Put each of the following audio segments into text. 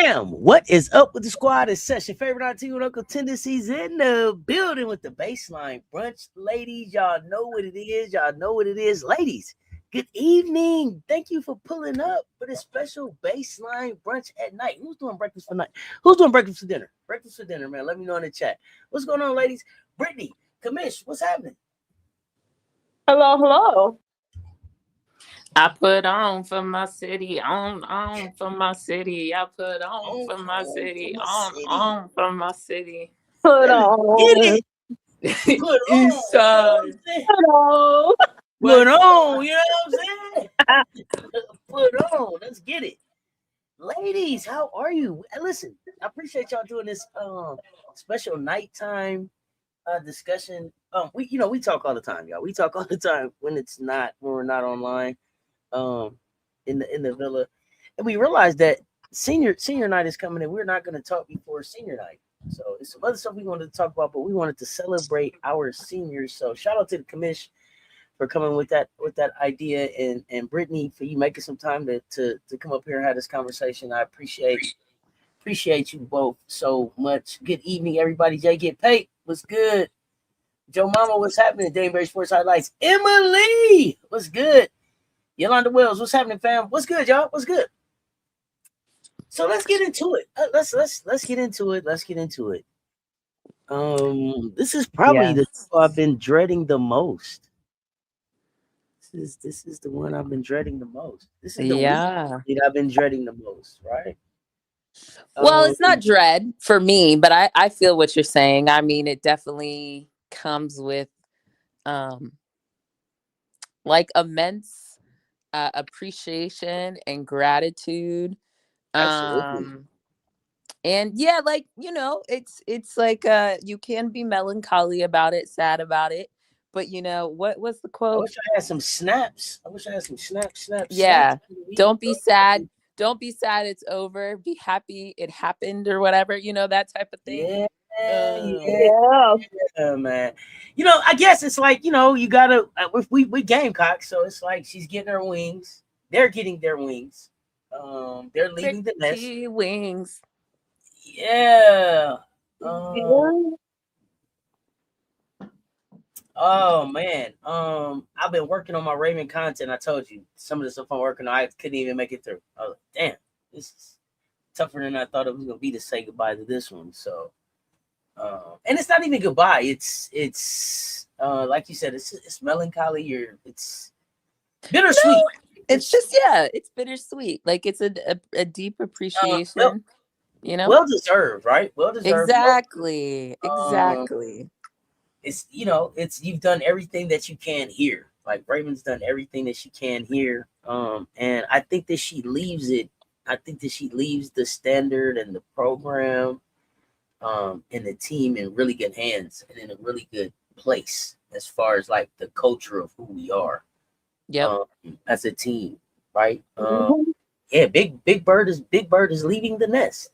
Fam, what is up with the squad? It's Cess, your favorite auntie with Uncle Tendencies in the building with the Baseline Brunch. Ladies, y'all know what it is. Y'all know what it is. Ladies, good evening. Thank you for pulling up for this special Baseline Brunch at night. Who's doing breakfast for night? Who's doing breakfast for dinner? Breakfast for dinner, man. Let me know in the chat. What's going on, ladies? Brittany, Kamish, what's happening? Hello, hello. I put on for my city, on for my city. I put on for my city, on for my city. Put on. Put East side. Put on. Put on, you know what I'm saying? Put on. Let's get it. Ladies, how are you? Listen, I appreciate y'all doing this special nighttime discussion. We talk all the time, y'all. We talk all the time when we're not online. In the villa, and we realized that senior night is coming, and we're not going to talk before senior night. So it's some other stuff we wanted to talk about, but we wanted to celebrate our seniors. So shout out to the commish for coming with that idea, and Brittany for you making some time to come up here and have this conversation. I appreciate you both so much. Good evening, everybody. Jay Get Paid, what's good? Joe Mama, what's happening? Danbury Sports Highlights. Emily, what's good? Yolanda Wells, what's happening, fam? What's good, y'all? What's good? So let's get into it. Let's get into it. Let's get into it. This is probably the show I've been dreading the most. This is the one I've been dreading the most. This is the week I've been dreading the most, right? Well, it's not dread for me, but I feel what you're saying. I mean, it definitely comes with like immense appreciation and gratitude. Absolutely. And yeah, like, it's like you can be melancholy about it, sad about it, but what was the quote? I wish I had some snaps. Yeah. Don't be sad it's over. Be happy it happened, or whatever, that type of thing. Yeah, man. I guess it's like, you gotta we Gamecocks, so it's like she's getting her wings. They're getting their wings. They're leaving the nest. Wings. Yeah. Oh man. I've been working on my Raven content. I told you some of the stuff I'm working on, I couldn't even make it through. I was like, damn, this is tougher than I thought it was gonna be to say goodbye to this one. So and it's not even goodbye. It's like you said, it's melancholy. It's bittersweet. No, it's just it's bittersweet. Like it's a deep appreciation. Well deserved, right? Well deserved. Exactly. It's you've done everything that you can here. Like Raven's done everything that she can here. And I think that she leaves it. I think that she leaves the standard and the program and the team in really good hands and in a really good place as far as like the culture of who we are as a team, right? Yeah, Big Bird is leaving the nest.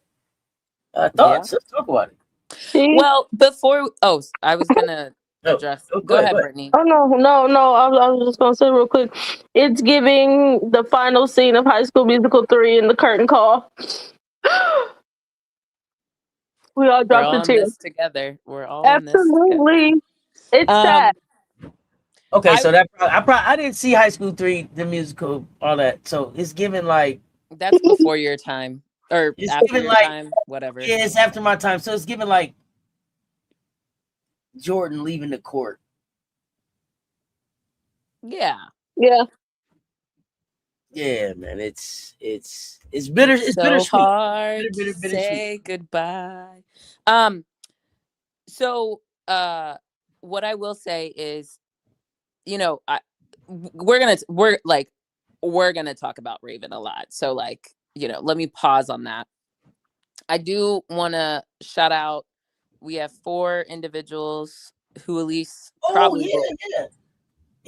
Thoughts? Let's talk about it. Well, before I was gonna address. Go ahead, Brittany. Oh no! I was just gonna say real quick. It's giving the final scene of High School Musical 3 in the curtain call. We all dropped the tears together. We're all absolutely. It's sad. Okay, so that I didn't see High School 3, the musical, all that. So it's given like that's before your time or it's after given your like time, whatever. Yeah, it's after my time. So it's given like Jordan leaving the court. Yeah. Yeah, man, it's bitter. It's so bittersweet. Hard to say goodbye. So what I will say is, we're gonna talk about Raven a lot. So like, let me pause on that. I do want to shout out. We have 4 individuals who at least probably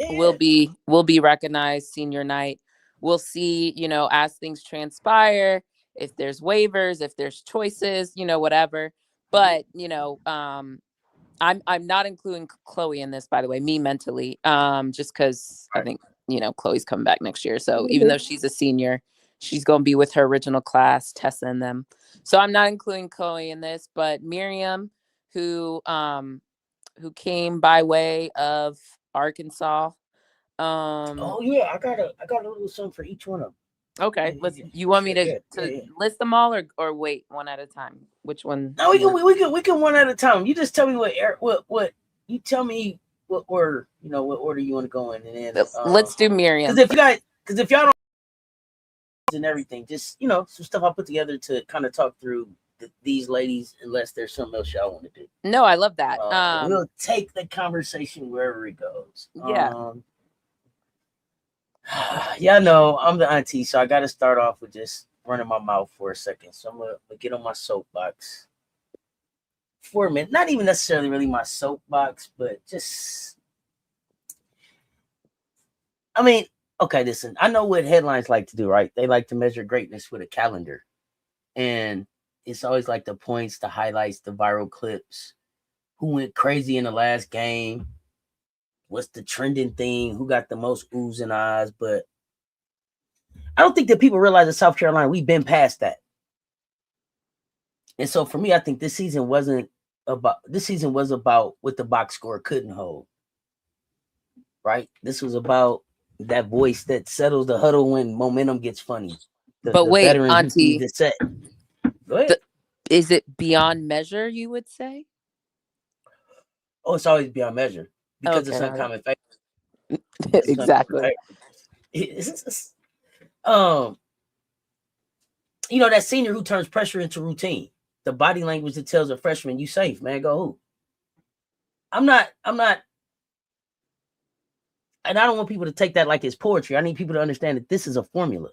will be recognized senior night. We'll see, as things transpire, if there's waivers, if there's choices, whatever. But, I'm not including Chloe in this, by the way, me mentally, just because I think, Chloe's coming back next year. So even though she's a senior, she's going to be with her original class, Tessa and them. So I'm not including Chloe in this, but Miriam, who came by way of Arkansas. Oh yeah, I got a little something for each one of them. Okay, you want me to list them all or wait one at a time? Which one? No, we can one at a time. You just tell me what you tell me what order, what order you want to go in, and then let's do Miriam. Because if y'all don't and everything, just some stuff I put together to kind of talk through these ladies, unless there's something else y'all want to do. No, I love that. We'll take the conversation wherever it goes. Yeah. Yeah, no, I'm the auntie, so I got to start off with just running my mouth for a second. So I'm gonna get on my soapbox for a minute. Not even necessarily really my soapbox, but just, I mean, okay, listen, I know what headlines like to do, right? They like to measure greatness with a calendar, and it's always like the points, the highlights, the viral clips, who went crazy in the last game, what's the trending thing, who got the most oohs and ahs. But I don't think that people realize in South Carolina, we've been past that. And so for me, I think this season was about what the box score couldn't hold, right? This was about that voice that settles the huddle when momentum gets funny. But wait, auntie, go ahead. Is it beyond measure, you would say? Oh, it's always beyond measure because it's uncommon favor. Exactly. That senior who turns pressure into routine, the body language that tells a freshman, you safe, man, go who? I'm not, and I don't want people to take that like it's poetry. I need people to understand that this is a formula,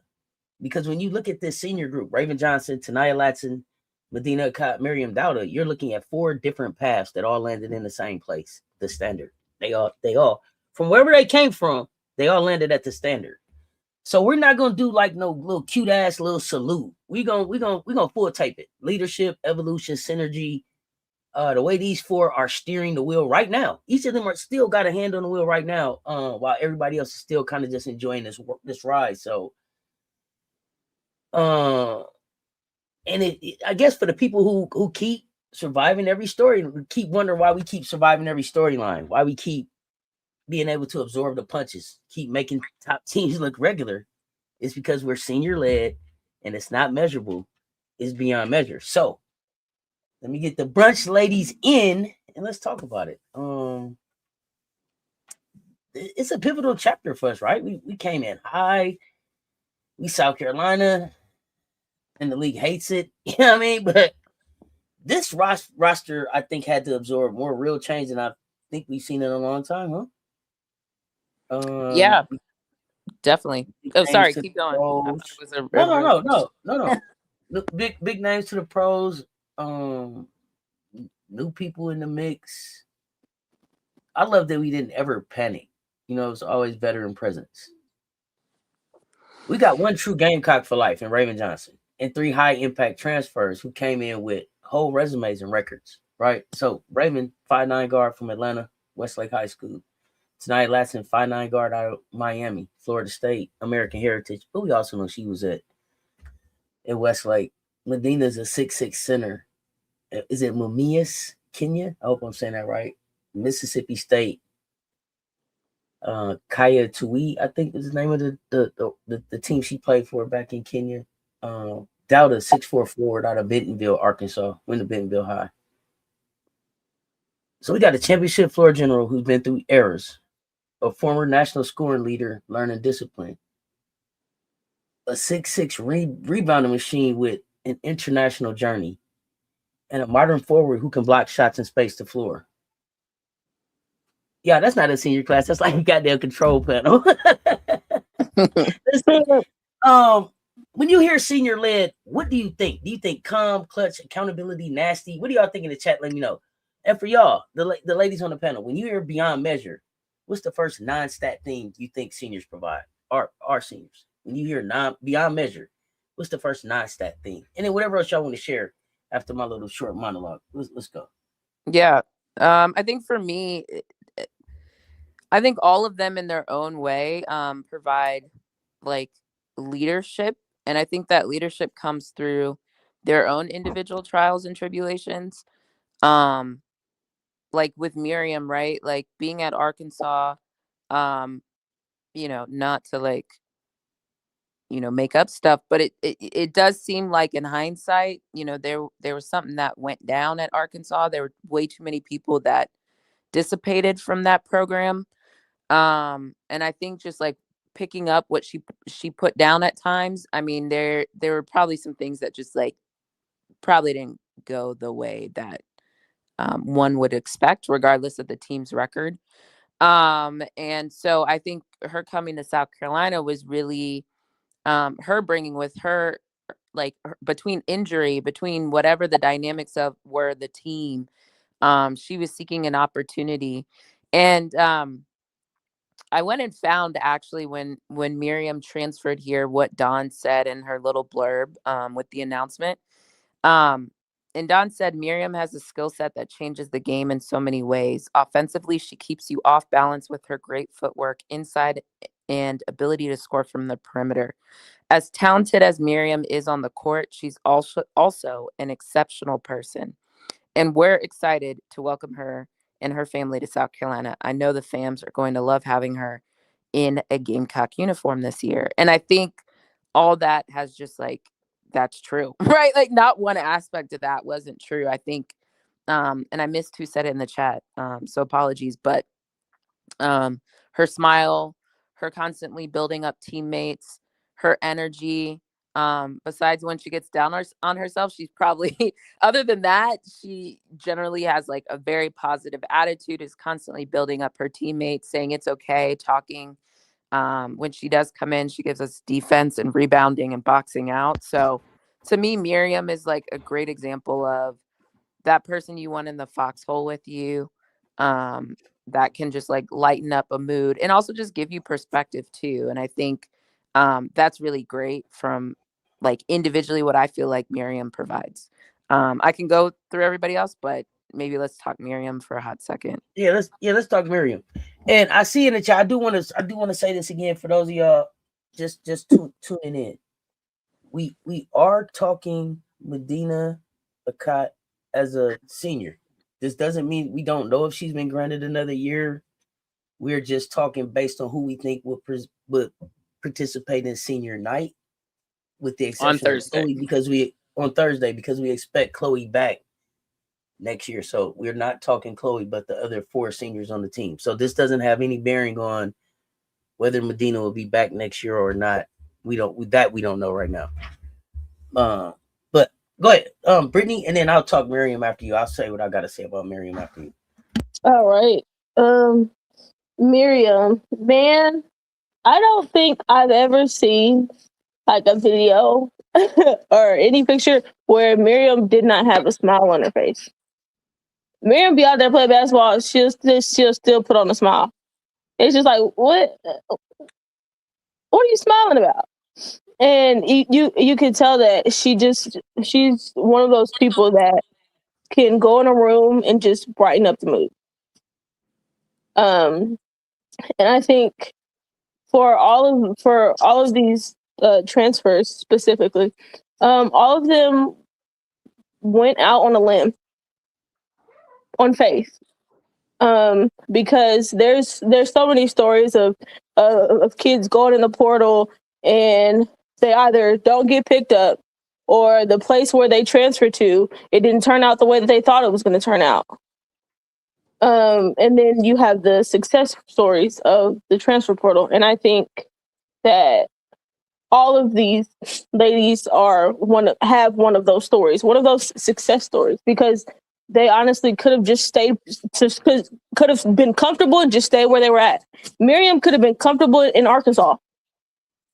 because when you look at this senior group, Raven Johnson, Tanaya Latson, Madina Okot, Maryam Dauda, you're looking at 4 different paths that all landed in the same place, the standard. They all, from wherever they came from, they all landed at the standard. So we're not gonna do like no little cute ass little salute. We gonna full tape it. Leadership, evolution, synergy. The way these 4 are steering the wheel right now. Each of them are still got a hand on the wheel right now. While everybody else is still kind of just enjoying this ride. So, and I guess for the people who keep surviving every story, keep wondering why we keep surviving every storyline, why we keep being able to absorb the punches, keep making top teams look regular, it's because we're senior led and it's not measurable. It's beyond measure. So let me get the brunch ladies in and let's talk about it. It's a pivotal chapter for us, right? We came in high. We South Carolina, and the league hates it. You know what I mean? But this roster, I think, had to absorb more real change than I think we've seen in a long time, huh? Yeah, definly. Oh, sorry, keep going. No. Big names to the pros. New people in the mix. I love that we didn't ever panic. It's always veteran presence. We got one true Gamecock for life in Raven Johnson, and 3 high impact transfers who came in with whole resumes and records, right? So Raven, 5'9" guard from Atlanta, Westlake High School. Tanaya Latson, 5'9" guard out of Miami, Florida State, American Heritage. But we also know she was in Westlake. Medina's a 6'6" center. Is it Mumias, Kenya? I hope I'm saying that right. Mississippi State. Kaya Tui, I think is the name of the team she played for back in Kenya. Dauda, 6'4" forward out of Bentonville, Arkansas. Went to Bentonville High. So we got a championship floor general who's been through eras. A former national scoring leader, learning discipline. A 6'6" rebounding machine with an international journey. And a modern forward who can block shots and space the floor. Yeah, that's not a senior class. That's like a goddamn control panel. When you hear senior led, what do you think? Do you think calm, clutch, accountability, nasty? What do y'all think in the chat? Let me know. And for y'all, the ladies on the panel, when you hear beyond measure, what's the first non-stat thing you think seniors provide? Our seniors. When you hear beyond measure, what's the first non-stat thing? And then whatever else y'all want to share after my little short monologue. Let's go. Yeah. I think for me, I think all of them in their own way provide like leadership And I think that leadership comes through their own individual trials and tribulations. Um, like with Miriam, right? Like being at Arkansas, um, not to like, make up stuff, but it does seem like in hindsight, there was something that went down at Arkansas. There were way too many people that dissipated from that program. And I think just like picking up what she put down at times, I mean, there were probably some things that just like probably didn't go the way that one would expect, regardless of the team's record. And so I think her coming to South Carolina was really her bringing with her, like between injury, between whatever the dynamics of were the team, she was seeking an opportunity. And I went and found actually when Miriam transferred here, what Dawn said in her little blurb with the announcement. And Dawn said, Miriam has a skill set that changes the game in so many ways. Offensively, she keeps you off balance with her great footwork inside and ability to score from the perimeter. As talented as Miriam is on the court, she's also an exceptional person. And we're excited to welcome her and her family to South Carolina. I know the fams are going to love having her in a Gamecock uniform this year. And I think all that has just like, that's true, right? Like not one aspect of that wasn't true. I think, and I missed who said it in the chat. So apologies, but her smile, her constantly building up teammates, her energy. Besides when she gets down on herself, she's probably, other than that, she generally has like a very positive attitude, is constantly building up her teammates, saying it's okay, talking. When she does come in, she gives us defense and rebounding and boxing out. So to me, Miriam is like a great example of that person you want in the foxhole with you, that can just like lighten up a mood and also just give you perspective too. And I think that's really great from like individually what I feel like Miriam provides. I can go through everybody else, but maybe let's talk Miriam for a hot second. Let's talk Miriam. And I see in the chat, I do want to say this again for those of y'all just tuning in. We are talking Madina Okot as a senior. This doesn't mean we don't know if she's been granted another year. We're just talking based on who we think would participate in senior night, with the exception of Chloe, on Thursday, because we expect Chloe back next year. So we're not talking Chloe, but the other 4 seniors on the team. So this doesn't have any bearing on whether Madina will be back next year or not. We don't know right now. But go ahead, Brittany, and then I'll talk Miriam after you. I'll say what I got to say about Miriam after you. All right. Miriam, man, I don't think I've ever seen like a video or any picture where Miriam did not have a smile on her face. Miriam be out there playing basketball, she'll still put on a smile. It's just like, what are you smiling about? And you can tell that she's one of those people that can go in a room and just brighten up the mood. And I think for all of these transfers specifically, all of them went out on a limb, on faith, because there's so many stories of kids going in the portal and they either don't get picked up, or the place where they transfer to, it didn't turn out the way that they thought it was going to turn out. And then you have the success stories of the transfer portal. And I think that all of these ladies have one of those stories, one of those success stories, because they honestly could have just could have been comfortable and just stayed where they were at. Miriam could have been comfortable in Arkansas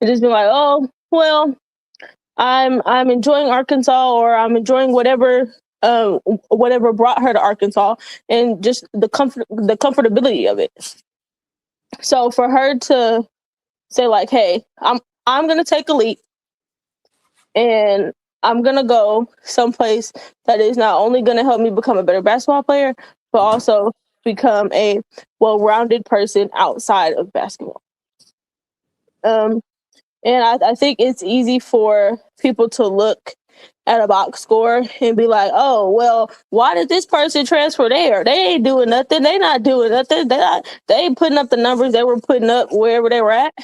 and just been like, oh, well, I'm enjoying Arkansas, or I'm enjoying whatever brought her to Arkansas, and just the comfortability of it. So for her to say like, hey, I'm gonna take a leap and I'm gonna go someplace that is not only gonna help me become a better basketball player, but also become a well-rounded person outside of basketball. And I think it's easy for people to look at a box score and be like, oh, well, why did this person transfer there? They ain't doing nothing. They not doing nothing. They ain't putting up the numbers they were putting up wherever they were at.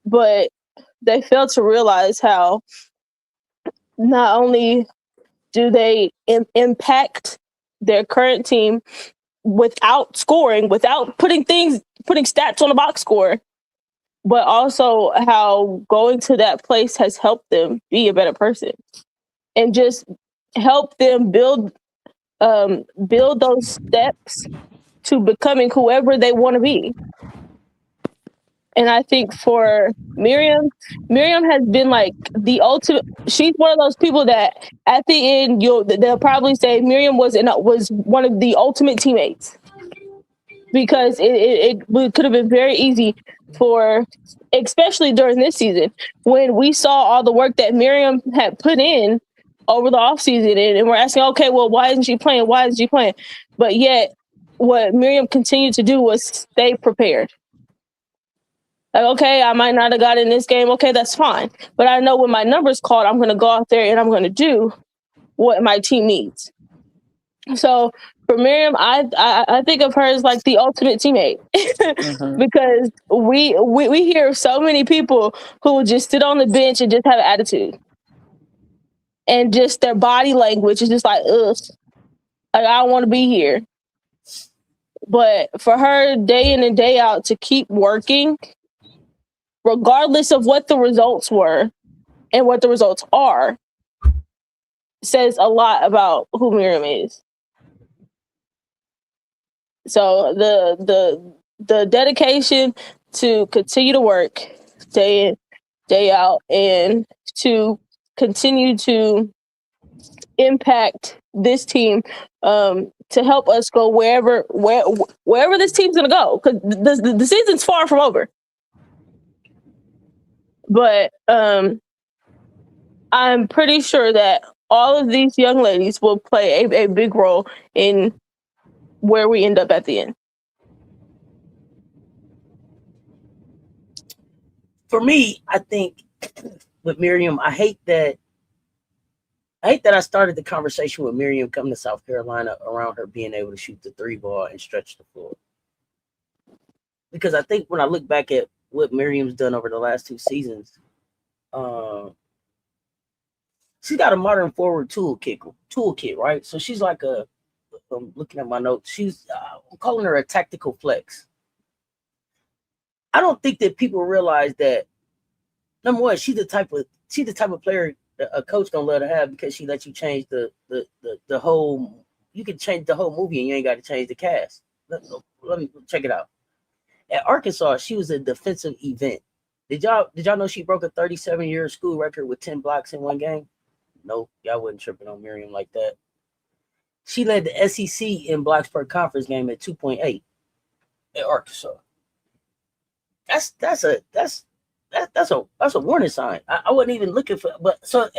But they fail to realize how not only do they impact their current team without scoring, without putting stats on a box score, but also how going to that place has helped them be a better person and just help them build those steps to becoming whoever they want to be. And I think for Maryam has been like the ultimate. She's one of those people that at the end they'll probably say Maryam was one of the ultimate teammates, because it could have been very easy for, especially during this season, when we saw all the work that Maryam had put in over the offseason, and we're asking, okay, well, why isn't she playing? Why isn't she playing? But yet, what Maryam continued to do was stay prepared. Like, okay, I might not have got in this game. Okay, that's fine. But I know when my number's called, I'm going to go out there and I'm going to do what my team needs. So for Maryam, I think of her as like the ultimate teammate, because we hear so many people who will just sit on the bench and just have an attitude, and just their body language is just like, ugh, like, I don't want to be here. But for her, day in and day out, to keep working, regardless of what the results were and what the results are, says a lot about who Maryam is. So the dedication to continue to work day in, day out, and to continue to impact this team, to help us go wherever this team's gonna go, because the season's far from over. But I'm pretty sure that all of these young ladies will play a big role in where we end up at the end. For me, I think with Maryam, I hate that I started the conversation with Maryam coming to South Carolina around her being able to shoot the 3 ball and stretch the floor. Because I think when I look back at what Maryam's done over the last 2 seasons, she's got a modern forward toolkit, right? So she's like I'm looking at my notes, she's I'm calling her a tactical flex. I don't think that people realize that, number one, she's the type of player that a coach gonna let her have, because she lets you change the whole. You can change the whole movie and you ain't got to change the cast. Let me check it out. At Arkansas, she was a defensive event. Did y'all know she broke a 37-year school record with 10 blocks in one game? Nope, y'all wasn't tripping on Maryam like that. She led the SEC in blocks per conference game at 2.8 at Arkansas. That's a warning sign. I wasn't even looking for, but so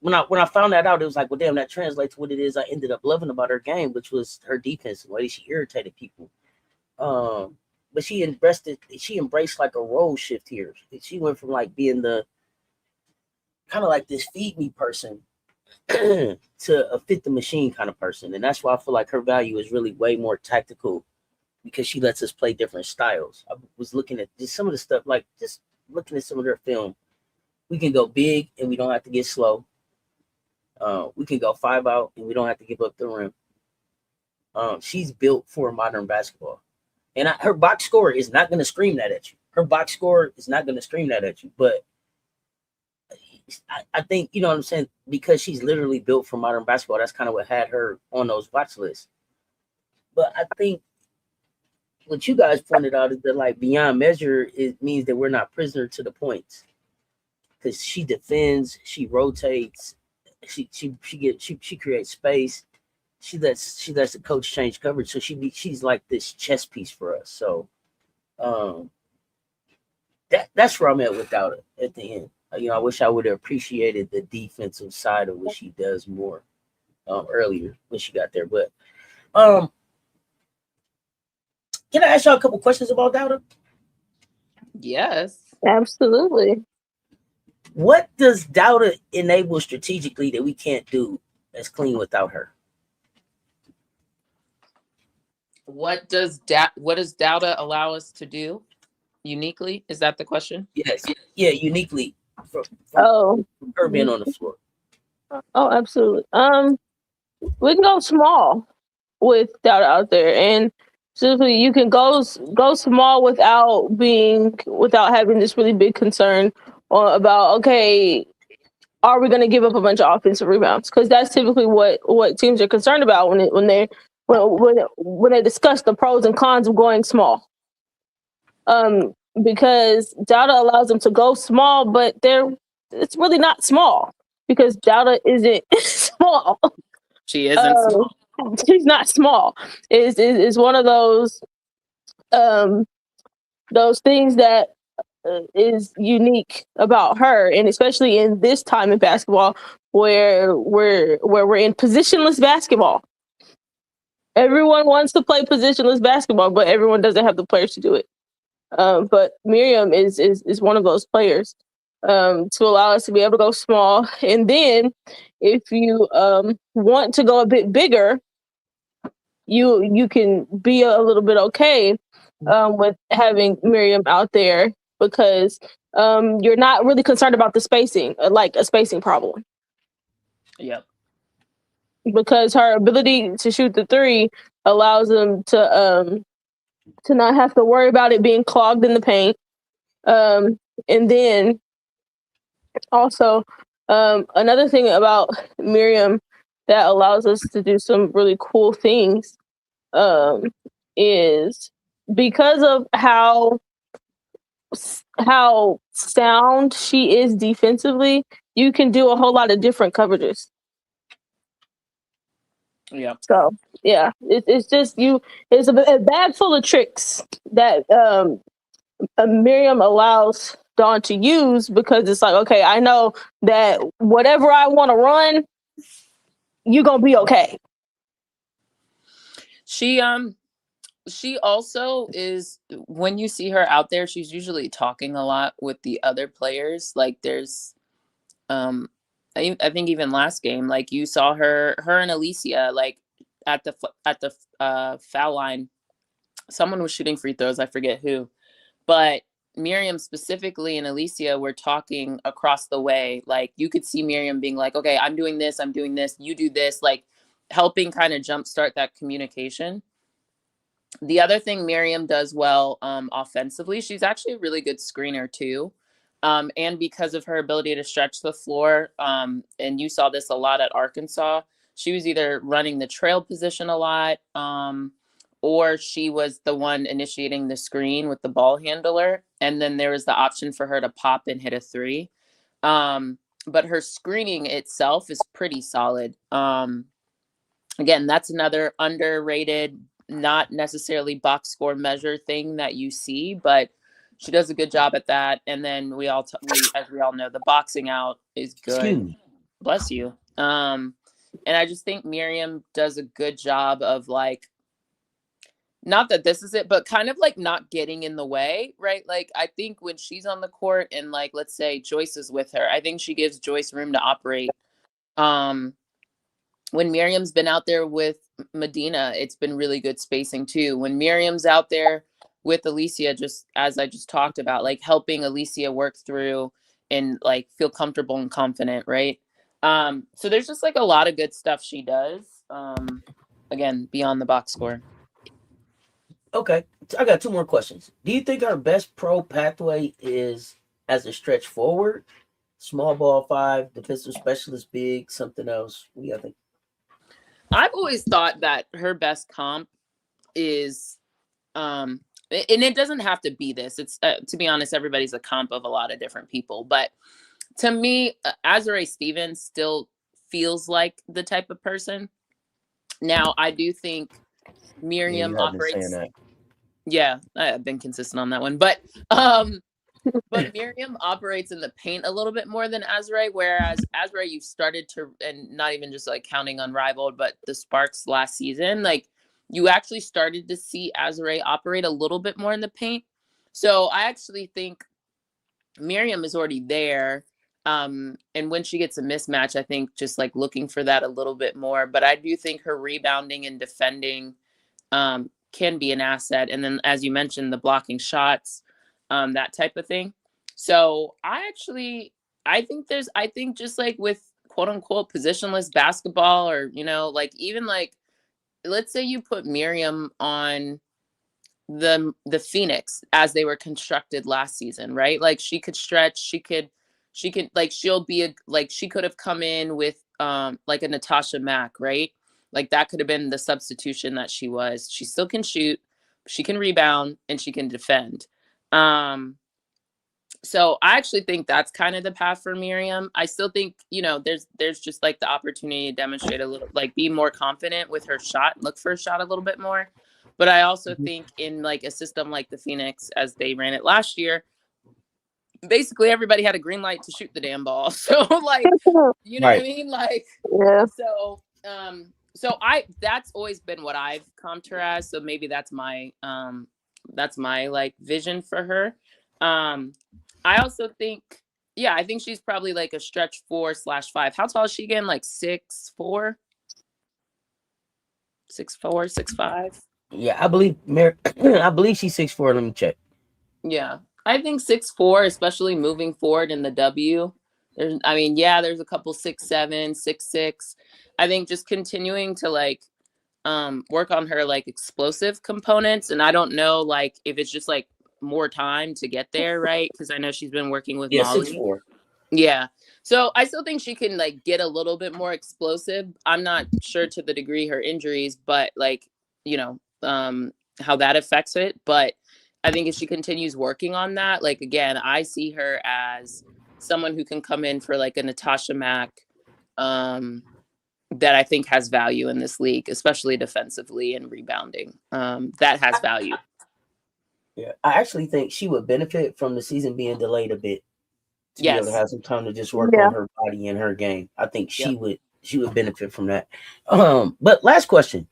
when I found that out, it was like, well, damn, that translates to what it is I ended up loving about her game, which was her defense, the way she irritated people. But she embraced like a role shift here. She went from like being the kind of like this feed me person to a fit the machine kind of person. And that's why I feel like her value is really way more tactical, because she lets us play different styles. I was looking at just some of the stuff, like just looking at some of their film. We can go big and we don't have to get slow. We can go 5 out and we don't have to give up the rim. She's built for modern basketball. And her box score is not going to scream that at you. But I think, you know what I'm saying? Because she's literally built for modern basketball, that's kind of what had her on those watch lists. But I think what you guys pointed out is that, like, beyond measure, it means that we're not prisoner to the points. Because she defends, she rotates, she creates space. She lets the coach change coverage. So she's like this chess piece for us. So that's where I'm at without it at the end. I wish I would have appreciated the defensive side of what she does more earlier when she got there. But can I ask y'all a couple questions about Dauda? Yes. Absolutely. What does Dauda enable strategically that we can't do as clean without her? What does Dauda allow us to do uniquely? Is that the question? Yes. Yeah, uniquely from Oh, her being on the floor. oh, absolutely. We can go small with Data out there, and simply you can go small without having this really big concern about, okay, are we going to give up a bunch of offensive rebounds? Because that's typically what teams are concerned about when they discuss the pros and cons of going small. Because Data allows them to go small, but it's really not small because Data isn't small. She isn't small. She's not small. Is one of those things that is unique about her, and especially in this time in basketball where we're in positionless basketball. Everyone wants to play positionless basketball, but everyone doesn't have the players to do it. But Miriam is one of those players to allow us to be able to go small. And then if you want to go a bit bigger, you can be a little bit okay with having Miriam out there because you're not really concerned about the spacing, like a spacing problem. Yep. Because her ability to shoot the three allows them to not have to worry about it being clogged in the paint. And then also another thing about Miriam that allows us to do some really cool things is because of how sound she is defensively, you can do a whole lot of different coverages. Yeah. So yeah, it's just it's a bag full of tricks that Miriam allows Dawn to use because it's like, okay, I know that whatever I want to run, you're gonna be okay. She also is, when you see her out there, she's usually talking a lot with the other players. Like there's I think even last game, like you saw her and Alicia like at the foul line. Someone was shooting free throws, I forget who. But Miriam specifically and Alicia were talking across the way. Like you could see Miriam being like, okay, I'm doing this, you do this, like helping kind of jumpstart that communication. The other thing Miriam does well offensively, she's actually a really good screener too. And because of her ability to stretch the floor, and you saw this a lot at Arkansas, she was either running the trail position a lot, or she was the one initiating the screen with the ball handler. And then there was the option for her to pop and hit a three. But her screening itself is pretty solid. Again, that's another underrated, not necessarily box score measure thing that you see, but she does a good job at that. And then as we all know, the boxing out is good. Excuse me. Bless you. And I just think Miriam does a good job of like, not that this is it, but kind of like not getting in the way, right? Like I think when she's on the court and like, let's say Joyce is with her, I think she gives Joyce room to operate. When Miriam's been out there with Madina, it's been really good spacing too. When Miriam's out there with Alicia, just as I just talked about, like helping Alicia work through and like feel comfortable and confident, right? So there's just like a lot of good stuff she does. Again, beyond the box score. Okay, I got two more questions. Do you think our best pro pathway is as a stretch forward, small ball five, defensive specialist big, something else? What do you think? I've always thought that her best comp is, and it doesn't have to be this. It's to be honest, everybody's a comp of a lot of different people. But to me, Azurá Stevens still feels like the type of person. Now, I do think Miriam operates. Yeah, I've been consistent on that one, but Miriam operates in the paint a little bit more than Azurá, whereas Azurá, you've started to, and not even just like counting Unrivaled, but the Sparks last season, like you actually started to see Azurá operate a little bit more in the paint. So I actually think Maryam is already there. And when she gets a mismatch, I think just like looking for that a little bit more. But I do think her rebounding and defending can be an asset. And then, as you mentioned, the blocking shots, that type of thing. So I think just like with quote unquote positionless basketball, or, like even like, let's say you put Maryam on the Phoenix as they were constructed last season, right? Like she could stretch, she could like she could have come in with like a Natasha Mack, right? Like that could have been the substitution that she was. She still can shoot, she can rebound, and she can defend. So I actually think that's kind of the path for Maryam. I still think, there's just like the opportunity to demonstrate a little, like be more confident with her shot, look for a shot a little bit more. But I also think in like a system like the Phoenix, as they ran it last year, basically everybody had a green light to shoot the damn ball. So like, you know what I mean? Like, yeah. So that's always been what I've comped her as. So maybe that's my like vision for her. I also think, I think she's probably like a stretch 4/5. How tall is she again? Like 6'4", 6'5". Yeah, I believe I believe she's 6'4". Let me check. Yeah, I think 6'4", especially moving forward in the W. There's a couple 6'7", 6'6". I think just continuing to like work on her like explosive components, and I don't know like if it's just like more time to get there, right? Because I know she's been working with Molly. 6'4". Yeah. So I still think she can like get a little bit more explosive. I'm not sure to the degree her injuries, but like, how that affects it. But I think if she continues working on that, like, again, I see her as someone who can come in for like a Natasha Mack, that I think has value in this league, especially defensively and rebounding. That has value. Yeah, I actually think she would benefit from the season being delayed a bit to be able to have some time to just work on her body and her game. I think she would benefit from that. But last question,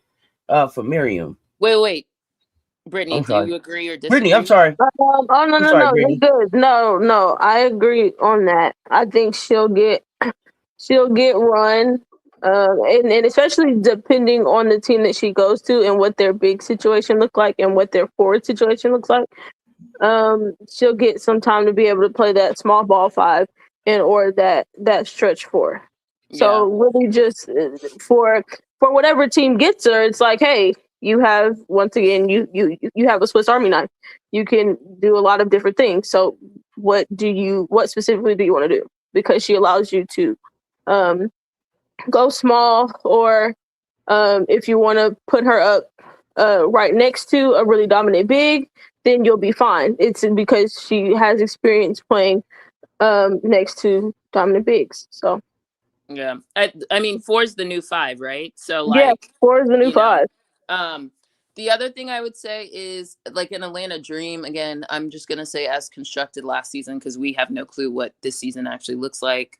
for Maryam. Wait, Brittany, do you agree or disagree? Brittany, I'm sorry. No, you're good. No, I agree on that. I think she'll get run. And especially depending on the team that she goes to and what their big situation looks like and what their forward situation looks like. She'll get some time to be able to play that small ball 5 or that stretch 4. So really just for whatever team gets her, it's like, hey, you have, once again, you have a Swiss Army knife. You can do a lot of different things. So what specifically do you want to do? Because she allows you to go small, or if you want to put her up right next to a really dominant big, then you'll be fine. It's because she has experience playing next to dominant bigs. So yeah, I mean 4 is the new 5, right? So like, yeah, 4 is the new 5. The other thing I would say is like an Atlanta Dream. Again, I'm just gonna say as constructed last season because we have no clue what this season actually looks like.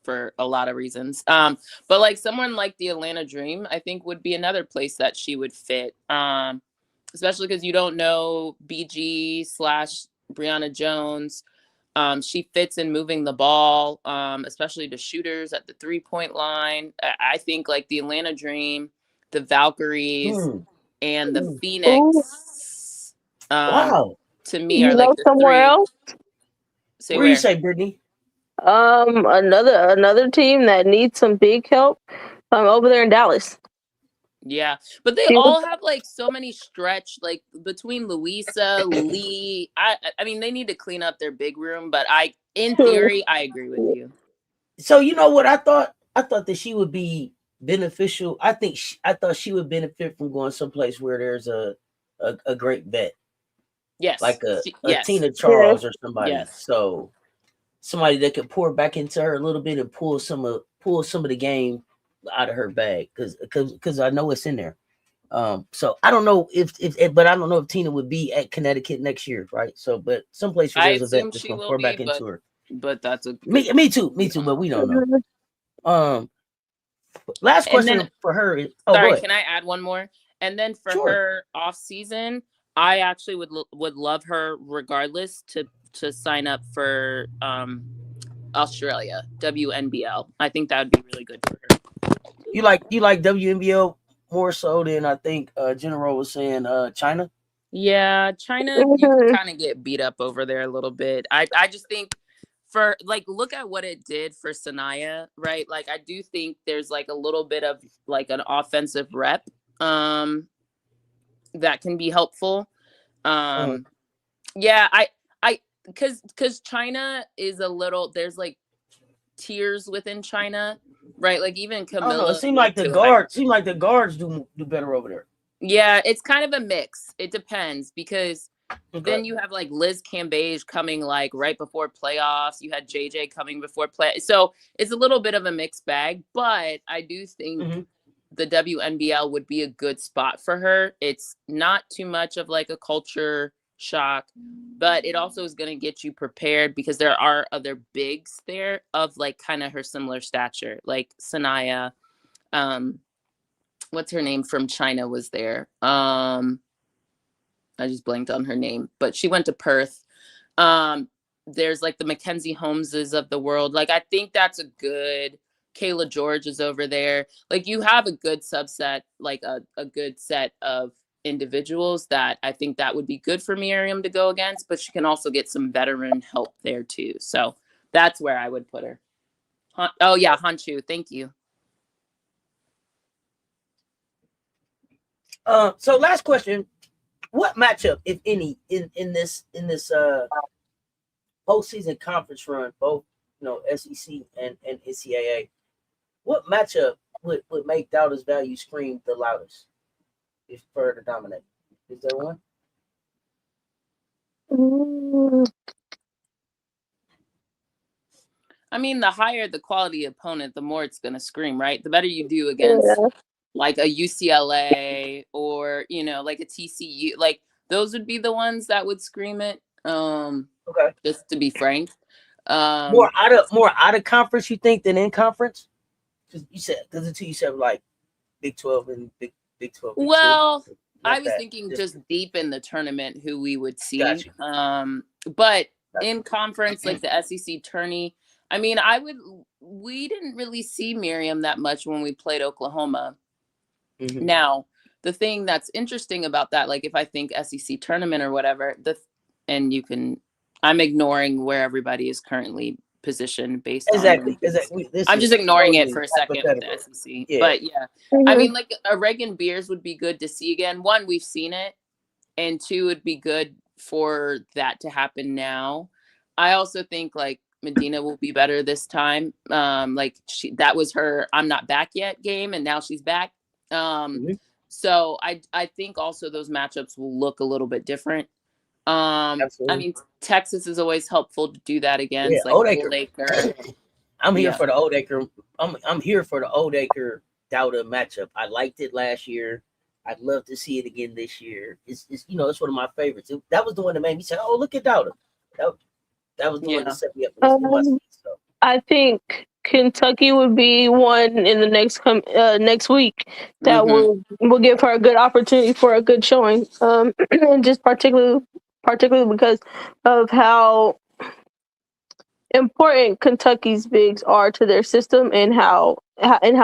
For a lot of reasons. But like someone like the Atlanta Dream, I think would be another place that she would fit. Especially because you don't know BG / Brianna Jones. She fits in moving the ball, especially to shooters at the 3-point line. I think like the Atlanta Dream, the Valkyries, and the Phoenix. Wow. To me are like the somewhere 3. Else? Say where you say, Brittany? Another team that needs some big help. Over there in Dallas. Yeah, but they all have like so many stretch, like between Louisa, Lee. I mean, they need to clean up their big room, but in theory, I agree with you. So you know what I thought? I thought that she would be beneficial. I thought she would benefit from going someplace where there's a great vet. Yes, like a Tina Charles or somebody. Yes. So somebody that could pour back into her a little bit and pull some of the game out of her bag because I know it's in there. So I don't know if but I don't know if Tina would be at Connecticut next year, right? So, but someplace where there's a vet that's gonna pour back into her. But that's a me too. But we don't know. Last question for her is. Sorry, can I add one more? And then for her off season, I actually would love her regardless to sign up for Australia WNBL. I think that would be really good for her. You like WNBL more so than I think General was saying China. Yeah, China, you can kind of get beat up over there a little bit. I just think for like look at what it did for Sanaya, right? Like I do think there's like a little bit of like an offensive rep that can be helpful. Yeah, I because China is a little, there's like tiers within China, right? Like even Camilla. I don't know. It seemed like the guards do better over there. Yeah, it's kind of a mix. It depends because then you have like Liz Cambage coming like right before playoffs. You had JJ coming before play. So it's a little bit of a mixed bag, but I do think the WNBL would be a good spot for her. It's not too much of like a culture shock, but it also is going to get you prepared because there are other bigs there of like kind of her similar stature, like Sanaya. What's her name from China was there? I just blanked on her name, but she went to Perth. There's like the Mackenzie Holmeses of the world. Like, I think that's a good, Kayla George is over there. Like you have a good subset, like a good set of individuals that I think that would be good for Maryam to go against, but she can also get some veteran help there too. So that's where I would put her. Oh yeah, Hanchu. Thank you. So last question. What matchup, if any, in this postseason conference run, both SEC and NCAA, what matchup would make Dauda's value scream the loudest if for her to dominate? Is there one? I mean, the higher the quality opponent, the more it's going to scream, right? The better you do against like a UCLA or, like a TCU, like those would be the ones that would scream it. Okay. Just to be frank. More out of conference, you think, than in conference? Because the two you said like Big 12 and Big 12. Well, I was thinking just deep in the tournament who we would see. Gotcha. But in conference, like the SEC tourney, I mean, we didn't really see Maryam that much when we played Oklahoma. Mm-hmm. Now, the thing that's interesting about that, like if I think SEC tournament or whatever, I'm ignoring where everybody is currently positioned based on. Exactly. I'm just ignoring it for a second with the SEC. Yeah. But yeah, I mean, like a Reagan Beers would be good to see again. One, we've seen it, and two, it'd be good for that to happen now. I also think like Madina will be better this time. Like that was her "I'm not back yet" game, and now she's back. So I think also those matchups will look a little bit different. I mean, Texas is always helpful to do that against, like Oldacre. I'm here for the Oldacre. I'm here for the Oldacre Dauda matchup. I liked it last year. I'd love to see it again this year. It's it's one of my favorites. That was the one that made me say, "Oh, look at Dauda." That was the one that set me up. I think Kentucky would be one in the next week that will give her a good opportunity for a good showing. And just particularly because of how important Kentucky's bigs are to their system and how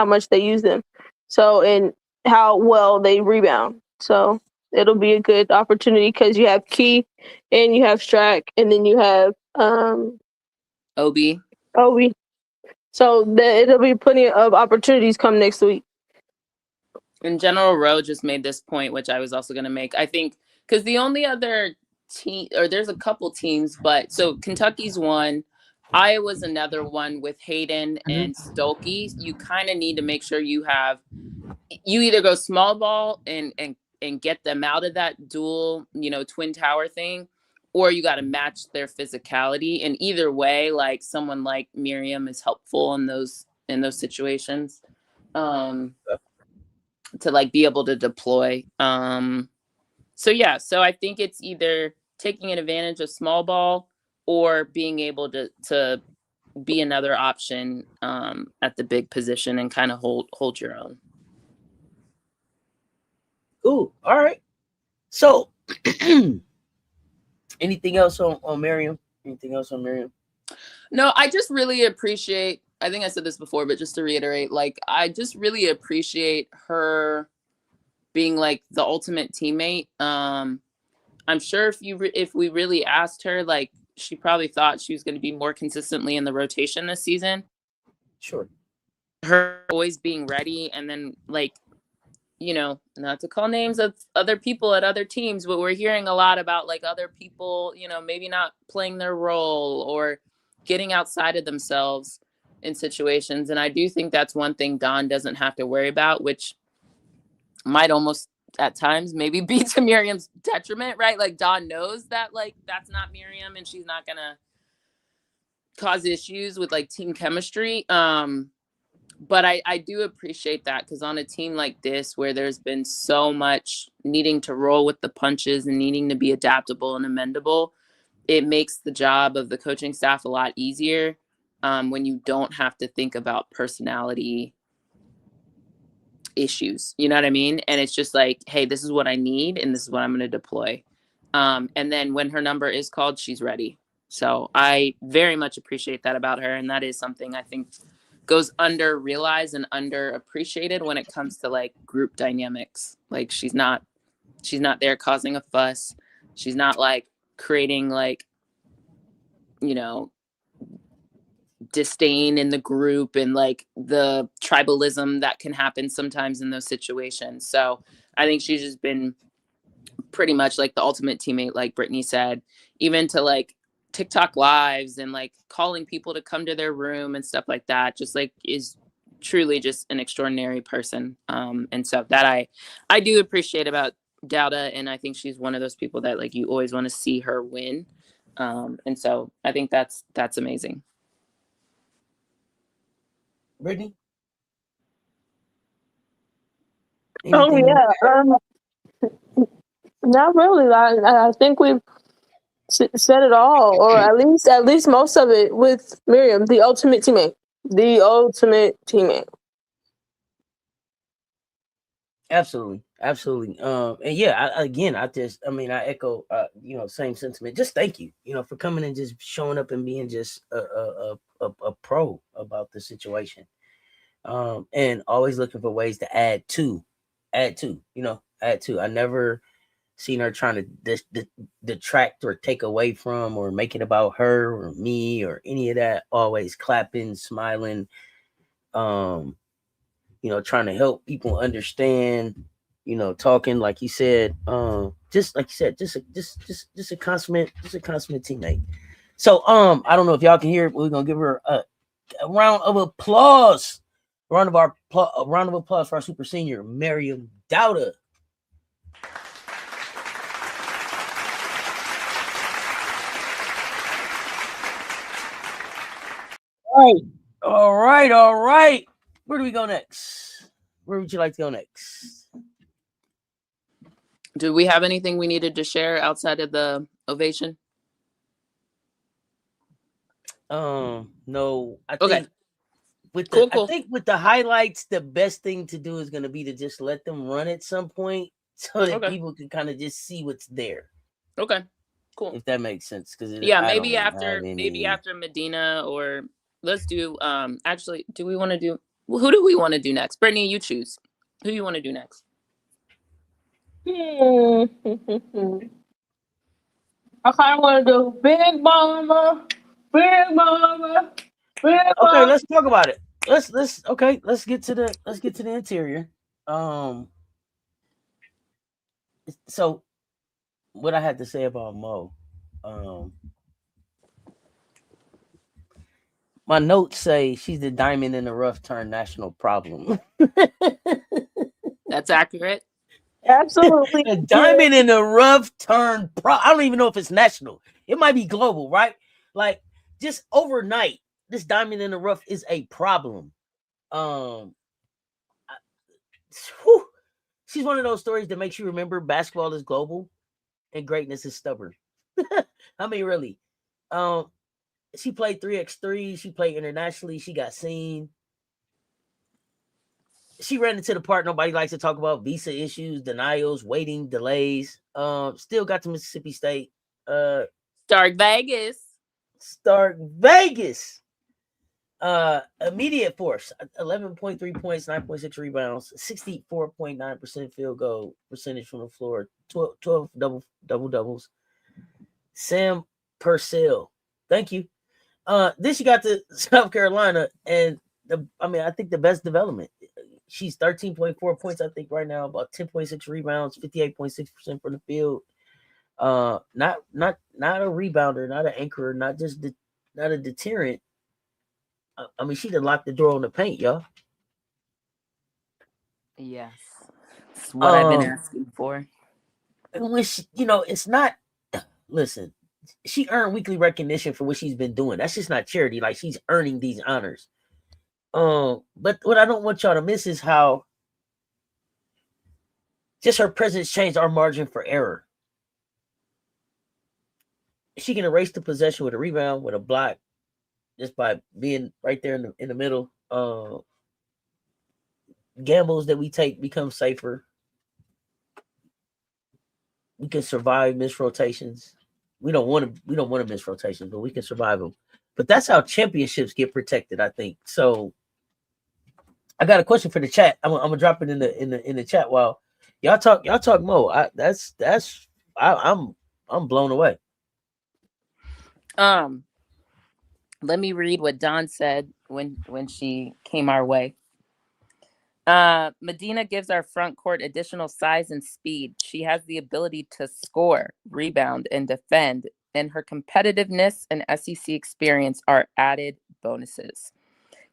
much they use them. So, and how well they rebound. So it'll be a good opportunity because you have Key and you have Strack and then you have Obi. So it'll be plenty of opportunities come next week. And General Rowe just made this point, which I was also going to make. I think because the only other team, or there's a couple teams, but so Kentucky's one, Iowa's another one with Hayden and Stolke. You kind of need to make sure you either go small ball and get them out of that dual, twin tower thing, or you got to match their physicality. And either way, like someone like Maryam is helpful in those situations. To like be able to deploy. So I think it's either taking advantage of small ball or being able to be another option at the big position and kind of hold your own. Cool. All right. So Anything else on Maryam? Anything else on Maryam? No, I just really appreciate, I think I said this before, but just to reiterate, like, I just really appreciate her being like the ultimate teammate. I'm sure if we really asked her, like, she probably thought she was going to be more consistently in the rotation this season. Sure. Her always being ready, and then, like, you know, not to call names of other people at other teams, but we're hearing a lot about like other people, you know, maybe not playing their role or getting outside of themselves in situations. And I do think that's one thing Dawn doesn't have to worry about, which might almost at times maybe be to Miriam's detriment, right? Like Dawn knows that like that's not Miriam and she's not gonna cause issues with like team chemistry. But I do appreciate that, because on a team like this where there's been so much needing to roll with the punches and needing to be adaptable and amendable, it makes the job of the coaching staff a lot easier when you don't have to think about personality issues. You know what I mean? And it's just like, hey, this is what I need and this is what I'm going to deploy. And then when her number is called, she's ready. So I very much appreciate that about her. And that is something I think goes under realized and underappreciated when it comes to like group dynamics. Like she's not there causing a fuss. She's not like creating like, you know, disdain in the group and like the tribalism that can happen sometimes in those situations. So I think she's just been pretty much like the ultimate teammate, like Brittany said, even to like TikTok lives and like calling people to come to their room and stuff like that, just like is truly just an extraordinary person. And so that I do appreciate about Dauda, and I think she's one of those people that like you always want to see her win. And so I think that's amazing. Brittany? Oh yeah, not really. I think we've said it all, or at least most of it with Miriam, the ultimate teammate. The ultimate teammate. Absolutely. And yeah, I echo, same sentiment. Just thank you, for coming and just showing up and being just a pro about the situation. And always looking for ways to add to. I never seen her trying to detract or take away from or make it about her or me or any of that. Always clapping, smiling, trying to help people understand, talking like you said, just a consummate teammate. So I don't know if y'all can hear it, but we're gonna give her a round of applause. A round of applause for our super senior, Maryam Dauda. All right. Where do we go next? Where would you like to go next? Do we have anything we needed to share outside of the ovation? No. I think I think with the highlights, the best thing to do is going to be to just let them run at some point so that people can kind of just see what's there. Okay. Cool. If that makes sense, because maybe after Madina, or let's do actually, do we want to do, who do we want to do next? Brittany, you choose. Who do you want to do next? I kind of want to do Big Mama. Okay, let's talk about it. Let's get to the interior. So what I had to say about Mo, my notes say she's the diamond in the rough turned national problem. That's accurate. Absolutely. A diamond in the rough turned I don't even know if it's national. It might be global, right? Like just overnight, this diamond in the rough is a problem. She's one of those stories that makes you remember basketball is global and greatness is stubborn. I mean, really. She played 3x3. She played internationally. She got seen. she ran into the part nobody likes to talk about: visa issues, denials, waiting, delays. Still got to Mississippi State. Stark Vegas. Stark Vegas. Immediate force: 11.3 points, 9.6 rebounds, 64.9% field goal percentage from the floor, 12 double doubles. Sam Purcell, thank you. Then she got to South Carolina, and I think the best development. She's 13.4 points, I think, right now, about 10.6 rebounds, 58.6% from the field. Not a rebounder, not an anchor, not a deterrent. I mean, she done locked the door on the paint, y'all. Yes, it's what I've been asking for. When she, it's not. Listen, she earned weekly recognition for what she's been doing. That's just not charity. Like, she's earning these honors. But what I don't want y'all to miss is how just her presence changed our margin for error. She can erase the possession with a rebound, with a block, just by being right there in the middle. Gambles that we take become safer. We can survive missed rotations. We don't want to miss rotations, but we can survive them. But that's how championships get protected, I think. So I got a question for the chat. I'm gonna drop it in the chat while y'all talk more. I'm blown away. Let me read what Dawn said when she came our way. Madina gives our front court additional size and speed. She has the ability to score, rebound, and defend, and her competitiveness and SEC experience are added bonuses.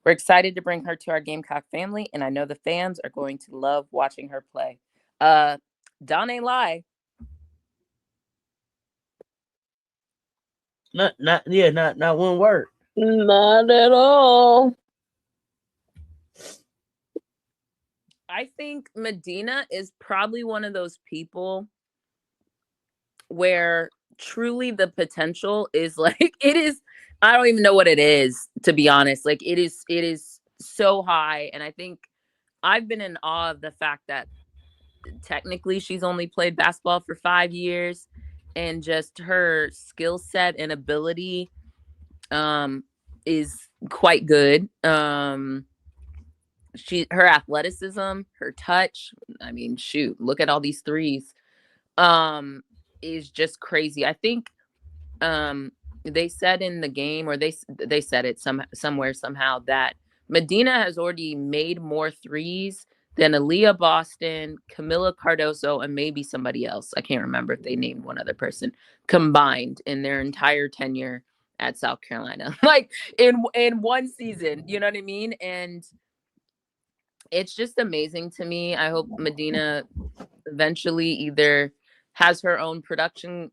We're excited to bring her to our Gamecock family, and I know the fans are going to love watching her play. Dawn ain't lie. Not one word. Not at all. I think Madina is probably one of those people where truly the potential is like, it is, I don't even know what it is, to be honest. Like, it is so high. And I think I've been in awe of the fact that technically she's only played basketball for 5 years, and just her skill set and ability is quite good. Her athleticism, her touch, I mean, shoot, look at all these threes, is just crazy. I think they said in the game, or they said it somewhere somehow, that Madina has already made more threes than Aaliyah Boston, Camila Cardoso, and maybe somebody else. I can't remember if they named one other person combined in their entire tenure at South Carolina, like in one season, you know what I mean? And it's just amazing to me. I hope Madina eventually either has her own production,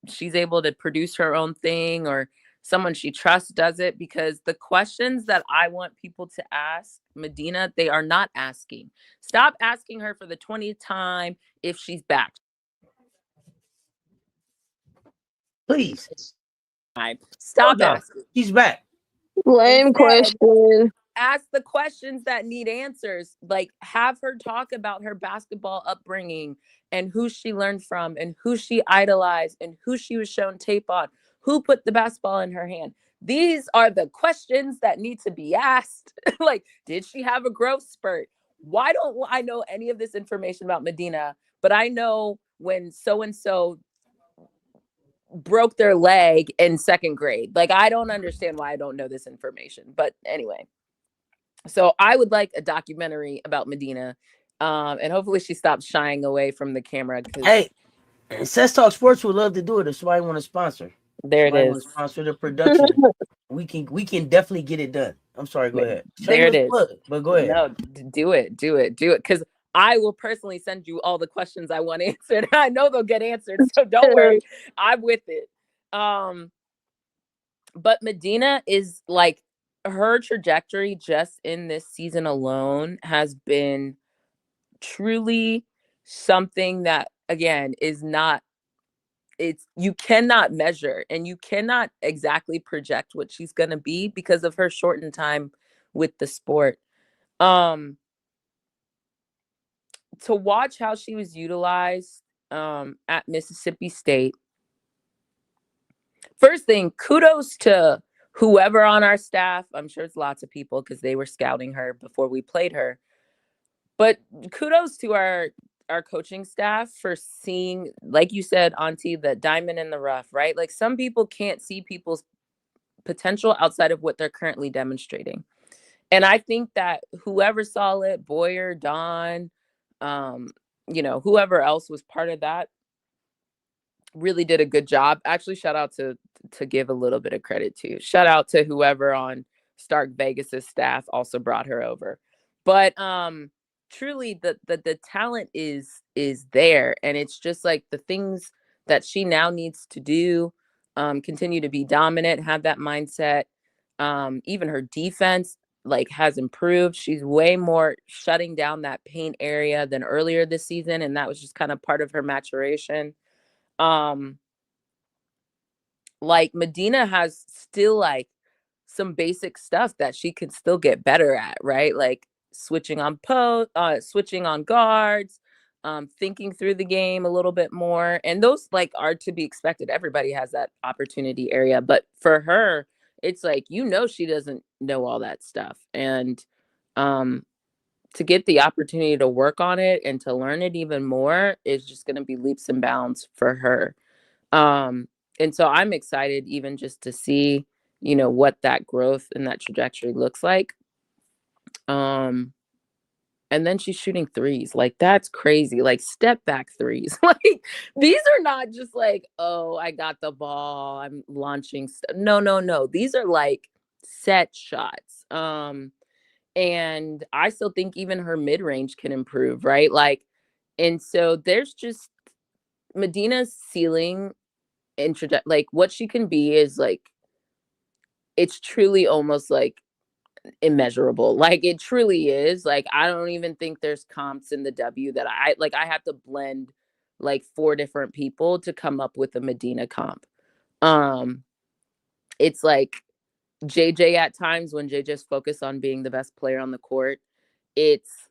she's able to produce her own thing, or someone she trusts does it, because the questions that I want people to ask Madina, they are not asking. Stop asking her for the 20th time if she's back. Please. Stop asking. She's back. Lame question. Ask the questions that need answers. Like, have her talk about her basketball upbringing and who she learned from and who she idolized and who she was shown tape on, who put the basketball in her hand. These are the questions that need to be asked. Like, did she have a growth spurt? Why don't I know any of this information about Madina? But I know when so-and-so broke their leg in second grade. Like, I don't understand why I don't know this information. But anyway. So I would like a documentary about Madina, and hopefully she stops shying away from the camera. Hey, Cess Talks Sports would love to do it if somebody want to sponsor. There it is. Want to sponsor the production. we can definitely get it done. I'm sorry. Go ahead. There it is. But go ahead. No, do it. Because I will personally send you all the questions I want answered. I know they'll get answered, so don't worry. I'm with it. But Madina is like, her trajectory just in this season alone has been truly something that, again, is not, you cannot measure and you cannot exactly project what she's going to be because of her shortened time with the sport. to watch how she was utilized at Mississippi State. First thing, kudos to whoever on our staff. I'm sure it's lots of people because they were scouting her before we played her. But kudos to our coaching staff for seeing, like you said, Auntie, the diamond in the rough, right? Like some people can't see people's potential outside of what they're currently demonstrating. And I think that whoever saw it, Boyer, Don, whoever else was part of that, really did a good job. Actually, shout out to give a little bit of credit to. Shout out to whoever on Stark Vegas's staff also brought her over. But truly the talent is there, and it's just like the things that she now needs to do, continue to be dominant, have that mindset. Even her defense like has improved. She's way more shutting down that paint area than earlier this season, and that was just kind of part of her maturation. Like Madina has still like some basic stuff that she can still get better at, right? Like switching on switching on guards, thinking through the game a little bit more. And those like are to be expected. Everybody has that opportunity area, but for her, it's like, she doesn't know all that stuff. And to get the opportunity to work on it and to learn it even more is just going to be leaps and bounds for her. And so I'm excited even just to see, what that growth and that trajectory looks like. And then she's shooting threes. Like, that's crazy. Like, step back threes. Like, these are not just like, oh, I got the ball, I'm launching. No. These are like set shots. And I still think even her mid-range can improve, right? Like, and so there's just Madina's ceiling and like what she can be is like, it's truly almost like immeasurable. Like it truly is. Like I don't even think there's comps in the W that I have to blend like 4 different people to come up with a Madina comp. It's like JJ at times when JJ's focused on being the best player on the court. It's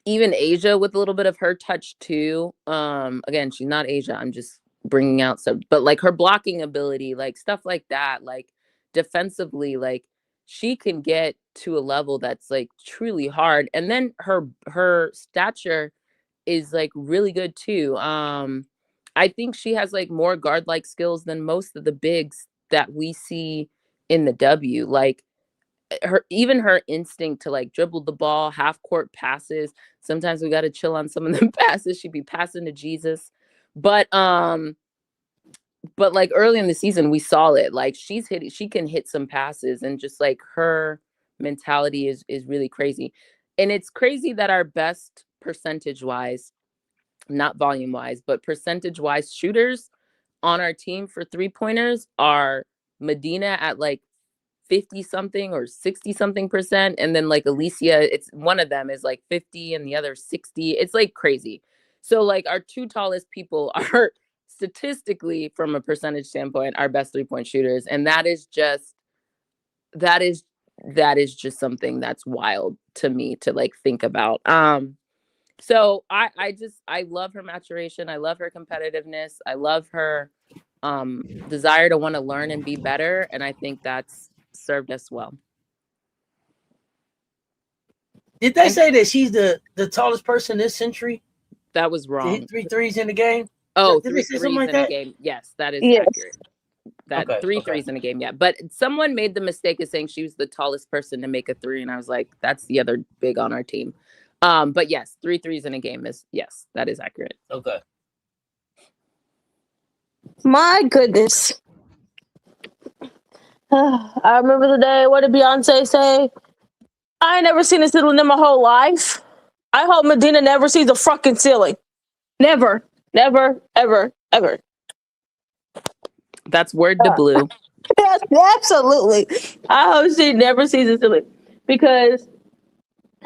even Asia with a little bit of her touch too. Again, she's not Asia. I'm just bringing out some, but like her blocking ability, like stuff like that, like defensively, like she can get to a level that's like truly hard. And then her stature is like really good too. I think she has like more guard-like skills than most of the bigs that we see in the W. Like her instinct to like dribble the ball, half court passes. Sometimes we got to chill on some of them passes. She'd be passing to Jesus. But like early in the season, we saw it. Like she can hit some passes, and just like her mentality is really crazy. And it's crazy that our best percentage-wise, not volume-wise, but percentage-wise shooters on our team for 3-pointers are Madina at like 50 something or 60 something percent, and then like Alicia, it's one of them is like 50 and the other 60. It's like crazy. So like our 2 tallest people are statistically from a percentage standpoint our best 3-point shooters, and that is just something that's wild to me to like think about. So I love her maturation. I love her competitiveness. I love her desire to want to learn and be better, and I think that's served us well. Did they say that she's the tallest person this century? That was wrong. To hit 3 threes in the game? Oh, 3 threes like in a game. Yes, that is accurate. That okay, 3 threes in a game, yeah. But someone made the mistake of saying she was the tallest person to make a 3, and I was like, that's the other big on our team. But yes, 3 threes in a game is, yes, that is accurate. Okay. My goodness. I remember the day, what did Beyonce say? I ain't never seen a ceiling in my whole life. I hope Madina never sees a fucking ceiling. Never, ever. That's word to blue. Yes, absolutely. I hope she never sees a ceiling. Because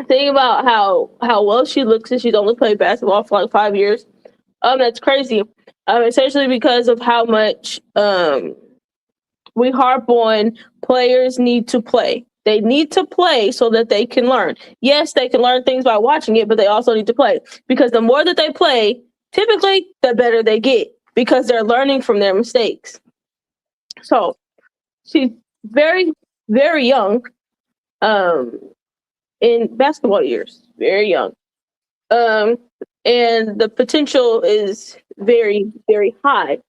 think about how well she looks, and she's only played basketball for like 5 years. That's crazy. Essentially because of how much we harp on players need to play. They need to play so that they can learn. Yes, they can learn things by watching it, but they also need to play. Because the more that they play, typically, the better they get because they're learning from their mistakes. So she's very, very young in basketball years, very young. And the potential is very, very high.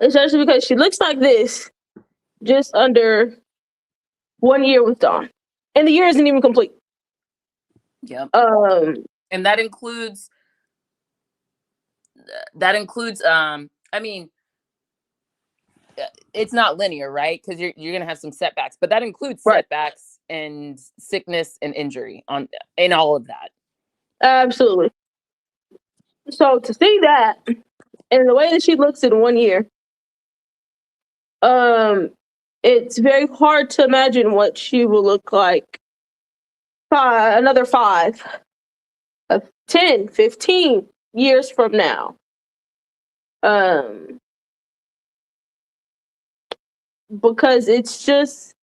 Especially because she looks like this just under 1 year with Dawn. And the year isn't even complete. Yep. And that includes I mean, it's not linear, right? Because you're gonna have some setbacks, but that includes setbacks and sickness and injury in all of that. Absolutely. So to see that and the way that she looks in 1 year, it's very hard to imagine what she will look like another 5, 10, 15 years from now. Because it's just,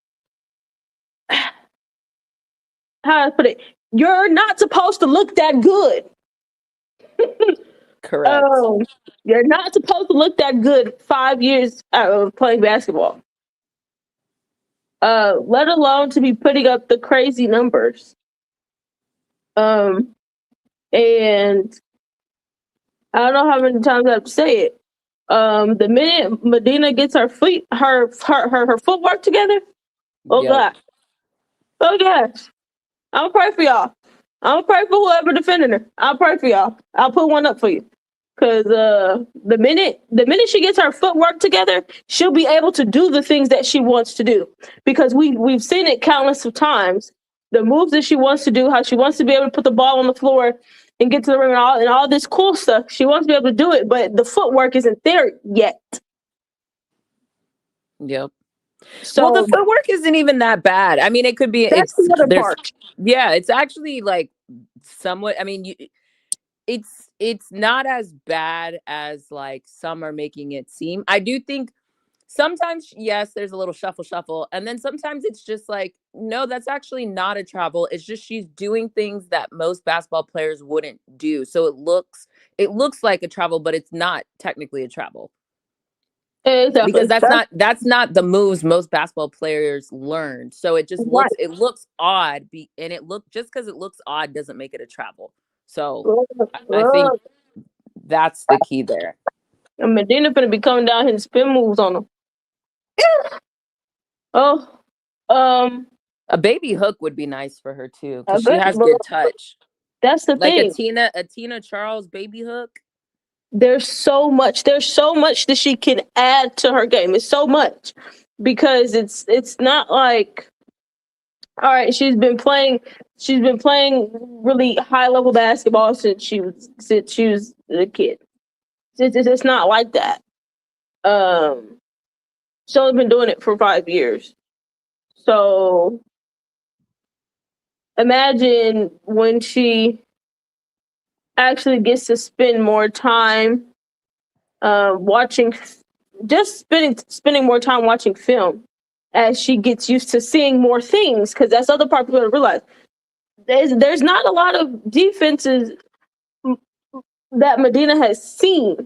how to put it, you're not supposed to look that good. Correct. You're not supposed to look that good 5 years of playing basketball. Let alone to be putting up the crazy numbers. And I don't know how many times I have to say it. The minute Madina gets her footwork together, oh God. Oh gosh. I'll pray for y'all. I'll pray for whoever defending her. I'll pray for y'all. I'll put one up for you. Cause the minute she gets her footwork together, she'll be able to do the things that she wants to do. Because we've seen it countless of times. The moves that she wants to do, how she wants to be able to put the ball on the floor and get to the rim and all this cool stuff. She wants to be able to do it, but the footwork isn't there yet. Yep. So well, the footwork isn't even that bad. I mean, it could be. That's the other part. Yeah, it's actually like somewhat. I mean, it's not as bad as like some are making it seem. I do think sometimes, yes, there's a little shuffle, and then sometimes it's just like, no, that's actually not a travel. It's just she's doing things that most basketball players wouldn't do. So it looks like a travel, but it's not technically a travel. Exactly. Because that's not the moves most basketball players learn. So it just looks odd, and just because it looks odd doesn't make it a travel. So I think that's the key there. And Madina finna be coming down here and spin moves on them. A baby hook would be nice for her too, because she has good touch. That's the thing. Like a Tina Charles baby hook. There's so much that she can add to her game. It's so much because it's not like, all right, she's been playing really high level basketball since she was a kid. It's not like that. She's only been doing it for 5 years. So imagine when she actually gets to spend more time spending more time watching film as she gets used to seeing more things, because that's the other part people don't realize. There's not a lot of defenses that Madina has seen.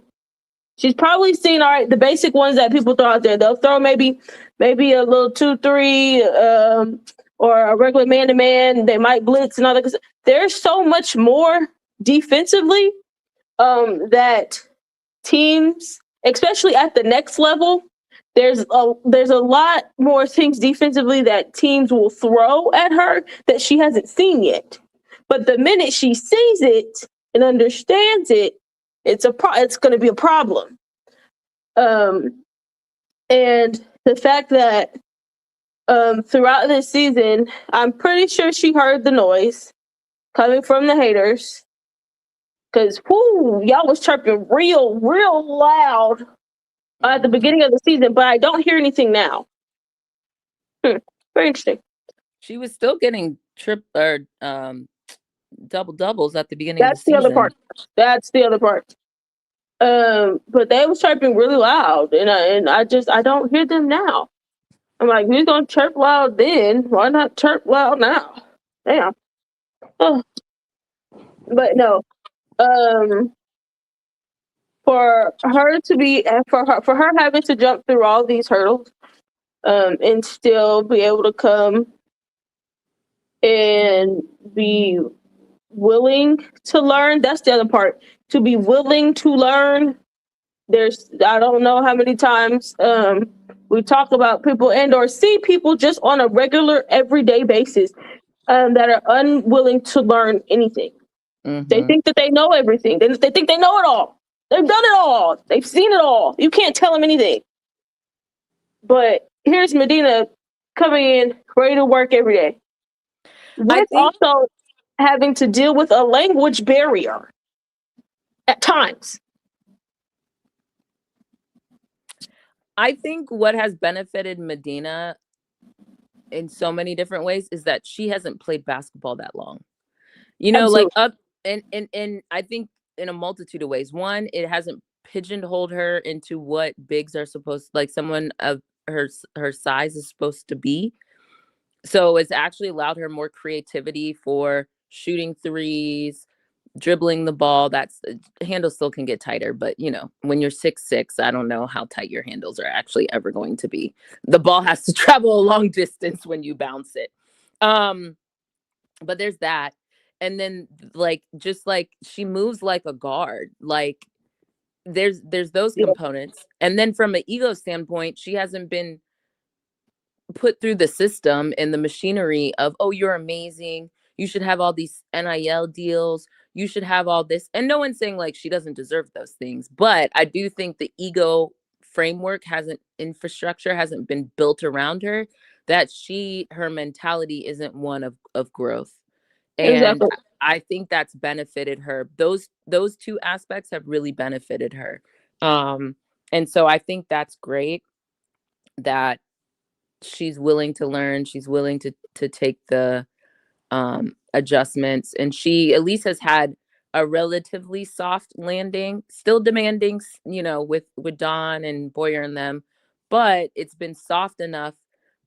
She's probably seen, all right, the basic ones that people throw out there. They'll throw maybe a little 2-3 or a regular man-to-man. They might blitz and all that. There's so much more defensively that teams, especially at the next level, there's a lot more things defensively that teams will throw at her that she hasn't seen yet. But the minute she sees it and understands it, it's going to be a problem. And the fact that throughout this season, I'm pretty sure she heard the noise coming from the haters. Because, y'all was chirping real, real loud at the beginning of the season, but I don't hear anything now. Very interesting. She was still getting double doubles at the beginning of the season. That's the other part. But they was chirping really loud, and I don't hear them now. I'm like, we're gonna chirp loud then. Why not chirp loud now? Damn. Oh. But no. For her to be for her having to jump through all these hurdles, and still be able to come and be willing to learn. That's the other part. To be willing to learn. I don't know how many times we talk about people and or see people just on a regular everyday basis that are unwilling to learn anything. Mm-hmm. They think that they know everything. They think they know it all. They've done it all. They've seen it all. You can't tell them anything. But here's Madina coming in ready to work every day. With also having to deal with a language barrier at times. I think what has benefited Madina in so many different ways is that she hasn't played basketball that long. You know, Absolutely. and I think in a multitude of ways. One, it hasn't pigeonholed her into what bigs are supposed, like someone of her size is supposed to be. So it's actually allowed her more creativity for shooting threes, dribbling the ball. That's handles still can get tighter, but you know, when you're 6'6", I don't know how tight your handles are actually ever going to be. The ball has to travel a long distance when you bounce it. But there's that. And then like just like she moves like a guard. Like there's those components. And then from an ego standpoint, she hasn't been put through the system and the machinery of, oh, you're amazing. You should have all these NIL deals. You should have all this. And no one's saying like she doesn't deserve those things. But I do think the ego framework infrastructure hasn't been built around her, that her mentality isn't one of growth. And exactly. I think that's benefited her. Those two aspects have really benefited her. And so I think that's great that she's willing to learn. She's willing to take the adjustments, and she at least has had a relatively soft landing, still demanding, you know, with Dawn and Boyer and them, but it's been soft enough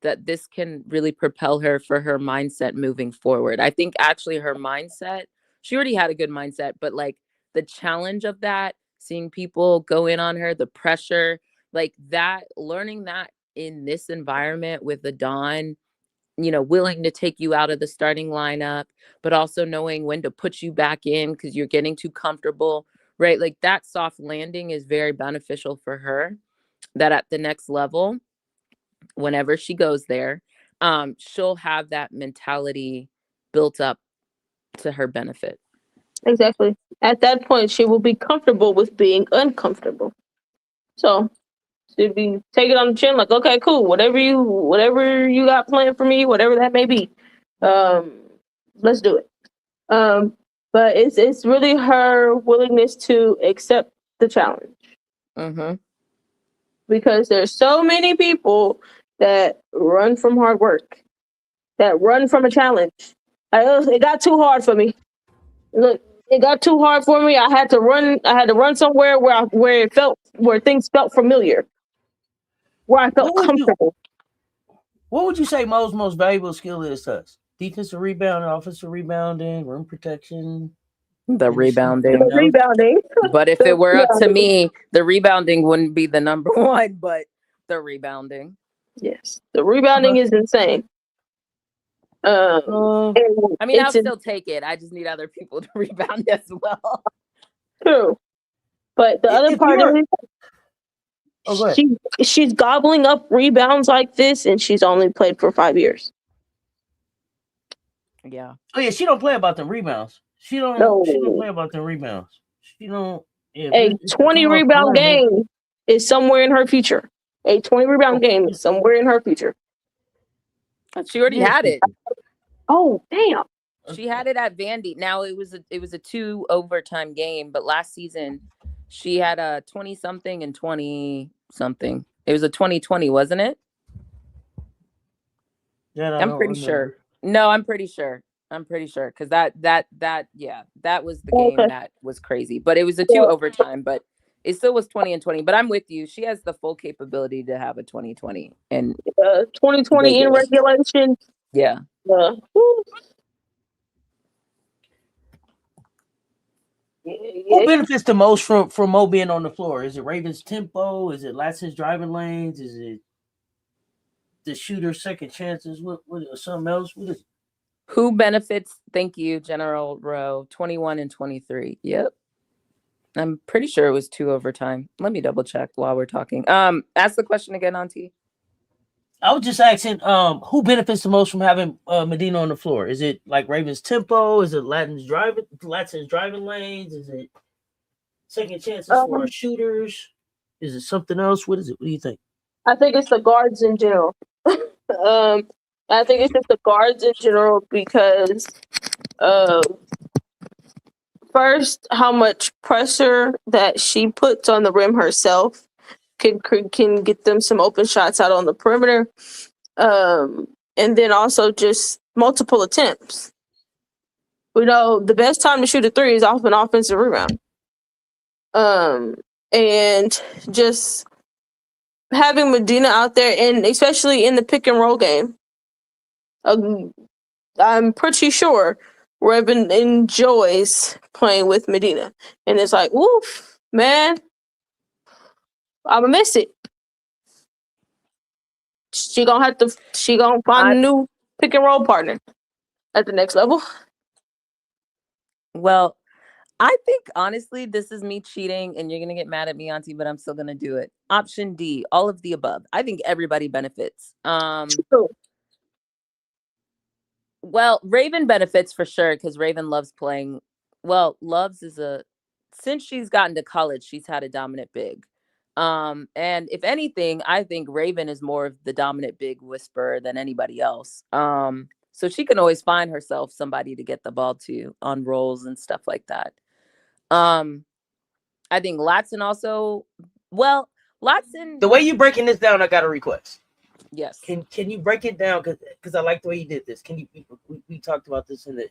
that this can really propel her for her mindset moving forward. I think actually her mindset, she already had a good mindset, but like the challenge of that, seeing people go in on her, the pressure, like that, learning that in this environment with the Dawn, you know, willing to take you out of the starting lineup, but also knowing when to put you back in because you're getting too comfortable, right? Like that soft landing is very beneficial for her, that at the next level, whenever she goes there, she'll have that mentality built up to her benefit. Exactly. At that point, she will be comfortable with being uncomfortable. So she'll be taking on the chin, like, okay, cool, whatever you got planned for me, whatever that may be, let's do it. But it's really her willingness to accept the challenge. Mm-hmm. Because there's so many people that run from hard work, that run from a challenge. It got too hard for me. Look, it got too hard for me. I had to run somewhere where things felt familiar, where I felt comfortable. What would you say Mo's most valuable skill is to us? Defensive rebounding, offensive rebounding, rim protection? The rebounding. Rebounding. But if it were up to me, the rebounding wouldn't be the number one, but the rebounding. Yes, the rebounding is insane. I mean, I'll still take it. I just need other people to rebound as well. True. But the other part of it, she's gobbling up rebounds like this, and she's only played for 5 years. Yeah. Oh yeah, she don't play about the rebounds. She don't play about the rebounds. She don't. Yeah, a 20 rebound game is somewhere in her future. A 20 rebound game is somewhere in her future. She already had it. Oh damn! She had it at Vandy. Now it was a 2 overtime game, but last season she had a 20-something and 20-something. It was a 2020, wasn't it? Yeah, I'm pretty sure. No, I'm pretty sure. Because that was the game that was crazy. But it was a 2 overtime, but It still was 20 and 20, but I'm with you. She has the full capability to have a 2020 and 2020 in regulation. Yeah. Who benefits the most from Mo being on the floor? Is it Ravens' tempo? Is it Latson's driving lanes? Is it the shooter's second chances? What something else? What is it? Who benefits? Thank you, General Rowe. 21 and 23. Yep. I'm pretty sure it was 2 overtime. Let me double check while we're talking. Ask the question again, Auntie. I was just asking, who benefits the most from having Madina on the floor? Is it like Ravens' tempo? Is it Latson's driving lanes? Is it second chances for our shooters? Is it something else? What is it? What do you think? I think it's the guards in general. I think it's just the guards in general because first, how much pressure that she puts on the rim herself can get them some open shots out on the perimeter. And then also just multiple attempts. We know the best time to shoot a 3 is off an offensive rebound. And just having Madina out there, and especially in the pick and roll game, I'm pretty sure Raven enjoys playing with Madina. And it's like, woof, man, I'm gonna miss it. She gonna find a new pick and roll partner at the next level. Well, I think honestly, this is me cheating, and you're gonna get mad at me, Auntie, but I'm still gonna do it. Option D, all of the above. I think everybody benefits. True. Well, Raven benefits for sure because Raven loves playing. Well, since she's gotten to college, she's had a dominant big. And if anything, I think Raven is more of the dominant big whisperer than anybody else. So she can always find herself somebody to get the ball to on rolls and stuff like that. I think Latson also. Well, Latson. The way you breaking this down, I got a request. Yes. Can you break it down? Because I like the way you did this. Can you? We talked about this in the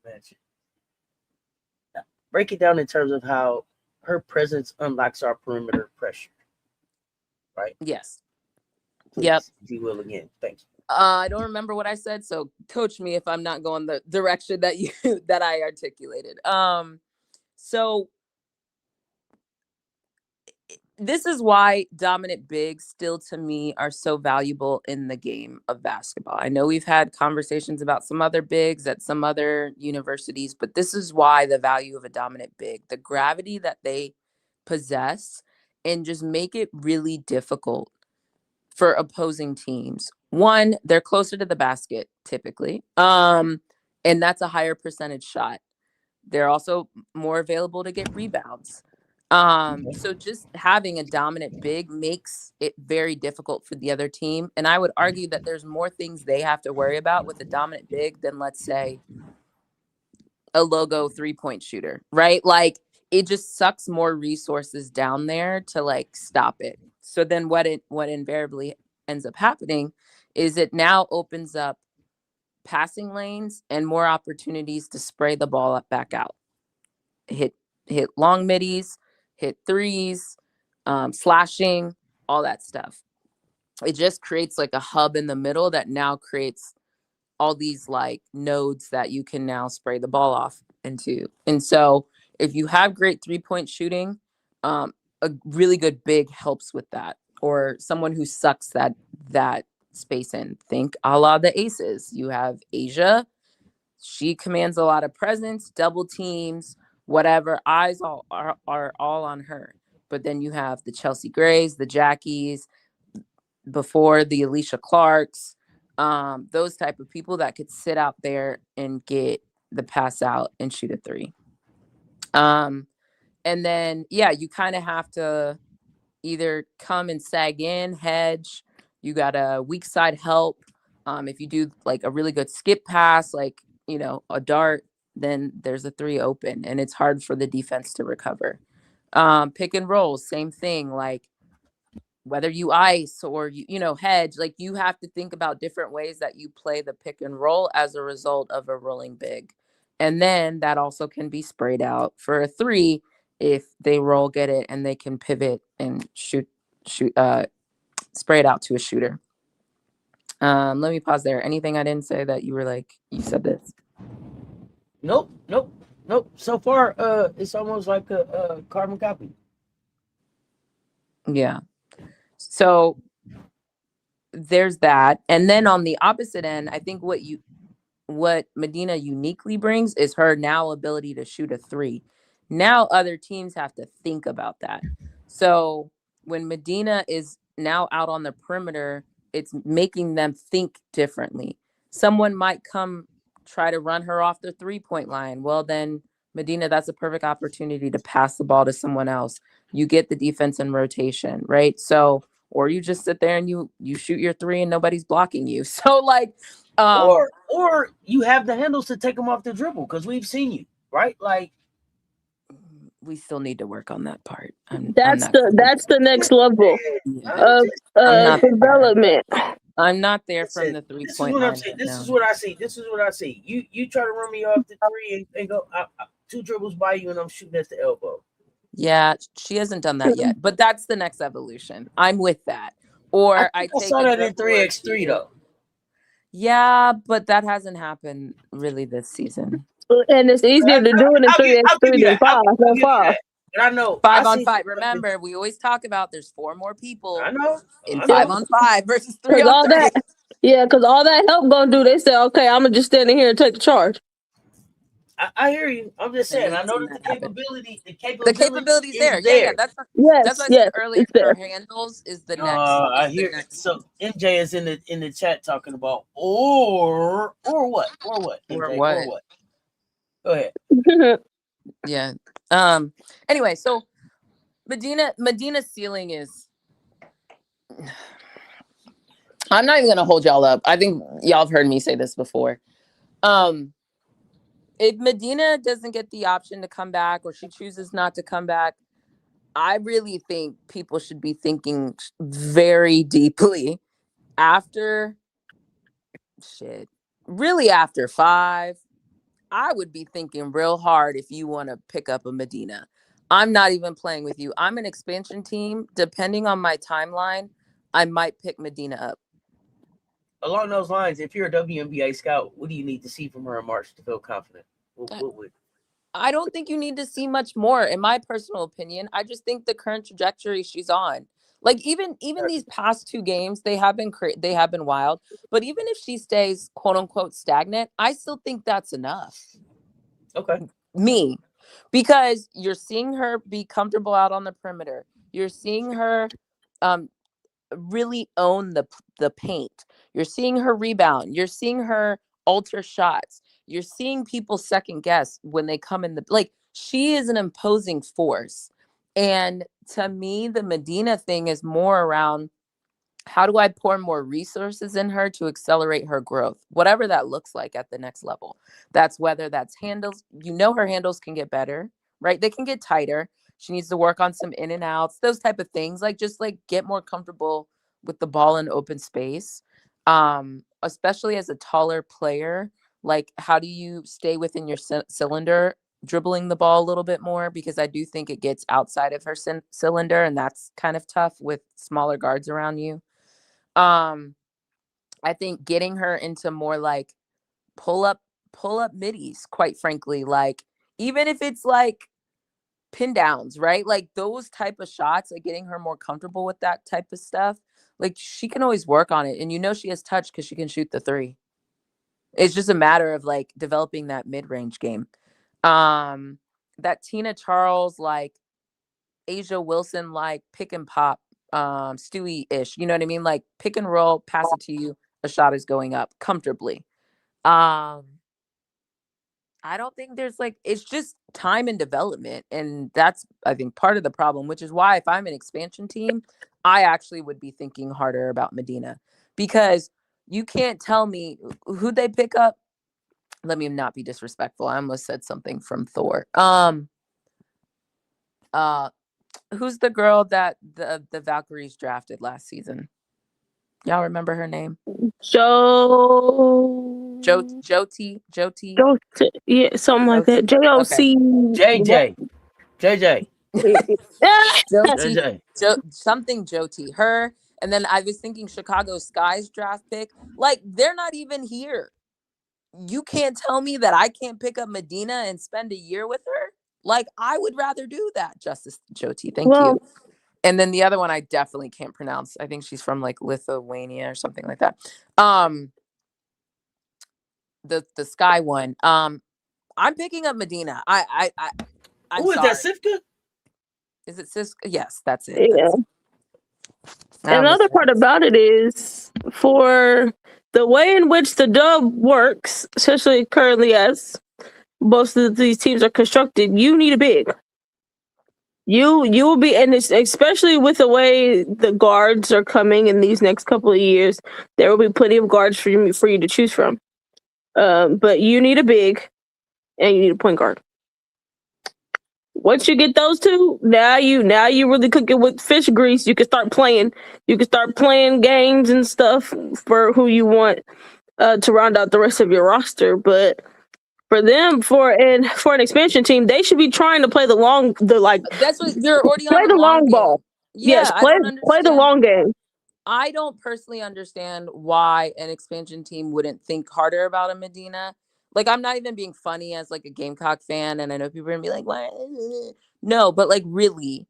match. Break it down in terms of how her presence unlocks our perimeter pressure. Right. Yes. Mm-hmm. Please, yep. If you will again. Thank you. I don't remember what I said, so coach me if I'm not going the direction that I articulated. So this is why dominant bigs still to me are so valuable in the game of basketball. I know we've had conversations about some other bigs at some other universities, but this is why the value of a dominant big, the gravity that they possess, and just make it really difficult for opposing teams. One, they're closer to the basket typically, and that's a higher percentage shot. They're also more available to get rebounds. So just having a dominant big makes it very difficult for the other team. And I would argue that there's more things they have to worry about with a dominant big than, let's say, a logo 3-point shooter, right? Like it just sucks more resources down there to like stop it. So then what invariably ends up happening is it now opens up passing lanes and more opportunities to spray the ball back out. Hit long middies, hit threes, slashing, all that stuff. It just creates like a hub in the middle that now creates all these like nodes that you can now spray the ball off into. And so if you have great 3-point shooting, a really good big helps with that. Or someone who sucks that space in. Think a la the Aces. You have Asia. She commands a lot of presence, double teams, whatever. Eyes are all on her. But then you have the Chelsea Grays, the Jackies, before the Alicia Clarks, those type of people that could sit out there and get the pass out and shoot a 3. And then, yeah, you kind of have to either come and sag in, hedge. You got a weak side help. If you do like a really good skip pass, like, you know, a dart, then there's a 3 open and it's hard for the defense to recover. Pick and rolls, same thing. Like whether you ice or, you know, hedge, like you have to think about different ways that you play the pick and roll as a result of a rolling big. And then that also can be sprayed out for a 3 if they roll, get it, and they can pivot and shoot, spray it out to a shooter. Let me pause there. Anything I didn't say that you were like, you said this? Nope. So far, it's almost like a carbon copy. Yeah. So there's that. And then on the opposite end, I think what Madina uniquely brings is her now ability to shoot a 3. Now other teams have to think about that. So when Madina is now out on the perimeter, it's making them think differently. Someone might come try to run her off the 3-point line. Well, then Madina, that's a perfect opportunity to pass the ball to someone else. You get the defense in rotation, right? So, or you just sit there and you shoot your 3 and nobody's blocking you. So like, or you have the handles to take them off the dribble, because we've seen you, right? Like, we still need to work on that part. That's the next level of development. I'm not there from the 3-point line. This is what I see. You try to run me off the 3 and go 2 dribbles by you, and I'm shooting at the elbow. Yeah, she hasn't done that yet, but that's the next evolution. I'm with that. Or I saw that in 3x3 though. Yeah, but that hasn't happened really this season. And it's easier to do it in 3x3 than 5-on-5. But I know 5-on-5. Remember, we always talk about there's 4 more people. I know in 5-on-5 versus 3-on-3. Because all that help gonna do, they say, okay, I'm gonna just stand in here and take the charge. I hear you. I'm just saying. I know that the capability is there. There. Yeah. That's what I said earlier. Her handles is the next. I hear. So MJ is in the chat talking about or what? MJ, or what? Go ahead. Yeah. Anyway, so Madina's ceiling is. I'm not even gonna hold y'all up. I think y'all have heard me say this before. If Madina doesn't get the option to come back, or she chooses not to come back, I really think people should be thinking very deeply after 5. I would be thinking real hard if you want to pick up a Madina. I'm not even playing with you. I'm an expansion team. Depending on my timeline, I might pick Madina up. Along those lines, if you're a WNBA scout, what do you need to see from her in March to feel confident? What would? I don't think you need to see much more, in my personal opinion. I just think the current trajectory she's on, like even these past 2 games, they have been wild. But even if she stays quote unquote stagnant, I still think that's enough. Okay. Me, because you're seeing her be comfortable out on the perimeter. You're seeing her really own the paint. You're seeing her rebound. You're seeing her alter shots. You're seeing people second guess when they come in she is an imposing force. And to me, the Madina thing is more around, how do I pour more resources in her to accelerate her growth? Whatever that looks like at the next level. That's whether that's handles. Her handles can get better, right? They can get tighter. She needs to work on some in and outs, those type of things. Just get more comfortable with the ball in open space. Especially as a taller player, how do you stay within your cylinder, dribbling the ball a little bit more? Because I do think it gets outside of her cylinder, and that's kind of tough with smaller guards around you. I think getting her into more pull up middies, quite frankly, even if it's pin downs, right? Those type of shots, getting her more comfortable with that type of stuff. She can always work on it, and she has touch because she can shoot the 3. It's just a matter of developing that mid-range game. That Tina Charles, Asia Wilson, pick and pop, Stewie-ish, you know what I mean? Pick and roll, pass it to you, a shot is going up comfortably. I don't think there's it's just time and development. And that's, I think, part of the problem, which is why if I'm an expansion team, I actually would be thinking harder about Madina, because you can't tell me who they pick up. Let me not be disrespectful. I almost said something from Thor. Who's the girl that the Valkyries drafted last season? Y'all remember her name? Jyoti. Yeah, something like that. JOC. JJ. Joti, JJ. something Joti. Her, and then I was thinking Chicago Sky's draft pick. Like, they're not even here. You can't tell me that I can't pick up Medina and spend a year with her. Like, I would rather do that, Justice Joti. Thank you. And then the other one I definitely can't pronounce. I think she's from like Lithuania or something like that. The Sky one. I'm picking up Medina. I'm Who is sorry. that, Sifka? Is it Cisco? Yes, that's it. Yeah. Another part about it is for the way in which the dub works, especially currently as most of these teams are constructed, you need a big. You will be, and it's especially with the way the guards are coming in these next couple of years, there will be plenty of guards for you to choose from. But you need a big, and you need a point guard. Once you get those two, now you really cook it with fish grease. You can start playing. You can start playing games and stuff for who you want to round out the rest of your roster. But for them, for an expansion team, they should be trying to play that's what you're already play on the long ball. Yeah, yes, play the long game. I don't personally understand why an expansion team wouldn't think harder about a Medina. Like, I'm not even being funny as like a Gamecock fan, and I know people are gonna be like, "Why?" No, but like, really,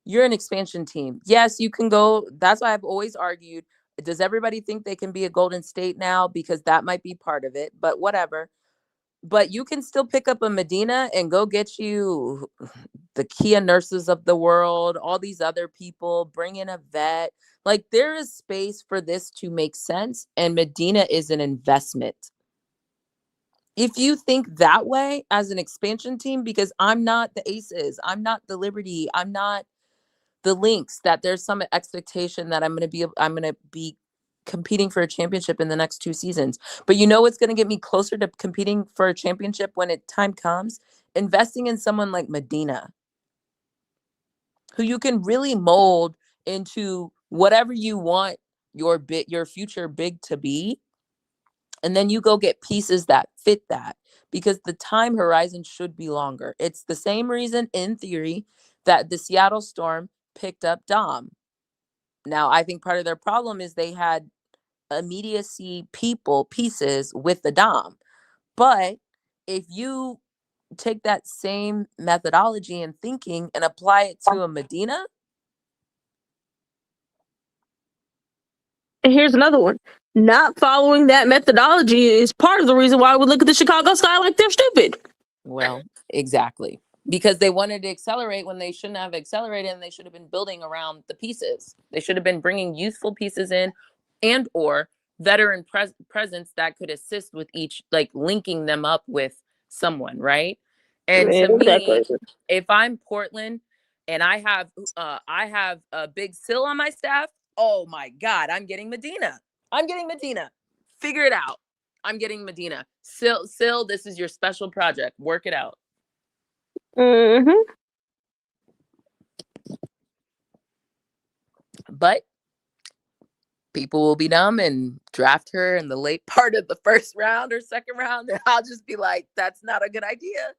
you're an expansion team. Yes, you can go. That's why I've always argued. Does everybody think they can be a Golden State now? Because that might be part of it, but whatever. But you can still pick up a Medina and go get you the Kia nurses of the world, all these other people, bring in a vet. Like, there is space for this to make sense, and Medina is an investment. If you think that way as an expansion team, because I'm not the Aces, I'm not the Liberty, I'm not the Lynx, that there's some expectation that I'm going to be competing for a championship in the next 2 seasons. But you know what's going to get me closer to competing for a championship when time comes? Investing in someone like Medina, who you can really mold into whatever you want your future big to be. And then you go get pieces that fit that, because the time horizon should be longer. It's the same reason, in theory, that the Seattle Storm picked up Dom. Now, I think part of their problem is they had immediacy pieces with the Dom. But if you take that same methodology and thinking and apply it to a Medina. And here's another one. Not following that methodology is part of the reason why we look at the Chicago Sky like they're stupid. Well, exactly. Because they wanted to accelerate when they shouldn't have accelerated, and they should have been building around the pieces. They should have been bringing youthful pieces in, and or veteran presence that could assist with each, like linking them up with someone, right? And to me, if I'm Portland and I have a big Sill on my staff, oh my God, I'm getting Medina. Figure it out. I'm getting Medina. Sill, this is your special project. Work it out. Mm-hmm. But people will be dumb and draft her in the late part of the first round or second round, and I'll just be like, that's not a good idea.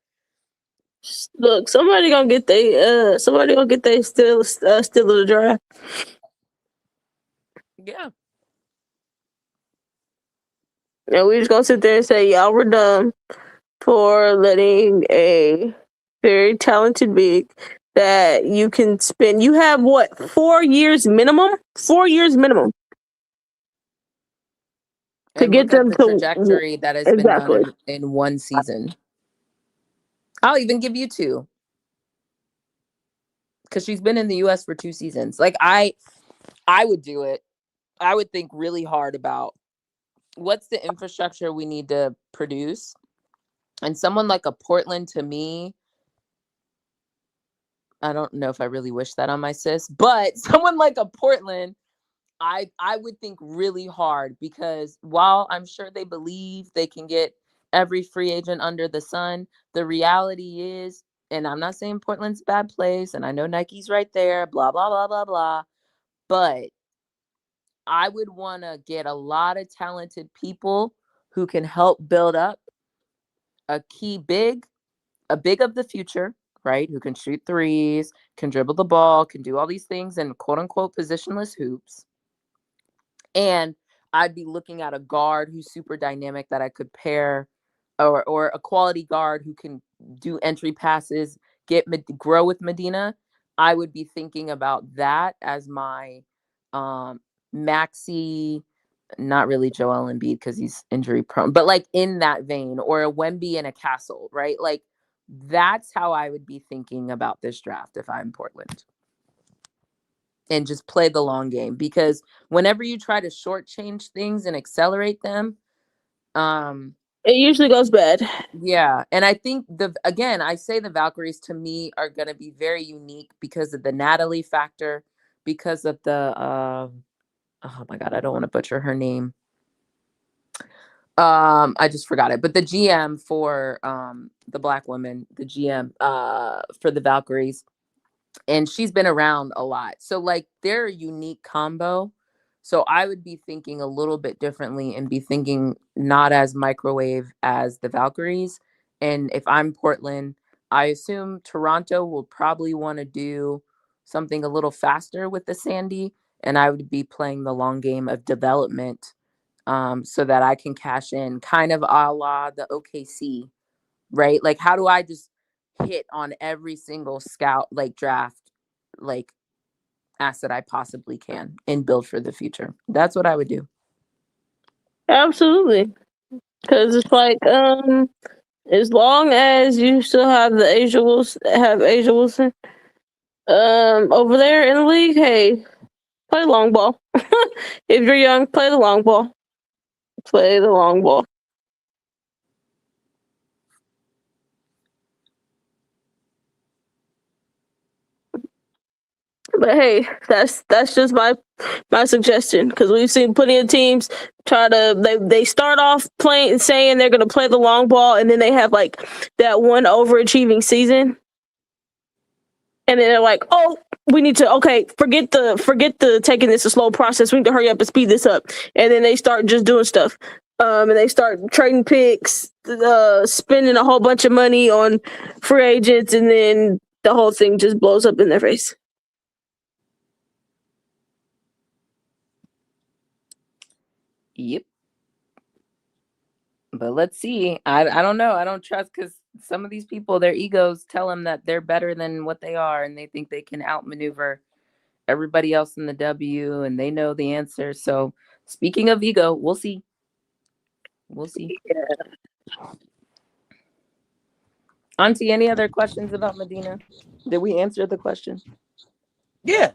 Look, somebody gonna get they still of the draft. Yeah. And we're just gonna sit there and say, y'all were dumb for letting a very talented big that you can spend. You have what, 4 years minimum? 4 years minimum. To And get them the trajectory that has been done in 1 season. I'll even give you 2. Because she's been in the US for 2 seasons. Like, I would do it. I would think really hard about what's the infrastructure we need to produce. And someone like a Portland, to me, I don't know if I really wish that on my sis, but someone like a Portland, I would think really hard, because while I'm sure they believe they can get every free agent under the sun, the reality is, and I'm not saying Portland's a bad place, and I know Nike's right there, blah, blah, blah, blah, blah, but I would want to get a lot of talented people who can help build up a big of the future, right? Who can shoot threes, can dribble the ball, can do all these things in quote unquote positionless hoops. And I'd be looking at a guard who's super dynamic that I could pair, or a quality guard who can do entry passes, grow with Madina. I would be thinking about that as my maxi, not really Joel Embiid because he's injury prone, but like in that vein, or a Wemby and a Castle, right? Like that's how I would be thinking about this draft if I'm Portland. And just play the long game, because whenever you try to shortchange things and accelerate them, it usually goes bad. Yeah. And I think I say the Valkyries to me are going to be very unique because of the Natalie factor, because of the, oh my God, I don't want to butcher her name. I just forgot it, but the GM for the Black woman, the GM for the Valkyries, and she's been around a lot. So like they're a unique combo. So I would be thinking a little bit differently and be thinking not as microwave as the Valkyries. And if I'm Portland, I assume Toronto will probably want to do something a little faster with the Sandy. And I would be playing the long game of development, so that I can cash in, kind of a la the OKC, right? Like, how do I just hit on every single scout, like draft, like asset I possibly can and build for the future? That's what I would do. Absolutely. Because it's like, as long as you still have Asia Wilson, over there in the league, hey, play long ball. If you're young, play the long ball. Play the long ball. But hey, that's just my suggestion, because we've seen plenty of teams try to they start off playing saying they're going to play the long ball, and then they have like that one overachieving season, and then they're like, oh, we need to forget the taking this a slow process. We need to hurry up and speed this up, and then they start just doing stuff, and they start trading picks, spending a whole bunch of money on free agents, and then the whole thing just blows up in their face. Yep. But let's see. I don't know. I don't trust, because some of these people, their egos tell them that they're better than what they are, and they think they can outmaneuver everybody else in the W, and they know the answer. So speaking of ego, we'll see. We'll see. Yeah. Auntie, any other questions about Madina? Did we answer the question? Yeah,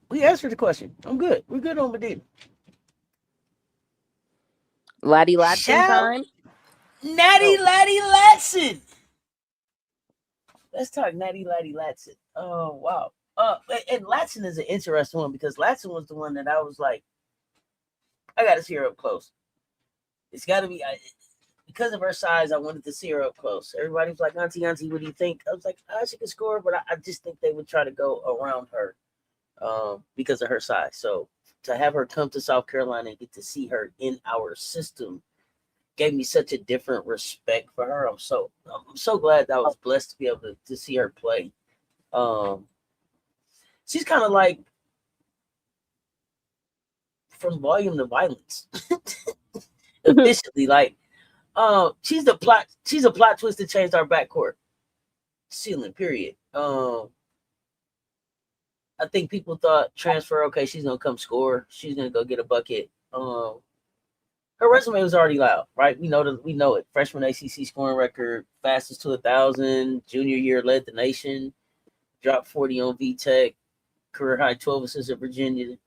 we answered the question. I'm good. We're good on Madina. Laddie Latson time. Natty Laddie Latson. Let's talk Natty Laddie Latson. Oh wow. And Latson is an interesting one, because Latson was the one that I was like, I got to see her up close. It's got to be because of her size. I wanted to see her up close. Everybody was like, Auntie, what do you think? I was like, she can score, but I just think they would try to go around her because of her size. So to have her come to South Carolina and get to see her in our system gave me such a different respect for her. I'm so glad that I was blessed to be able to see her play. She's kind of like from volume to violence. Officially, like she's a plot twist that changed our backcourt ceiling, period. I think people thought transfer, okay, she's gonna come score, she's gonna go get a bucket. Her resume was already loud, right? We know it. Freshman ACC scoring record, fastest to 1,000. Junior year led the nation. Dropped 40 on VTech. Career high 12 assists at Virginia.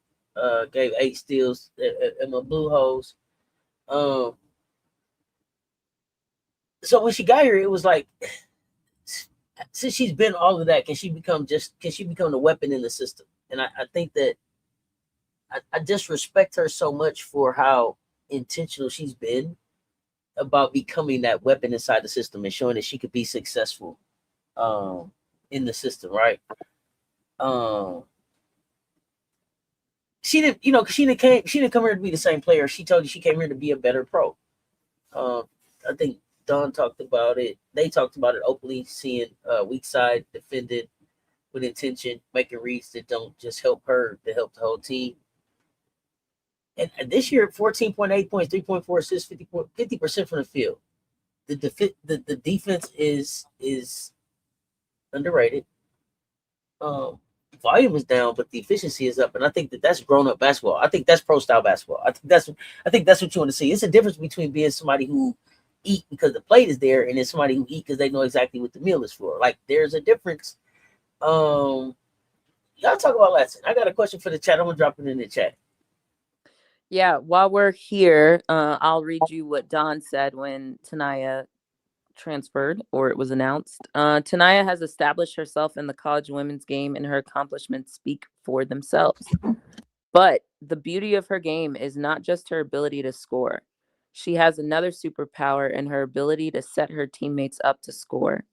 Gave 8 steals at my Blue Hose. So when she got here, it was like, since she's been all of that, can she become the weapon in the system? And I think that I just respect her so much for how intentional she's been about becoming that weapon inside the system and showing that she could be successful in the system, right? She didn't come here to be the same player. She told you she came here to be a better pro. I think Don talked about it. They talked about it openly, seeing weak side defended with intention, making reads that don't just help her, that help the whole team. And this year, 14.8 points, 3.4 assists, 50% from the field. The defense is underrated. Volume is down, but the efficiency is up, and I think that's grown up basketball. I think that's pro style basketball. I think that's what you want to see. It's a difference between being somebody who eat because the plate is there, and then somebody who eat because they know exactly what the meal is for. Like there's a difference. Y'all talk about Latson. I got a question for the chat. I'm gonna drop it in the chat. Yeah, while we're here, I'll read you what Don said when Tanaya transferred or it was announced. Tanaya has established herself in the college women's game and her accomplishments speak for themselves. But the beauty of her game is not just her ability to score. She has another superpower in her ability to set her teammates up to score.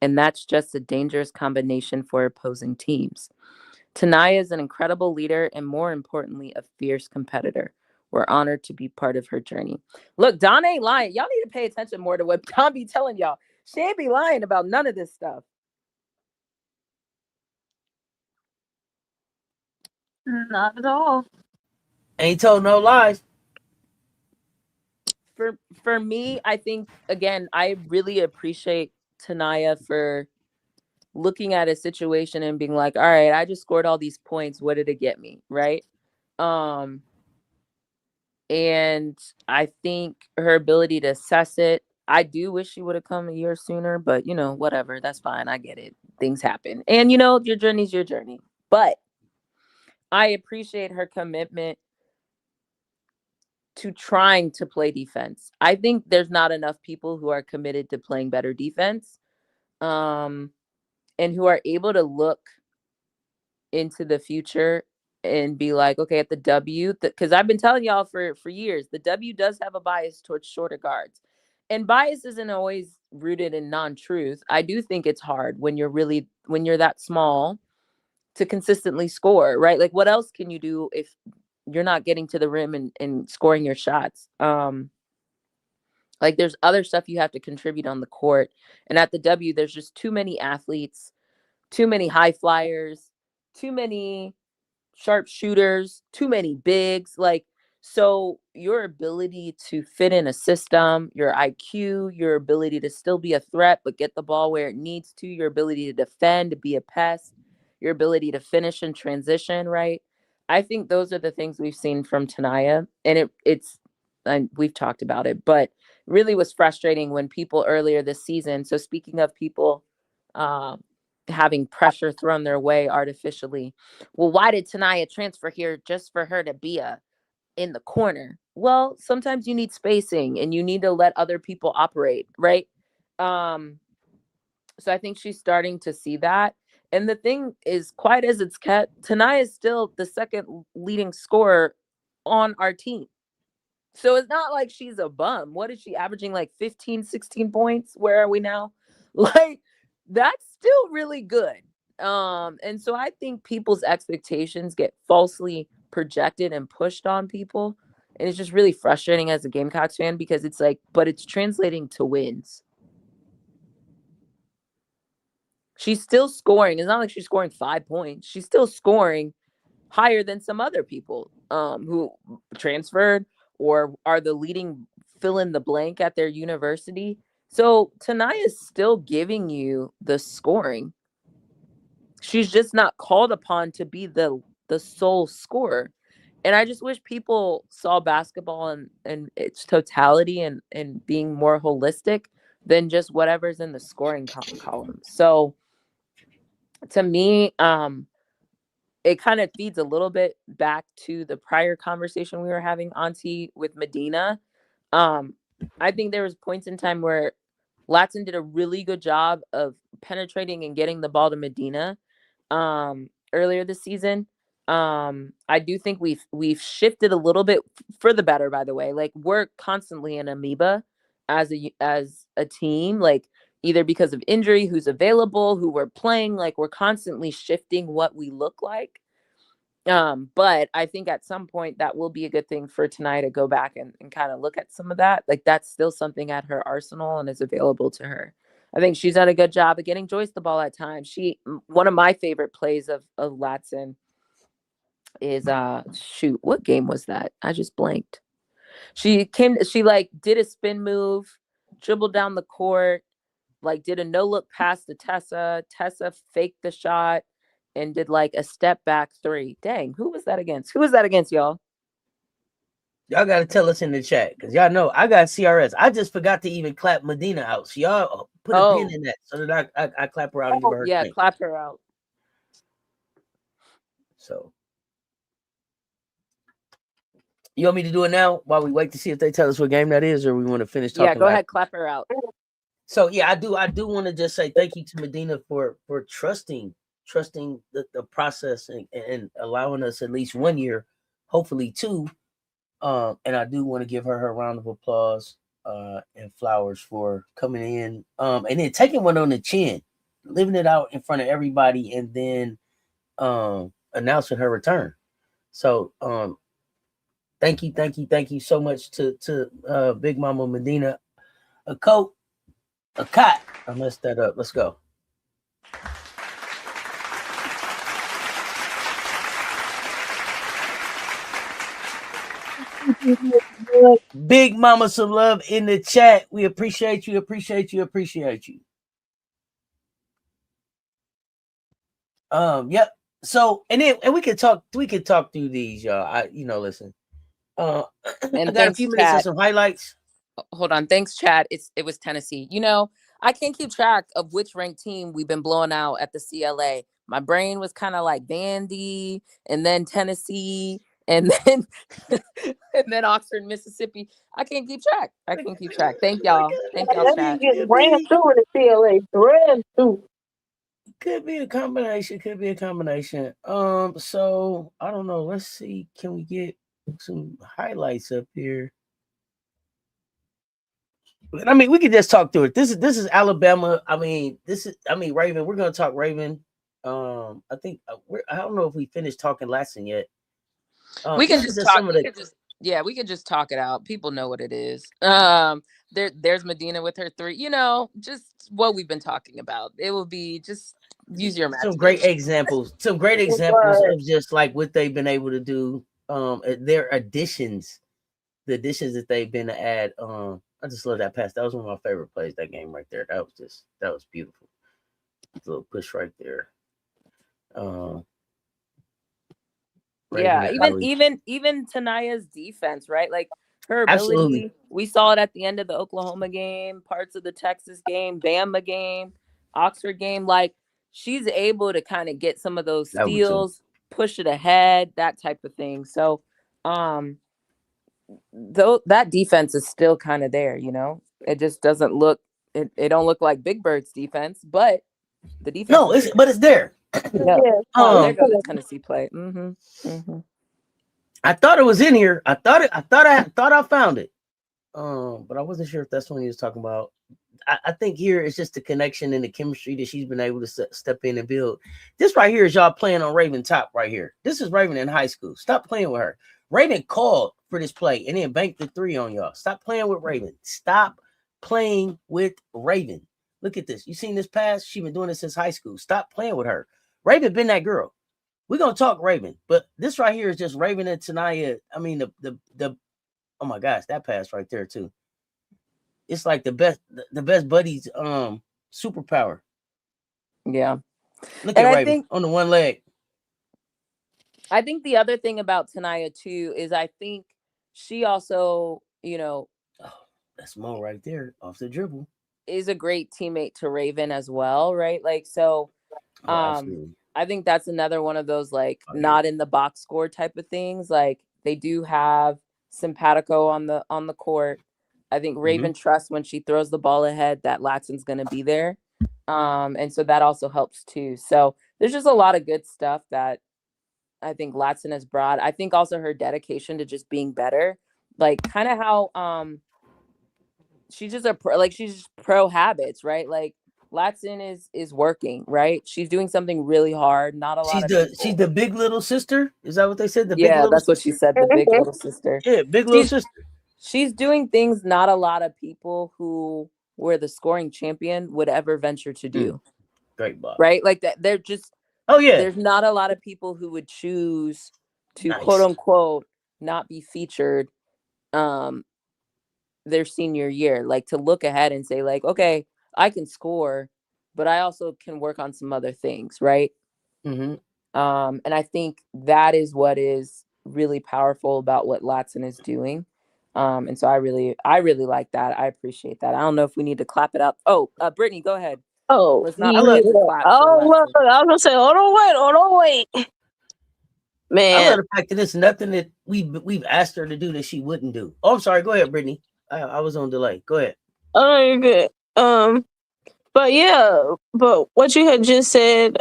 And that's just a dangerous combination for opposing teams. Tanaya is an incredible leader and, more importantly, a fierce competitor. We're honored to be part of her journey. Look, Don ain't lying. Y'all need to pay attention more to what Don be telling y'all. She ain't be lying about none of this stuff. Not at all. Ain't told no lies. For me, I think, again, I really appreciate Tanaya for looking at a situation and being like, all right, I just scored all these points. What did it get me? Right. And I think her ability to assess it, I do wish she would have come a year sooner, but whatever, that's fine. I get it. Things happen. And your journey's your journey. But I appreciate her commitment to trying to play defense. I think there's not enough people who are committed to playing better defense, and who are able to look into the future and be like, okay, at the W, because I've been telling y'all for years, the W does have a bias towards shorter guards. And bias isn't always rooted in non-truth. I do think it's hard when you're that small to consistently score, right? Like, what else can you do if you're not getting to the rim and scoring your shots? Like, there's other stuff you have to contribute on the court. And at the W, there's just too many athletes, too many high flyers, too many sharpshooters, too many bigs. Like, so your ability to fit in a system, your IQ, your ability to still be a threat but get the ball where it needs to, your ability to defend, to be a pest, your ability to finish and transition, right? I think those are the things we've seen from Tanaya, and and we've talked about it, but really was frustrating when people earlier this season. So speaking of people having pressure thrown their way artificially, well, why did Tanaya transfer here just for her to be in the corner? Well, sometimes you need spacing and you need to let other people operate, right? So I think she's starting to see that. And the thing is, quite as it's kept, Tanaya is still the second leading scorer on our team. So it's not like she's a bum. What is she averaging, like 15, 16 points? Where are we now? Like, that's still really good. And so I think people's expectations get falsely projected and pushed on people. And it's just really frustrating as a Gamecocks fan, because it's like, but it's translating to wins. She's still scoring. It's not like she's scoring 5 points. She's still scoring higher than some other people who transferred or are the leading fill in the blank at their university. So Tanaya is still giving you the scoring. She's just not called upon to be the sole scorer. And I just wish people saw basketball and its totality and being more holistic than just whatever's in the scoring column. So to me, it kind of feeds a little bit back to the prior conversation we were having, Auntie, with Madina. I think there was points in time where Latson did a really good job of penetrating and getting the ball to Madina earlier this season. I do think we've shifted a little bit for the better, by the way. Like, we're constantly an amoeba as a team, like, either because of injury, who's available, who we're playing. Like, we're constantly shifting what we look like. But I think at some point that will be a good thing for Tanaya to go back and kind of look at some of that. Like that's still something at her arsenal and is available to her. I think she's done a good job of getting Joyce the ball at times. One of my favorite plays of Latson is shoot, what game was that? I just blanked. She like did a spin move, dribbled down the court, like did a no look pass to Tessa. Tessa faked the shot and did like a step back three. Dang, who was that against? Who was that against, y'all? Y'all got to tell us in the chat because y'all know I got CRS. I just forgot to even clap Medina out. So y'all put a pin in that so that I clap her out and give her. Yeah, clap her out. So you want me to do it now while we wait to see if they tell us what game that is, or we want to finish talking? Yeah, go ahead, clap her out. So yeah, I do want to just say thank you to Medina for trusting the process and allowing us at least 1 year, hopefully 2. And I do want to give her a round of applause and flowers for coming in and then taking one on the chin, living it out in front of everybody, and then announcing her return. So thank you so much to Big Mama Madina Okot. I messed that up. Let's go. Big Mama, some love in the chat. We appreciate you. Yep. So and we can talk through these, y'all. Listen. And I got a few minutes of some highlights. Hold on. Thanks, Chad. It was Tennessee. I can't keep track of which ranked team we've been blowing out at the CLA. My brain was kind of like Vandy and then Tennessee and then Oxford, Mississippi. I can't keep track. Thank y'all. Chad. Ran through in the CLA. Ran through. Could be a combination. So I don't know. Let's see. Can we get some highlights up here? I mean, we could just talk through it. This is Alabama. Raven. We're gonna talk Raven. I think I don't know if we finished talking Latson yet. We can just talk. We can just talk it out. People know what it is. There's Medina with her 3. Just what we've been talking about. It will be just use your imagination. Some great examples of just like what they've been able to do. Their additions, the additions that they've been to add. I just love that pass. That was one of my favorite plays. That game right there. That was beautiful. A little push right there. Yeah, even Tanaya's defense, right? Like her ability. Absolutely. We saw it at the end of the Oklahoma game, parts of the Texas game, Bama game, Oxford game. Like she's able to kind of get some of those steals, push it ahead, that type of thing. So, though that defense is still kind of there, it just doesn't look. It don't look like Big Bird's defense, but the defense. No, it's there. Yeah. There goes the Tennessee play. I thought it was in here. I thought I found it. But I wasn't sure if that's what he was talking about. I think here it's just the connection and the chemistry that she's been able to step in and build. This right here is y'all playing on Raven top right here. This is Raven in high school. Stop playing with her. Raven called for this play and then banked the 3 on y'all. Stop playing with Raven. Look at this. You seen this pass? She's been doing this since high school. Stop playing with her. Raven been that girl. We're gonna talk Raven, but this right here is just Raven and Tanaya. I mean, the oh my gosh, that pass right there too. It's like the best buddies superpower. Yeah. Look at Raven on the one leg. I think the other thing about Tanaya too is I think she also, that's Mo right there off the dribble. Is a great teammate to Raven as well, right? Like so I think that's another one of those not in the box score type of things. Like they do have simpatico on the court. I think Raven trusts when she throws the ball ahead that Latson's going to be there. And so that also helps too. So there's just a lot of good stuff that I think Latson has brought. I think also her dedication to just being better, like kind of how she's just she's just pro habits, right? Like Latson is working, right? She's doing something really hard. Not a lot of people. She's the big little sister. Is that what they said? The big Yeah, little that's what she said. The big little sister. Yeah, big little She's sister. she's doing things not a lot of people who were the scoring champion would ever venture to do. Great Bob. Right? Like that. They're just. Oh yeah. There's not a lot of people who would choose to Nice. quote unquote not be featured their senior year, like to look ahead and say like, okay, I can score, but I also can work on some other things, right? Mm-hmm. And I think that is what is really powerful about what Latson is doing. And so I really like that. I appreciate that. I don't know if we need to clap it up. Oh, Brittany, go ahead. Oh, let's not yeah. forget to clap. Look, I was gonna say, hold on, wait. Man, I love the fact that it's nothing that we've asked her to do that she wouldn't do. Oh, I'm sorry. Go ahead, Brittany. I was on delay. Go ahead. Oh, you're good. But what you had just said,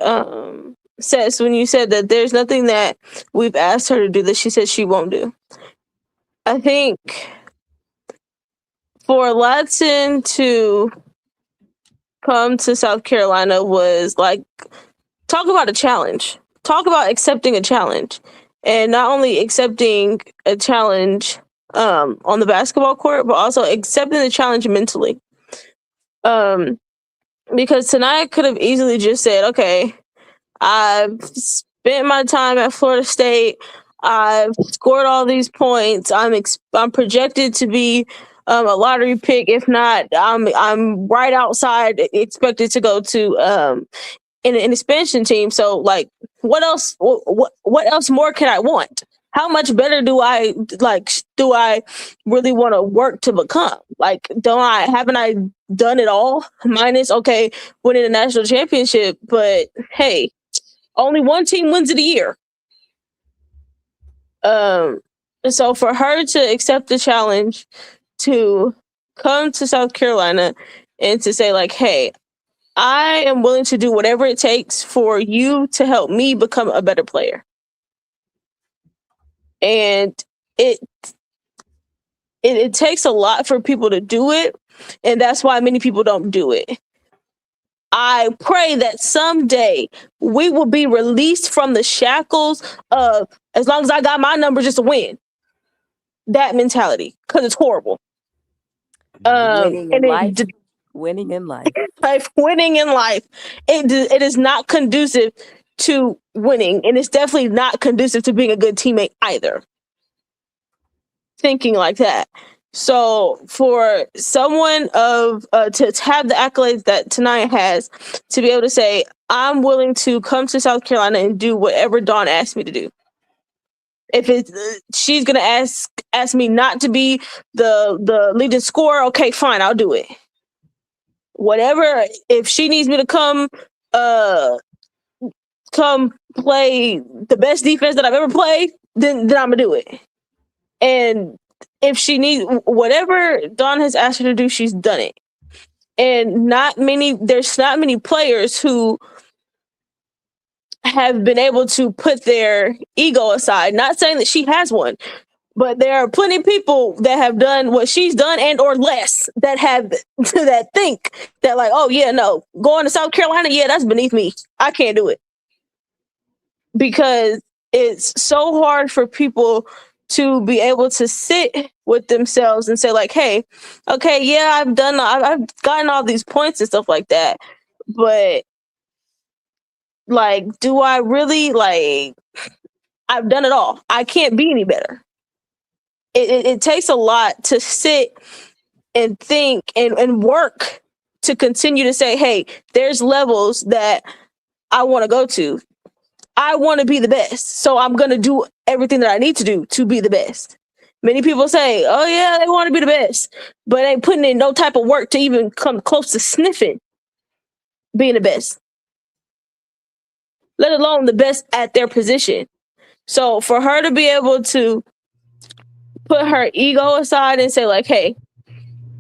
Cess, when you said that there's nothing that we've asked her to do that she said she won't do. I think for Latson to come to South Carolina was like, talk about a challenge. Talk about accepting a challenge. And not only accepting a challenge on the basketball court, but also accepting the challenge mentally. Because tonight could have easily just said, okay, I've spent my time at Florida State. I've scored all these points. I'm projected to be a lottery pick. If not, I'm right outside, expected to go to an expansion team. So like, what else? What else more can I want? How much better do I really want to work to become? Like, haven't I done it all? Minus, okay, winning a national championship, but hey, only one team wins it a year. So for her to accept the challenge to come to South Carolina and to say like, hey, I am willing to do whatever it takes for you to help me become a better player. And it takes a lot for people to do it, and that's why many people don't do it. I pray that someday we will be released from the shackles of, as long as I got my number, just to win. That mentality, because it's horrible. Winning in life. Winning in life. Winning in life. It is not conducive to winning, and it's definitely not conducive to being a good teammate either. Thinking like that. So for someone to have the accolades that Tania has, to be able to say, I'm willing to come to South Carolina and do whatever Dawn asked me to do. If she's gonna ask me not to be the leading scorer, okay, fine, I'll do it. Whatever. If she needs me to come play the best defense that I've ever played, then I'm gonna do it. And if she needs whatever Dawn has asked her to do, she's done it. And there's not many players who have been able to put their ego aside. Not saying that she has one, but there are plenty of people that have done what she's done and or less that think that like, oh yeah, no, going to South Carolina, yeah, that's beneath me. I can't do it. Because it's so hard for people to be able to sit with themselves and say like, hey, okay, yeah, I've gotten all these points and stuff like that, but like, do I really, like, I've done it all. I can't be any better. It takes a lot to sit and think and work to continue to say, hey, there's levels that I want to go to. I want to be the best. So I'm going to do everything that I need to do to be the best. Many people say, oh yeah, they want to be the best, but ain't putting in no type of work to even come close to sniffing being the best, let alone the best at their position. So for her to be able to put her ego aside and say like, hey,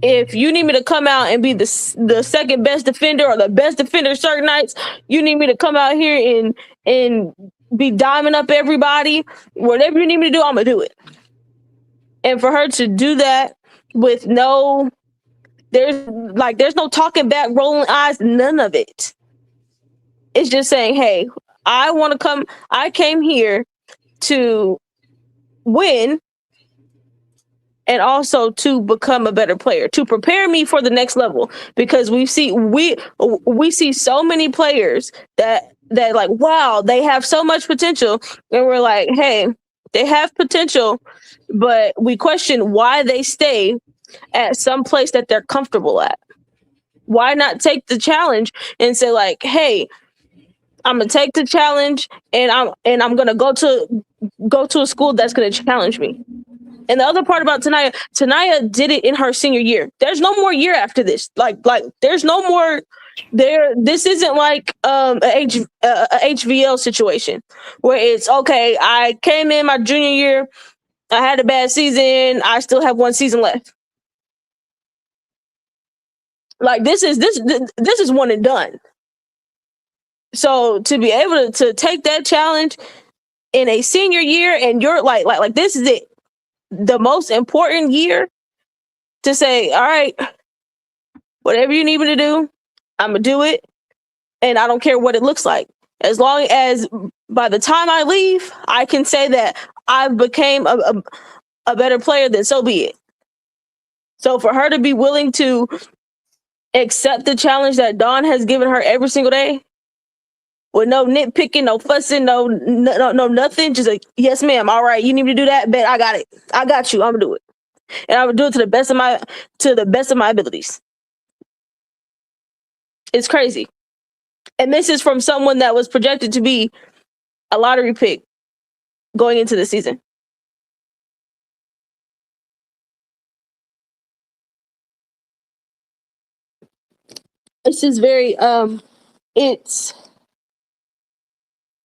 if you need me to come out and be the second best defender or the best defender certain nights, you need me to come out here and be diming up everybody, whatever you need me to do, I'm going to do it. And for her to do that with no there's no talking back, rolling eyes, none of it. It's just saying, hey, I came here to win and also to become a better player, to prepare me for the next level. Because we see so many players that like, wow, they have so much potential. And we're like, hey, they have potential, but we question why they stay at some place that they're comfortable at. Why not take the challenge and say like, hey, I'm gonna take the challenge and I'm gonna go to a school that's gonna challenge me. And the other part about Tanaya did it in her senior year. There's no more year after this. Like there's no more there. This isn't like a HVL situation where it's okay. I came in my junior year, I had a bad season, I still have one season left. Like this is one and done. So to be able to take that challenge in a senior year, and you're like this is it, the most important year to say, all right, whatever you need me to do, I'm gonna do it, and I don't care what it looks like, as long as by the time I leave, I can say that I've became a better player. Then so be it. So for her to be willing to accept the challenge that Dawn has given her every single day, with no nitpicking, no fussing, no nothing, just like, yes, ma'am. All right, you need me to do that? Bet I got it. I got you. I'm gonna do it, and I'm gonna do it to the best of my abilities. It's crazy, and this is from someone that was projected to be a lottery pick going into the season. It's just very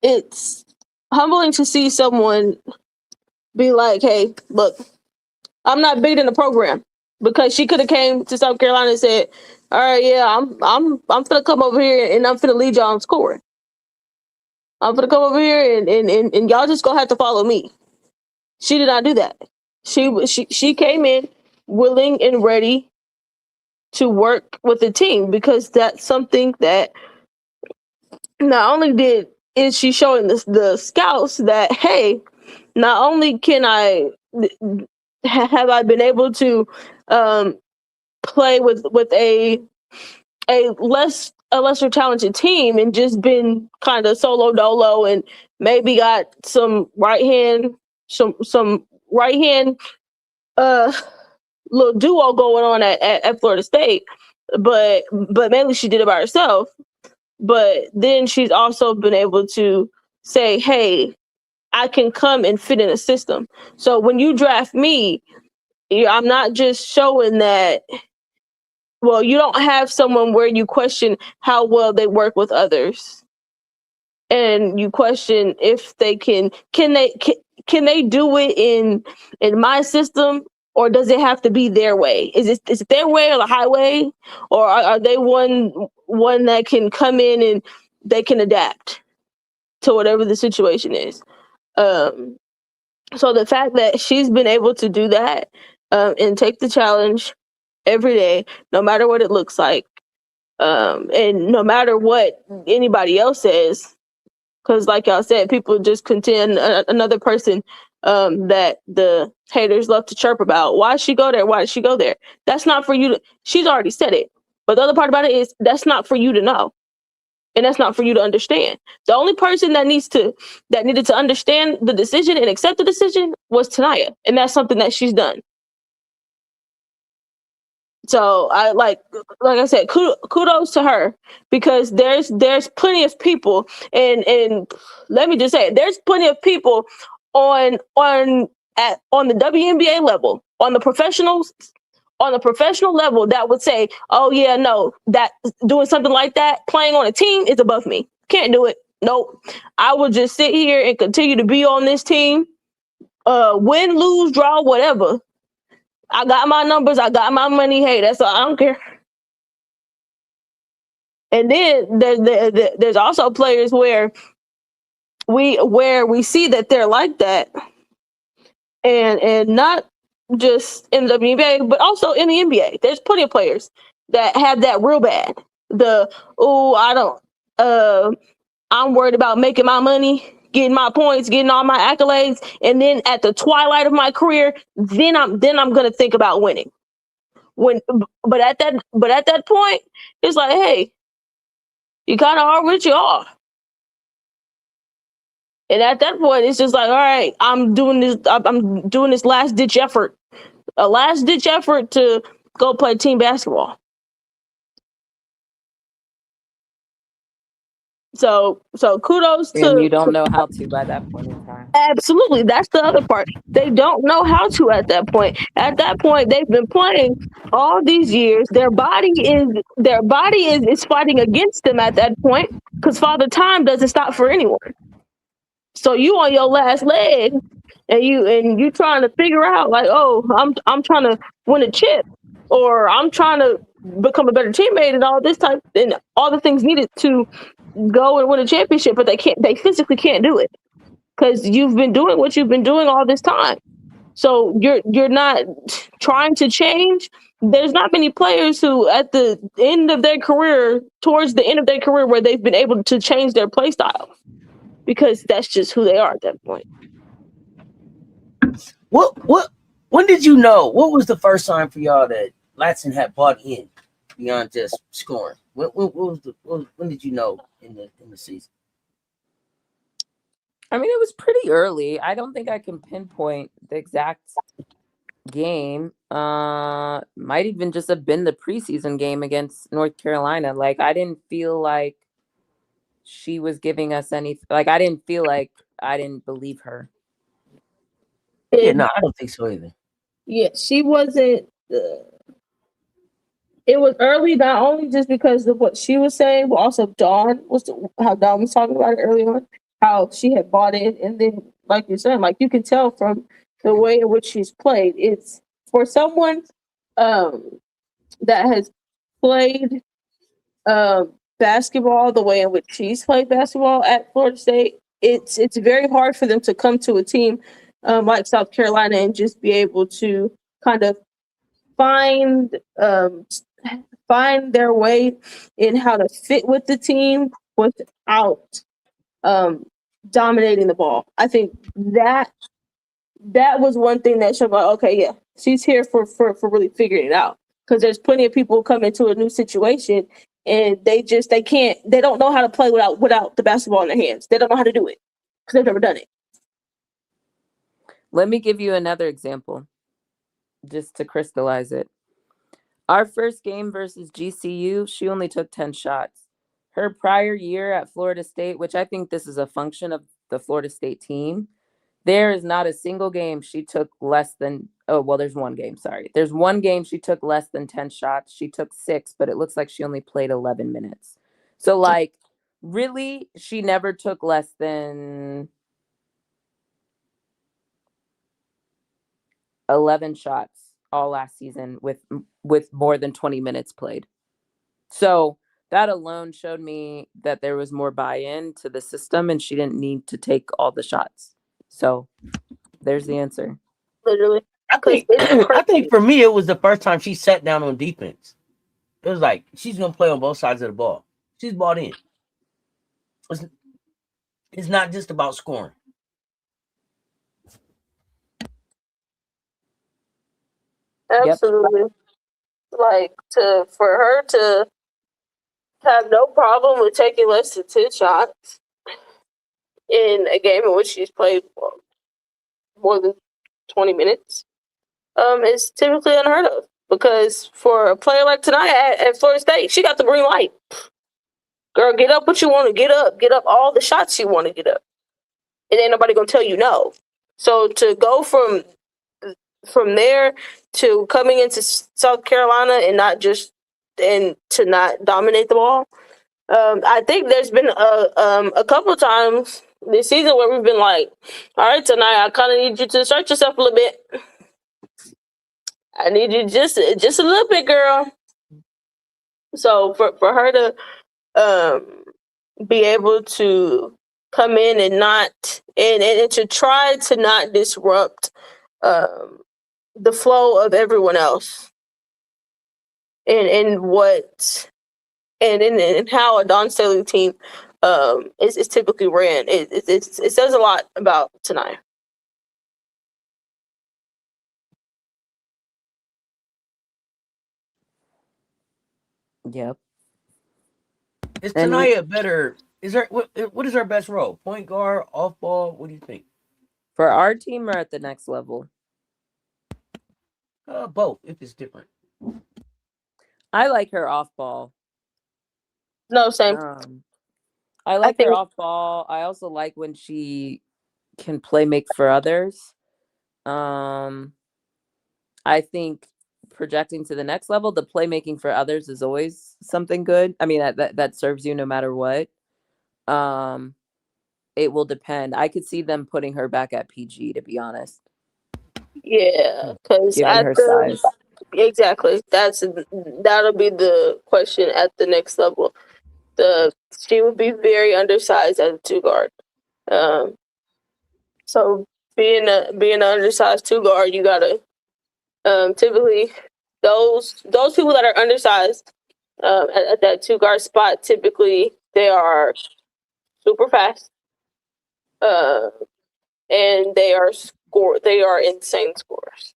it's humbling to see someone be like, hey, look, I'm not big in the program, because she could have came to South Carolina and said, all right, yeah, I'm gonna come over here and I'm gonna lead y'all in scoring. I'm gonna come over here and y'all just gonna have to follow me. She did not do that. She came in willing and ready to work with the team, because that's something that not only is she showing the scouts that, hey, not only can have I been able to play with a lesser talented team and just been kind of solo dolo and maybe got some right hand little duo going on at Florida State, but mainly she did it by herself. But then she's also been able to say, hey, I can come and fit in a system. So when you draft me, I'm not just showing that, well, you don't have someone where you question how well they work with others, and you question if they can they do it in my system, or does it have to be their way? Is it their way or the highway, or are they one that can come in and they can adapt to whatever the situation is? So the fact that she's been able to do that and take the challenge every day, no matter what it looks like, and no matter what anybody else says, because like y'all said, people just contend another person that the haters love to chirp about. Why did she go there? Why did she go there? That's not for you to. She's already said it. But the other part about it is that's not for you to know, and that's not for you to understand. The only person that needed to understand the decision and accept the decision was Tanaya, and that's something that she's done. So I like I said, kudos to her, because there's plenty of people, and let me just say, there's plenty of people on the WNBA level, on the professional level, that would say, oh yeah, no, that doing something like that, playing on a team, is above me. Can't do it. Nope. I will just sit here and continue to be on this team, win, lose, draw, whatever. I got my numbers, I got my money. Hey, that's all. I don't care. And then there's also players where we see that they're like that, and not just in the WNBA, but also in the NBA. There's plenty of players that have that real bad. I'm worried about making my money, getting my points, getting all my accolades, and then at the twilight of my career, then I'm gonna think about winning. But at that point, it's like, hey, you kind of are what you are. And at that point, it's just like, all right, I'm doing this last ditch effort, a last ditch effort to go play team basketball. So kudos to. And you don't know how to by that point in time. Absolutely, that's the other part. They don't know how to at that point. At that point, they've been playing all these years. Their body is fighting against them at that point because Father Time doesn't stop for anyone. So you on your last leg, and you trying to figure out like, oh, I'm trying to win a chip, or I'm trying to become a better teammate, and all this type, and all the things needed to go and win a championship, but they can't. They physically can't do it because you've been doing what you've been doing all this time. So you're not trying to change. There's not many players who, at the end of their career, towards the end of their career, where they've been able to change their play style. Because that's just who they are at that point. When did you know? What was the first time for y'all that Latson had bought in beyond just scoring? When did you know in the season? I mean, it was pretty early. I don't think I can pinpoint the exact game. Might even just have been the preseason game against North Carolina. Like, I didn't feel like she was giving us any. Like, I didn't feel like I didn't believe her. Yeah, no, I don't think so either. Yeah, she wasn't. It was early, not only just because of what she was saying, but also how Dawn was talking about it early on, how she had bought in, and then, like you're saying, like you can tell from the way in which she's played. It's for someone that has played basketball the way in which she's played basketball at Florida State. It's very hard for them to come to a team like South Carolina and just be able to kind of find their way in how to fit with the team without dominating the ball. I think that was one thing that showed, like, okay, yeah, she's here for really figuring it out. Because there's plenty of people come into a new situation and they don't know how to play without the basketball in their hands. They don't know how to do it because they've never done it. Let me give you another example just to crystallize it. Our first game versus GCU, she only took 10 shots. Her prior year at Florida State, which I think this is a function of the Florida State team, there is not a single game she took less than, there's one game, sorry. There's one game she took less than 10 shots. She took 6, but it looks like she only played 11 minutes. So, like, really, she never took less than 11 shots all last season with more than 20 minutes played. So that alone showed me that there was more buy-in to the system and she didn't need to take all the shots. So there's the answer. Literally. I think for me, it was the first time she sat down on defense. It was like, she's going to play on both sides of the ball. She's bought in. It's not just about scoring. Absolutely. Yep. Like, for her to have no problem with taking less than 10 shots in a game in which she's played more than 20 minutes is typically unheard of. Because for a player like tonight at Florida State, she got the green light. Girl, get up what you want to get up. Get up all the shots you want to get up. And ain't nobody going to tell you no. So to go from there to coming into South Carolina and to not dominate the ball, I think there's been a couple of times this season where we've been like, all right, tonight I kind of need you to search yourself a little bit. I need you just a little bit, girl. So for her to be able to come in and to try to not disrupt the flow of everyone else, and what and how a Dawn Staley team is typically ran. It says a lot about tonight. Yep. Is Tanaya better? Is her what is her best role? Point guard, off ball? What do you think? For our team or at the next level? Both, if it's different. I like her off ball. No, same. I like her off ball. I also like when she can play make for others. I think projecting to the next level, the playmaking for others is always something good. I mean, that serves you no matter what. It will depend. I could see them putting her back at PG, to be honest. Yeah, because given her size. Exactly. That'll be the question at the next level. She would be very undersized as a 2 guard. So being an undersized 2 guard, you gotta typically those people that are undersized at that 2 guard spot, typically they are super fast, and they are insane scorers.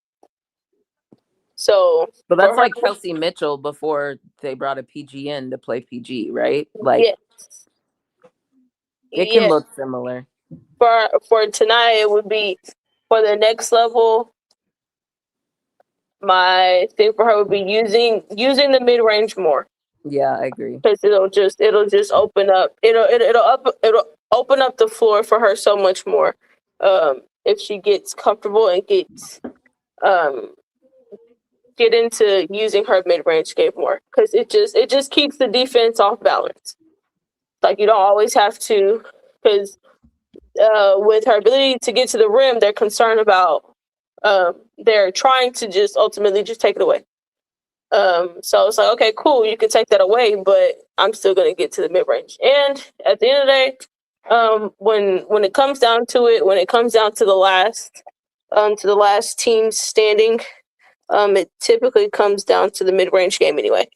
So, but that's like Kelsey Mitchell before they brought a PG in to play PG, right? Like, yes. It can look similar. For tonight, it would be for the next level. My thing for her would be using the mid range more. Yeah, I agree. Because it'll just open up. It'll open up the floor for her so much more. If she gets comfortable and get into using her mid range game more, because it just keeps the defense off balance. Like, you don't always have to, because with her ability to get to the rim, they're concerned about. They're trying to just ultimately just take it away. So it's like, okay, cool, you can take that away, but I'm still gonna get to the mid range. And at the end of the day, when it comes down to it, when it comes down to the last team standing, it typically comes down to the mid range game anyway.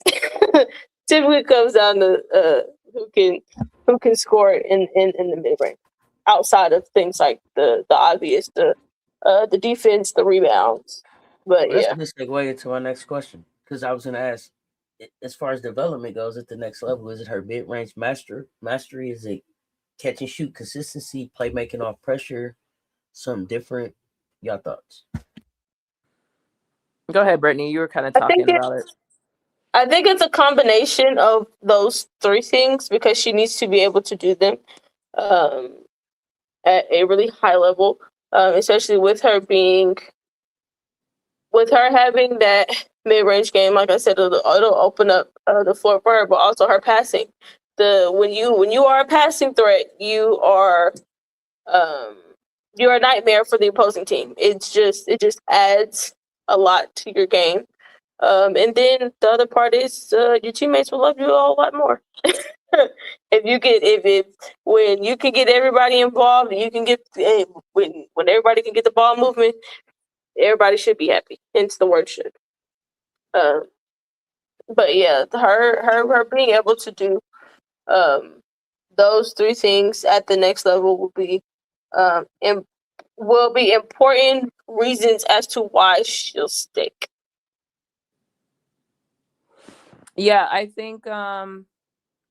Typically comes down to who can score in the mid range, outside of things like the obvious, the defense, the rebounds. But Let's yeah, just segue into my next question, because I was going to ask, as far as development goes at the next level, is it her mid range mastery? Is it catch and shoot consistency, playmaking off pressure, something different? Y'all thoughts? Go ahead, Brittany. You were kind of talking about it. I think it's a combination of those 3 things, because she needs to be able to do them at a really high level, especially with her having that mid-range game. Like I said, it'll open up the floor for her, but also her passing. When you are a passing threat, you are a nightmare for the opposing team. It just adds a lot to your game. And then the other part is your teammates will love you a whole lot more. When you can get everybody involved, you can get when everybody can get the ball movement, everybody should be happy. Hence the word should. But yeah, her being able to do those 3 things at the next level will be important reasons as to why she'll stick. Yeah, I think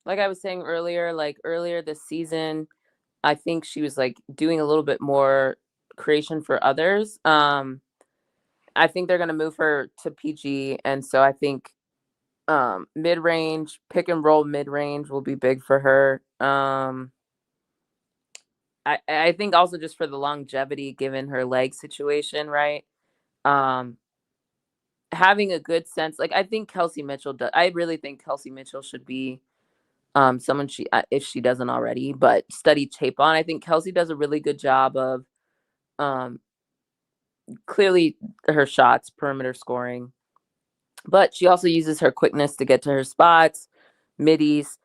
like I was saying earlier, this season, I think she was like doing a little bit more creation for others. I think they're gonna move her to PG, and so I think mid range, pick and roll mid range will be big for her. I think also just for the longevity, given her leg situation, right? Having a good sense, like I think Kelsey Mitchell does. I really think Kelsey Mitchell should be someone if she doesn't already, but study tape on. I think Kelsey does a really good job of clearly her shots, perimeter scoring, but she also uses her quickness to get to her spots, middies.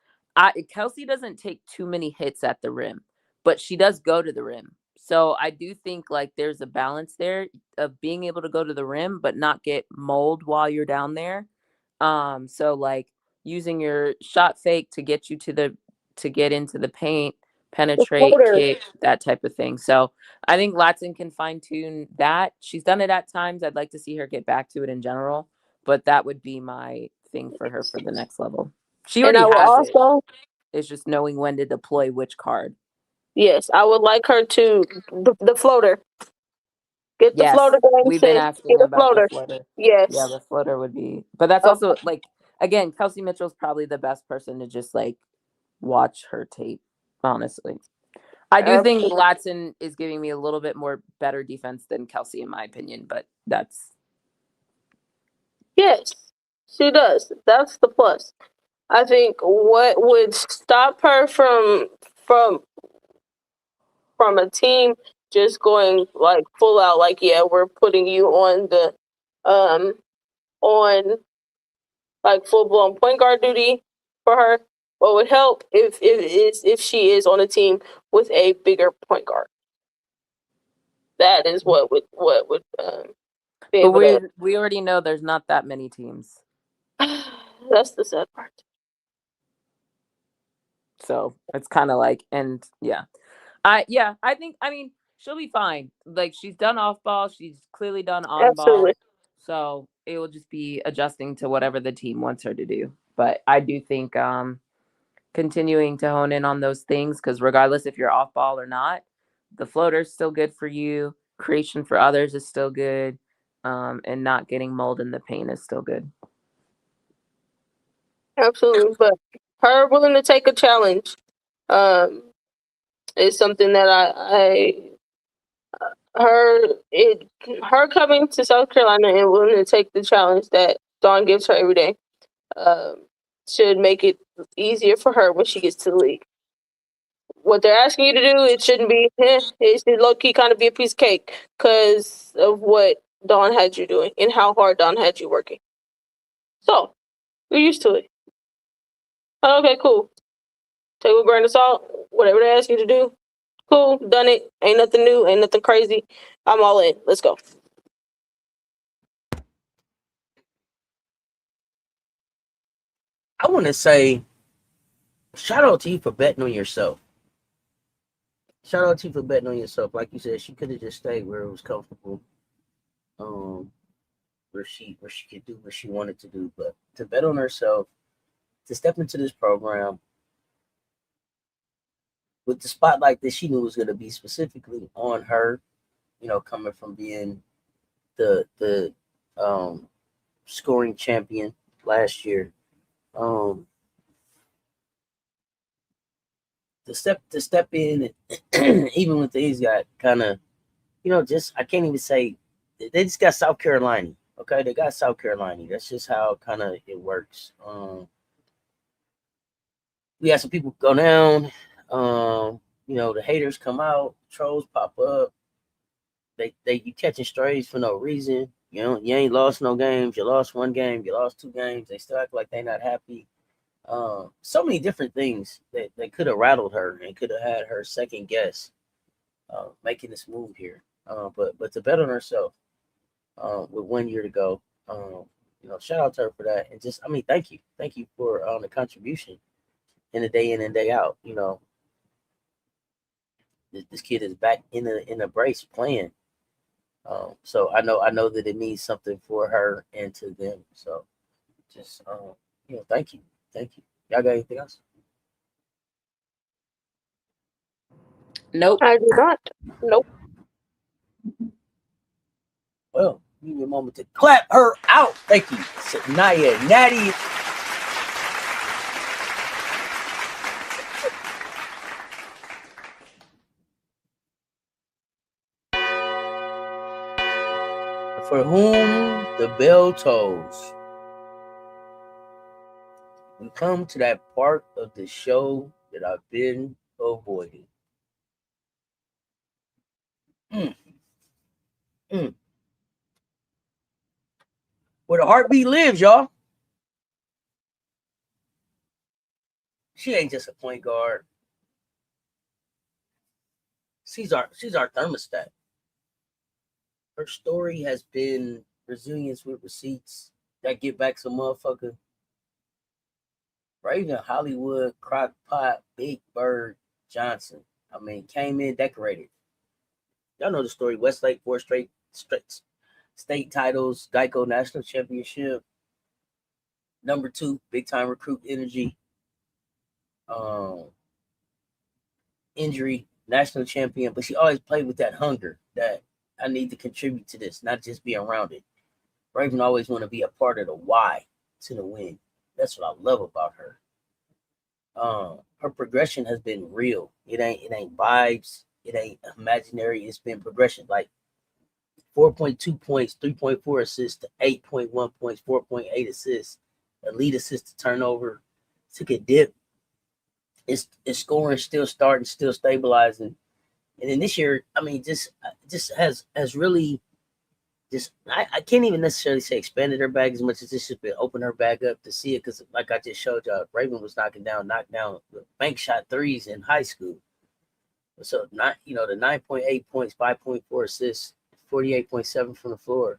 Kelsey doesn't take too many hits at the rim, but she does go to the rim. So I do think like there's a balance there of being able to go to the rim but not get mauled while you're down there. So like using your shot fake to get you to get into the paint, penetrate, kick, that type of thing. So I think Latson can fine tune that. She's done it at times. I'd like to see her get back to it in general, but that would be my thing for her for the next level. She already has it. It's just knowing when to deploy which card. Yes, I would like her to the floater. Get the floater going. We've been asking get a about floater. the floater. Yes. Yeah, the floater would be, but that's also like, again, Kelsey Mitchell's probably the best person to just like watch her tape, honestly. I do think Latson is giving me a little bit more better defense than Kelsey, in my opinion, but that's. Yes, she does. That's the plus. I think what would stop her from a team just going like full out, like, yeah, we're putting you on the on like full blown point guard duty for her. What would help if she is on a team with a bigger point guard. That is what would be able But we already know there's not that many teams. That's the sad part. So it's kind of like, and yeah, I think, I mean, she'll be fine. Like, she's done off ball, she's clearly done on ball. So it will just be adjusting to whatever the team wants her to do. But I do think continuing to hone in on those things, because regardless if you're off ball or not, the floater's still good for you. Creation for others is still good. And not getting mauled in the paint is still good. Absolutely. But her willing to take a challenge is something that her coming to South Carolina and willing to take the challenge that Dawn gives her every day should make it easier for her when she gets to the league. What they're asking you to do, it shouldn't be, it should low-key kind of be a piece of cake because of what Dawn had you doing and how hard Dawn had you working. So, you're used to it. Okay, cool. Take a grain of salt, whatever they ask you to do. Cool, done it. Ain't nothing new, ain't nothing crazy. I'm all in. Let's go. I want to say, shout out to you for betting on yourself. Shout out to you for betting on yourself. Like you said, she could have just stayed where it was comfortable, where she could do what she wanted to do. But to bet on herself, to step into this program with the spotlight that she knew was going to be specifically on her, coming from being the scoring champion last year. To step in, and even when things got kind of, just, I can't even say, they just got South Carolina. Okay, they got South Carolina. That's just how kind of it works. We had some people go down. The haters come out, trolls pop up. You catching strays for no reason. You ain't lost no games. You lost one game. You lost two games. They still act like they're not happy. So many different things that could have rattled her and could have had her second guess making this move here. But to bet on herself with 1 year to go, shout out to her for that. And just, thank you for the contribution in the day in and day out. This kid is back in a brace playing. So I know that it means something for her and to them. So just thank you. Y'all got anything else? Nope. I do not. Nope. Well, give me a moment to clap her out. Thank you, Naya Natty. For whom the bell tolls. We come to that part of the show that I've been avoiding. Where the heartbeat lives, y'all. She ain't just a point guard. She's our thermostat. Her story has been resilience with receipts that get back some motherfucker. Raven, Hollywood, Crockpot, Big Bird, Johnson. I mean, came in decorated. Y'all know the story. Westlake, 4 straight state titles, Geico National Championship. Number 2, big time recruit energy. Injury, national champion, but she always played with that hunger that I need to contribute to this, not just be around it. Raven always want to be a part of the why to the win. That's what I love about her. Her progression has been real. It ain't vibes. It ain't imaginary. It's been progression. Like 4.2 points, 3.4 assists to 8.1 points, 4.8 assists, a lead assist to turnover. Took a dip. It's scoring, still starting, still stabilizing. And then this year, I mean, just has really just I can't even necessarily say expanded her bag as much as this has been opened her bag up to see it, because like I just showed y'all, Raven was knocked down bank shot threes in high school. So not the 9.8 points, 5.4 assists, 48.7 from the floor.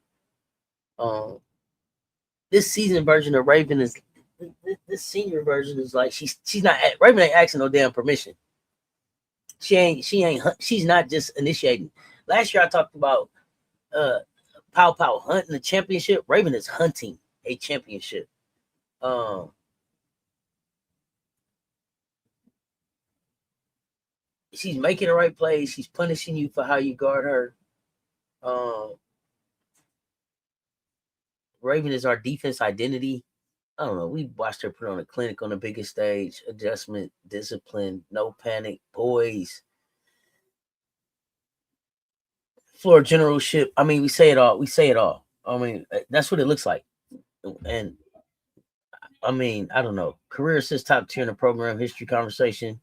This season version of Raven is this senior version is like she's not Raven ain't asking no damn permission. She's not just initiating. Last year I talked about Pow hunting a championship. Raven is hunting a championship. She's making the right plays. She's punishing you for how you guard her. Raven is our defense identity. I don't know. We watched her put on a clinic on the biggest stage. Adjustment, discipline, no panic, poise, floor generalship. I mean, we say it all. I mean, that's what it looks like. And I mean, I don't know. Career assist top tier in the program history conversation.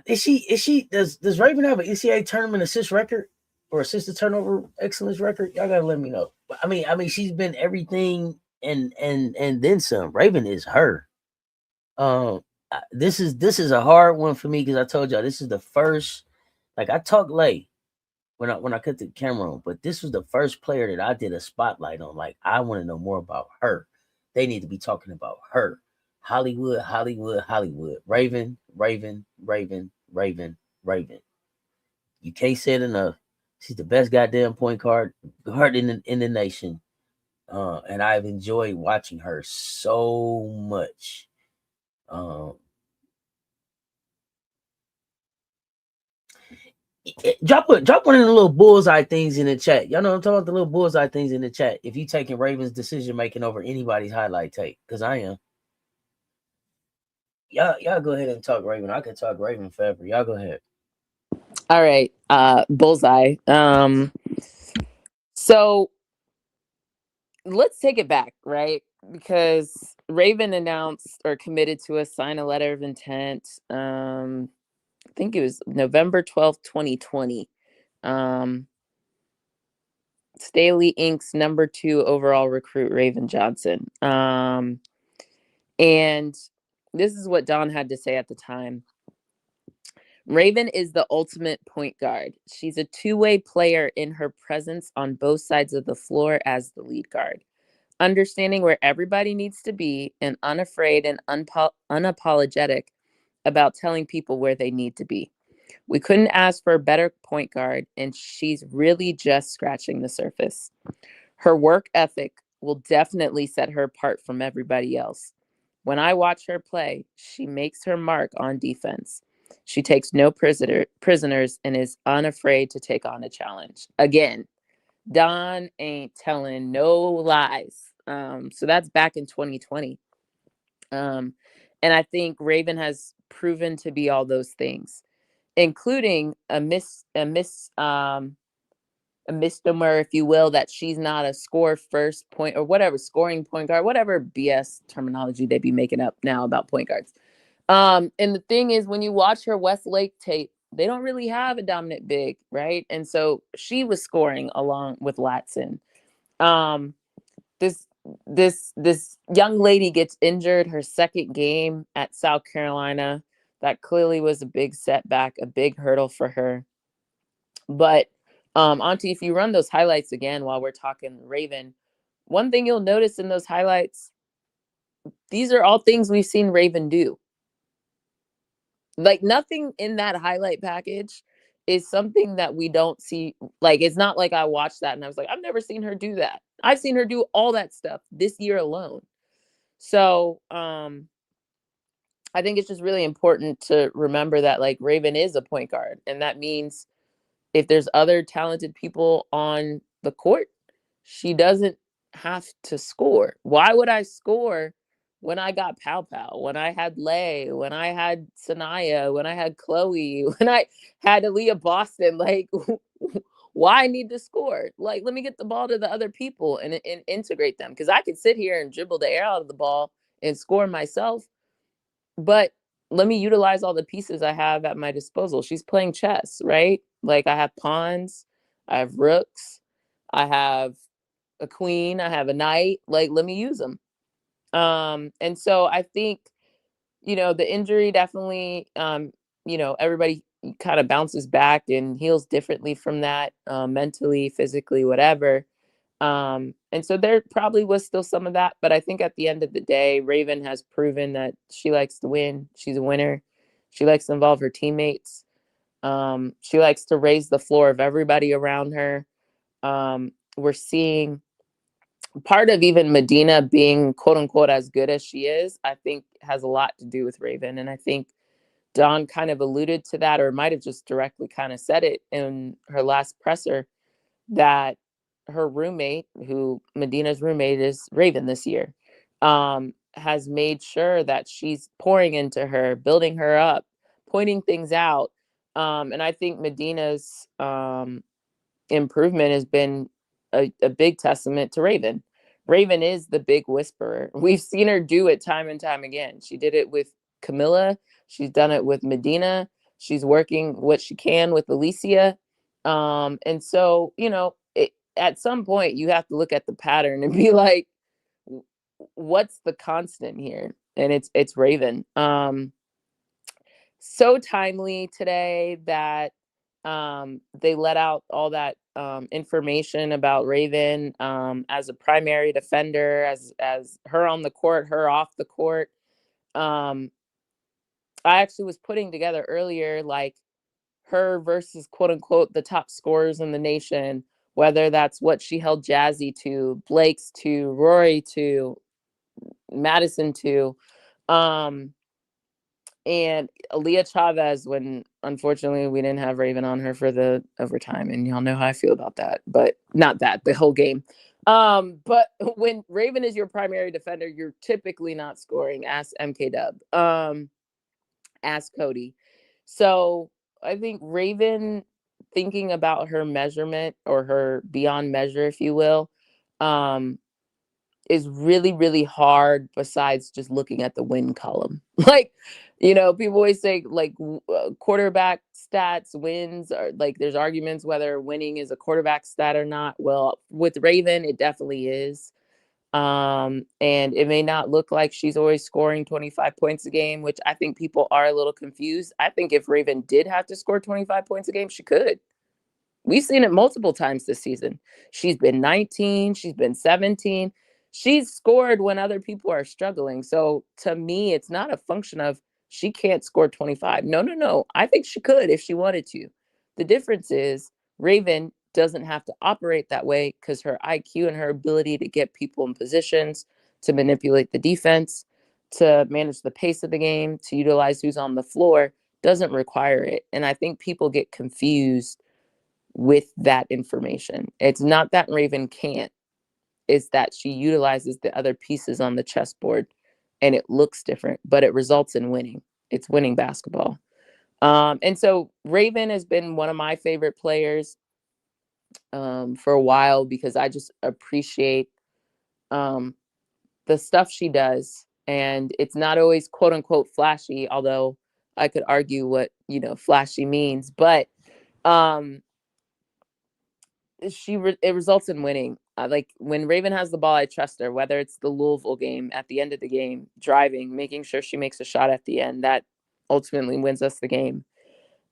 Is she does Raven have an NCAA tournament assist record or assist to turnover excellence record? Y'all gotta let me know. But I mean, she's been everything and then some. Raven is her. This is a hard one for me because I told y'all this is the first. Like I talk late when I cut the camera on, but this was the first player that I did a spotlight on. Like I want to know more about her. They need to be talking about her. Hollywood. Raven. You can't say it enough. She's the best goddamn point guard in the nation. And I've enjoyed watching her so much. Drop one of the little bullseye things in the chat. Y'all know what I'm talking about, the little bullseye things in the chat. If you taking Raven's decision making over anybody's highlight tape, because I am. Y'all go ahead and talk Raven. I could talk Raven forever. Y'all go ahead. All right. Bullseye. So let's take it back, right? Because Raven announced or committed to sign a letter of intent. I think it was November 12th, 2020. Staley Inc.'s number 2 overall recruit, Raven Johnson. And this is what Don had to say at the time. Raven is the ultimate point guard. She's a two-way player in her presence on both sides of the floor as the lead guard, understanding where everybody needs to be and unafraid and unapologetic about telling people where they need to be. We couldn't ask for a better point guard, and she's really just scratching the surface. Her work ethic will definitely set her apart from everybody else. When I watch her play, she makes her mark on defense. She takes no prisoners and is unafraid to take on a challenge. Again, Don ain't telling no lies. So that's back in 2020. And I think Raven has proven to be all those things, including a misnomer, if you will, that she's not a score first point or whatever, scoring point guard, whatever BS terminology they be making up now about point guards. And the thing is, when you watch her Westlake tape, they don't really have a dominant big, right? And so she was scoring along with Latson. This young lady gets injured her second game at South Carolina. That clearly was a big setback, a big hurdle for her. But Auntie, if you run those highlights again while we're talking Raven, one thing you'll notice in those highlights, these are all things we've seen Raven do. Like nothing in that highlight package is something that we don't see. Like, it's not like I watched that and I was like, I've never seen her do that. I've seen her do all that stuff this year alone. So I think it's just really important to remember that like Raven is a point guard, and that means if there's other talented people on the court, she doesn't have to score. Why would I score when I got Pow Pow, when I had Lay, when I had Sanaya, when I had Chloe, when I had Aaliyah Boston? Like, why I need to score? Like, let me get the ball to the other people and integrate them. Because I could sit here and dribble the air out of the ball and score myself, but let me utilize all the pieces I have at my disposal. She's playing chess, right? Like, I have pawns, I have rooks, I have a queen, I have a knight. Like, let me use them. And so I think, the injury definitely, everybody kind of bounces back and heals differently from that, mentally, physically, whatever. And so there probably was still some of that, but I think at the end of the day, Raven has proven that she likes to win. She's a winner. She likes to involve her teammates. She likes to raise the floor of everybody around her. We're seeing part of even Madina being quote unquote as good as she is, I think has a lot to do with Raven. And I think Dawn kind of alluded to that, or might have just directly kind of said it in her last presser, that her roommate, who Madina's roommate is Raven this year, has made sure that she's pouring into her, building her up, pointing things out. And I think Madina's improvement has been a big testament to Raven. Raven is the big whisperer. We've seen her do it time and time again. She did it with Camilla. She's done it with Madina. She's working what she can with Alicia. And so, at some point you have to look at the pattern and be like, what's the constant here? And it's Raven. So timely today that they let out all that information about Raven as a primary defender, as her on the court, her off the court. I actually was putting together earlier, like, her versus quote unquote the top scorers in the nation, whether that's what she held Jazzy to, Blake's to, Rory to, Madison to, and Aaliyah Chavez, when unfortunately we didn't have Raven on her for the overtime, and y'all know how I feel about that, but not that, the whole game. But when Raven is your primary defender, you're typically not scoring. Ask MK Dub. Ask Cody. So I think Raven, thinking about her measurement, or her beyond measure, if you will, is really, really hard, besides just looking at the win column. Like, people always say, like, quarterback stats, wins, or like there's arguments whether winning is a quarterback stat or not. Well, with Raven, it definitely is. And it may not look like she's always scoring 25 points a game, which I think people are a little confused. I think if Raven did have to score 25 points a game, she could. We've seen it multiple times this season. She's been 19, she's been 17. She's scored when other people are struggling. So to me, it's not a function of she can't score 25. No. I think she could if she wanted to. The difference is Raven doesn't have to operate that way, because her IQ and her ability to get people in positions, to manipulate the defense, to manage the pace of the game, to utilize who's on the floor, doesn't require it. And I think people get confused with that information. It's not that Raven can't, it's that she utilizes the other pieces on the chessboard, and it looks different, but it results in winning. It's winning basketball. And so Raven has been one of my favorite players for a while, because I just appreciate the stuff she does. And it's not always quote unquote flashy, although I could argue what, flashy means, but it results in winning. Like, when Raven has the ball, I trust her, whether it's the Louisville game, at the end of the game, driving, making sure she makes a shot at the end. That ultimately wins us the game.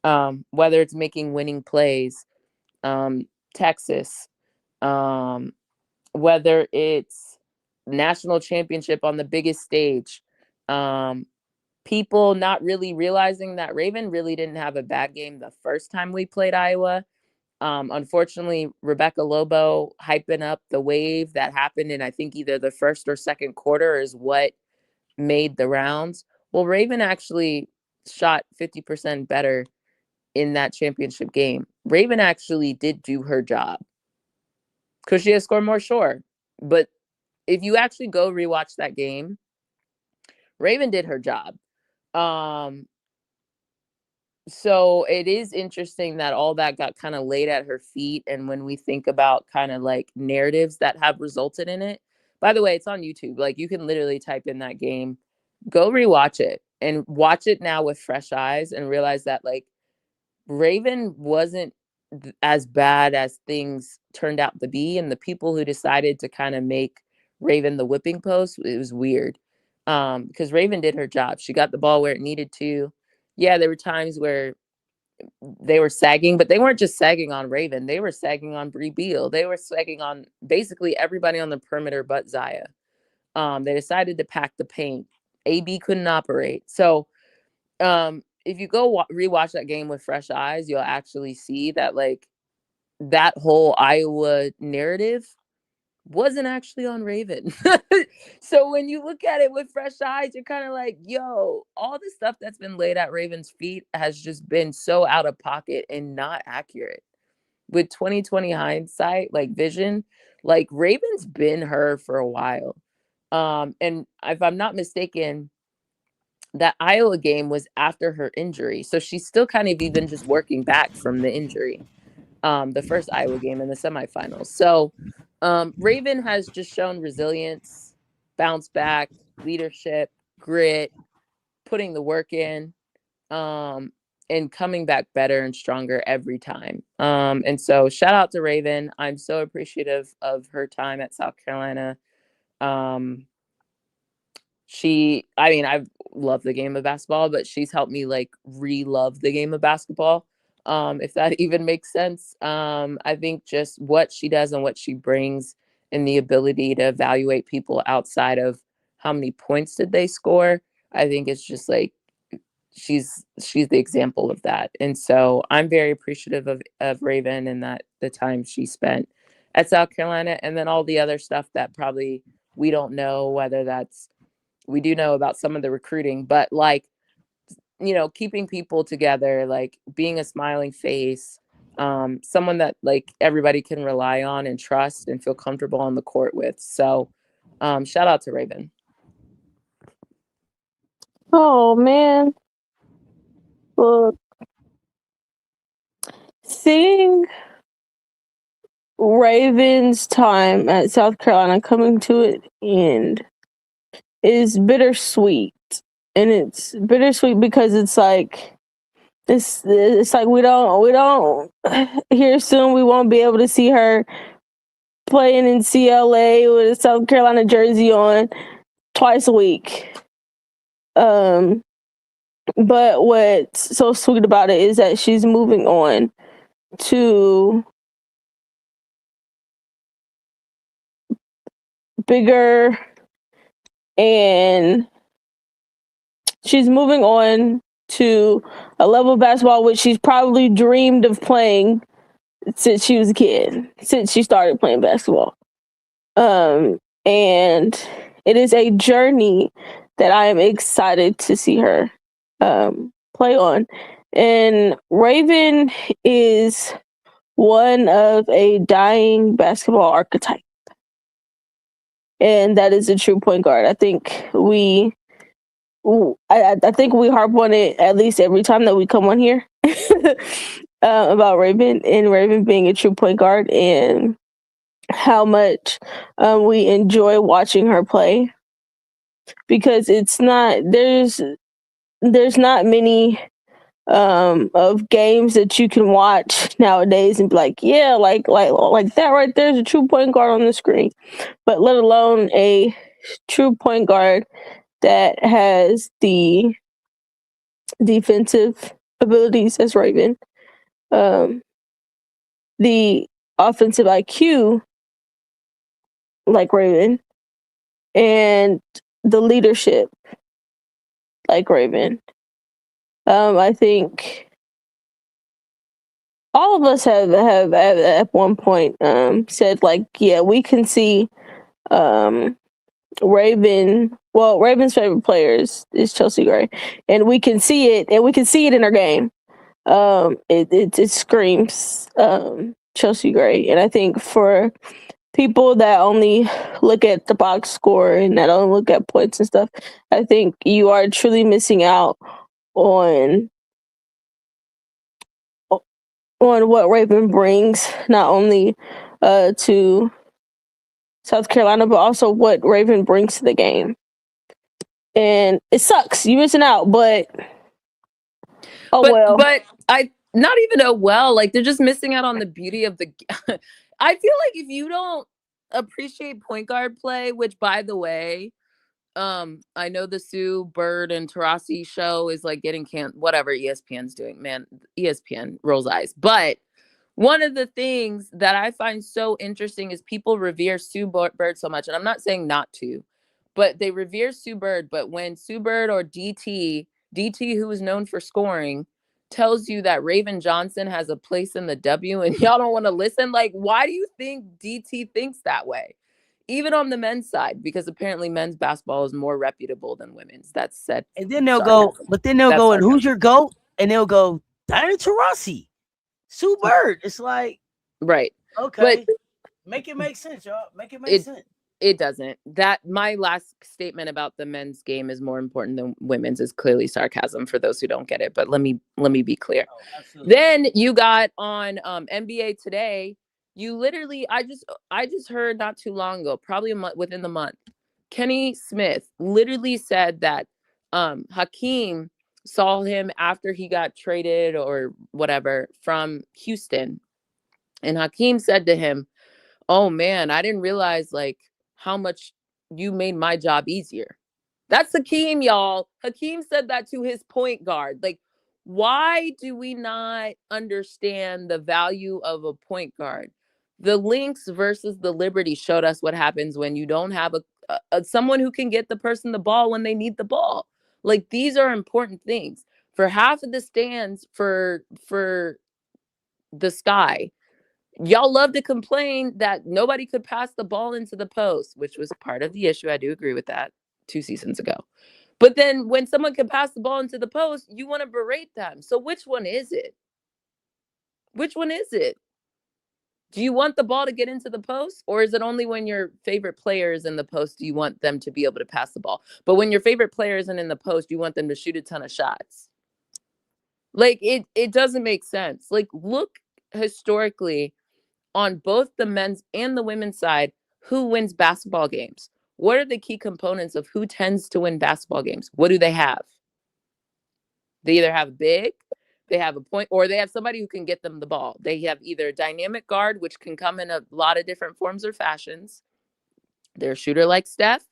Whether it's making winning plays, Texas, whether it's national championship on the biggest stage, people not really realizing that Raven really didn't have a bad game the first time we played Iowa. Unfortunately, Rebecca Lobo hyping up the wave that happened in, I think, either the first or second quarter is what made the rounds. Well, Raven actually shot 50% better in that championship game. Raven actually did do her job. Could she have scored more? Sure. But if you actually go rewatch that game, Raven did her job. So it is interesting that all that got kind of laid at her feet. And when we think about kind of like narratives that have resulted in it, by the way, it's on YouTube. Like you can literally type in that game, go rewatch it and watch it now with fresh eyes and realize that like Raven wasn't as bad as things turned out to be. And the people who decided to kind of make Raven the whipping post, it was weird. Because Raven did her job. She got the ball where it needed to. Yeah, there were times where they were sagging, but they weren't just sagging on Raven. They were sagging on Bree Beal. They were sagging on basically everybody on the perimeter but Zaya. They decided to pack the paint. AB couldn't operate. So if you go rewatch that game with fresh eyes, you'll actually see that like that whole Iowa narrative wasn't actually on Raven. So when you look at it with fresh eyes, you're kind of like, yo, all the stuff that's been laid at Raven's feet has just been so out of pocket and not accurate. With 2020 hindsight, like vision, like Raven's been her for a while. And if I'm not mistaken, that Iowa game was after her injury. So she's still kind of even just working back from the injury. The first Iowa game in the semifinals. So Raven has just shown resilience, bounce back, leadership, grit, putting the work in, and coming back better and stronger every time. And so shout out to Raven. I'm so appreciative of her time at South Carolina. I've loved the game of basketball, but she's helped me like re-love the game of basketball. If that even makes sense. I think just what she does and what she brings and the ability to evaluate people outside of how many points did they score, I think it's just like she's the example of that. And so I'm very appreciative of Raven and that the time she spent at South Carolina, and then all the other stuff that probably we don't know, whether that's, we do know about some of the recruiting, but like, you know, keeping people together, like being a smiling face, someone that like everybody can rely on and trust and feel comfortable on the court with. So shout out to Raven. Oh man. Look. Seeing Raven's time at South Carolina coming to an end is bittersweet. And it's bittersweet because it's like it's like we don't here soon we won't be able to see her playing in CLA with a South Carolina jersey on twice a week. But what's so sweet about it is that she's moving on to bigger, and she's moving on to a level of basketball which she's probably dreamed of playing since she was a kid, since she started playing basketball. And it is a journey that I am excited to see her play on. And Raven is one of a dying basketball archetype. And that is a true point guard. I think we harp on it at least every time that we come on here about Raven and Raven being a true point guard and how much we enjoy watching her play, because there's not many of games that you can watch nowadays and be like, yeah, like that right there's a true point guard on the screen, but let alone a true point guard that has the defensive abilities as Raven, the offensive IQ like Raven, and the leadership like Raven. I think all of us have at one point said like, yeah, we can see Raven. Well, Raven's favorite player is Chelsea Gray, and we can see it, in her game. It screams Chelsea Gray, and I think for people that only look at the box score and that don't look at points and stuff, I think you are truly missing out on what Raven brings, not only to South Carolina, but also what Raven brings to the game. And it sucks. You're missing out, but well. But I not even like they're just missing out on the beauty of the I feel like if you don't appreciate point guard play, which by the way, I know the Sue Bird and Tarasi show is like getting whatever ESPN's doing, man. ESPN rolls eyes. But one of the things that I find so interesting is people revere Sue Bird so much. And I'm not saying not to, but they revere Sue Bird. But when Sue Bird or DT, who is known for scoring, tells you that Raven Johnson has a place in the W and y'all don't want to listen, like, why do you think DT thinks that way? Even on the men's side, because apparently men's basketball is more reputable than women's. That's said. And then they'll go, and who's your GOAT? And they'll go, Diana Taurasi, Sue Bird. It's like, right. Okay. But make it make sense, y'all. Make it make sense. It doesn't. My last statement about the men's game is more important than women's is clearly sarcasm for those who don't get it. But let me be clear. Then you got on NBA Today. You literally, I just heard not too long ago, probably within the month, Kenny Smith literally said that Hakeem saw him after he got traded or whatever from Houston. And Hakeem said to him, "Oh man, I didn't realize like how much you made my job easier." That's Hakeem, y'all. Hakeem said that to his point guard. Like, why do we not understand the value of a point guard? The Lynx versus the Liberty showed us what happens when you don't have someone who can get the person the ball when they need the ball. Like, these are important things. For half of the stands for the Sky, y'all love to complain that nobody could pass the ball into the post, which was part of the issue. I do agree with that 2 seasons ago. But then when someone can pass the ball into the post, you want to berate them. So which one is it? Which one is it? Do you want the ball to get into the post? Or is it only when your favorite player is in the post, do you want them to be able to pass the ball? But when your favorite player isn't in the post, you want them to shoot a ton of shots. Like, it doesn't make sense. Like, look historically on both the men's and the women's side, who wins basketball games? What are the key components of who tends to win basketball games? What do they have? They either have big, they have a point, or they have somebody who can get them the ball. They have either a dynamic guard, which can come in a lot of different forms or fashions. They're a shooter like Steph.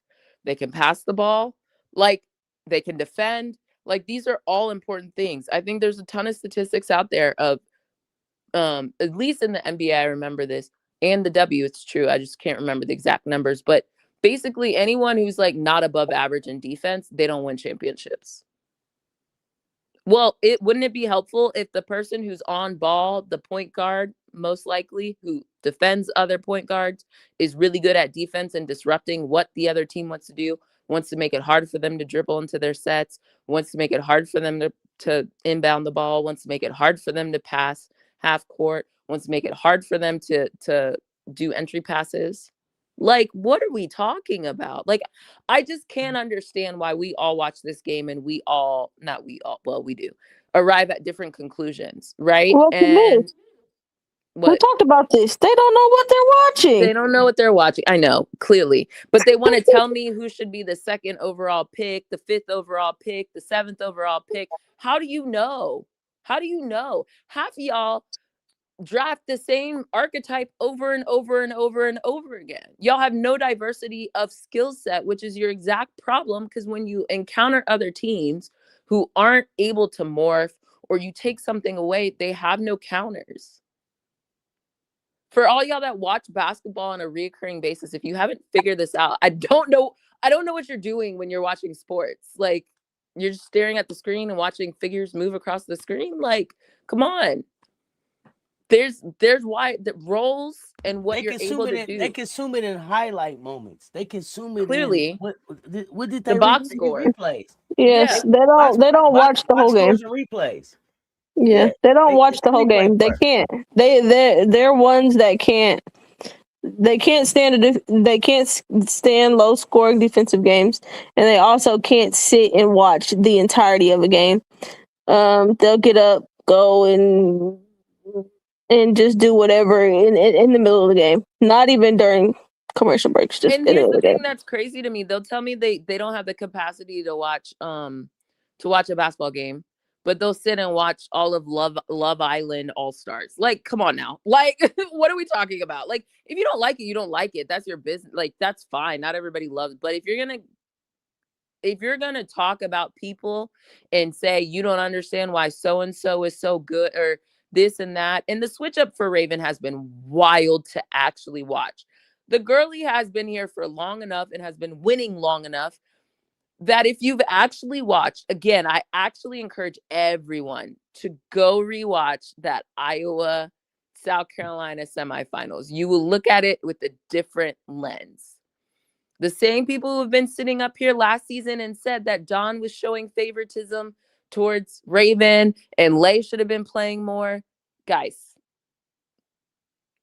They can pass the ball. Like, they can defend. Like, these are all important things. I think there's a ton of statistics out there of, at least in the NBA, I remember this, and the W, it's true. I just can't remember the exact numbers, but basically anyone who's like not above average in defense, they don't win championships. Well, wouldn't it be helpful if the person who's on ball, the point guard, most likely, who defends other point guards, is really good at defense and disrupting what the other team wants to do, wants to make it hard for them to dribble into their sets, wants to make it hard for them to inbound the ball, wants to make it hard for them to pass half court, wants to make it hard for them to do entry passes. Like, what are we talking about? Like, I just can't understand why we all watch this game and we do arrive at different conclusions, right? Well, and we talked about this. They don't know what they're watching. They don't know what they're watching. I know, clearly. But they want to tell me who should be the 2nd overall pick, the 5th overall pick, the 7th overall pick. How do you know? How do you know? Half of y'all draft the same archetype over and over and over and over again. Y'all have no diversity of skill set, which is your exact problem, because when you encounter other teams who aren't able to morph, or you take something away, they have no counters. For all y'all that watch basketball on a recurring basis, if you haven't figured this out, I don't know what you're doing when you're watching sports. Like, you're just staring at the screen and watching figures move across the screen. Like, come on. There's why the roles and what you're able to do. They consume it in highlight moments. They consume it Clearly. in what did The they box score. replays? Yes, Yeah. they don't watch the whole game. Scores and replays. Yeah, they don't watch the whole game. They can't. They're ones that can't. They can't stand low scoring defensive games, and they also can't sit and watch the entirety of a game. They'll get up, go and just do whatever in the middle of the game. Not even during commercial breaks. Just and here's the thing that's crazy to me. They'll tell me they don't have the capacity to watch a basketball game, but they'll sit and watch all of Love Island All Stars. Like, come on now. Like, what are we talking about? Like, if you don't like it, you don't like it. That's your business. Like, that's fine. Not everybody loves it. But if you're gonna talk about people and say you don't understand why so and so is so good or this and that, and the switch up for Raven has been wild to actually watch. The girlie has been here for long enough and has been winning long enough that if you've actually watched, again, I actually encourage everyone to go rewatch that Iowa South Carolina semifinals. You will look at it with a different lens. The same people who have been sitting up here last season and said that Dawn was showing favoritism towards Raven and Lay should have been playing more. Guys,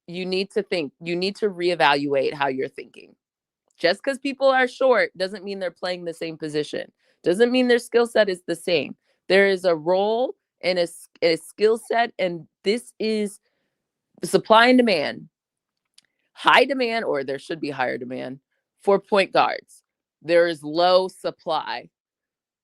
you need to think. You need to reevaluate how you're thinking. Just because people are short doesn't mean they're playing the same position. Doesn't mean their skill set is the same. There is a role and a skill set, and this is supply and demand. High demand, or there should be higher demand, for point guards. There is low supply.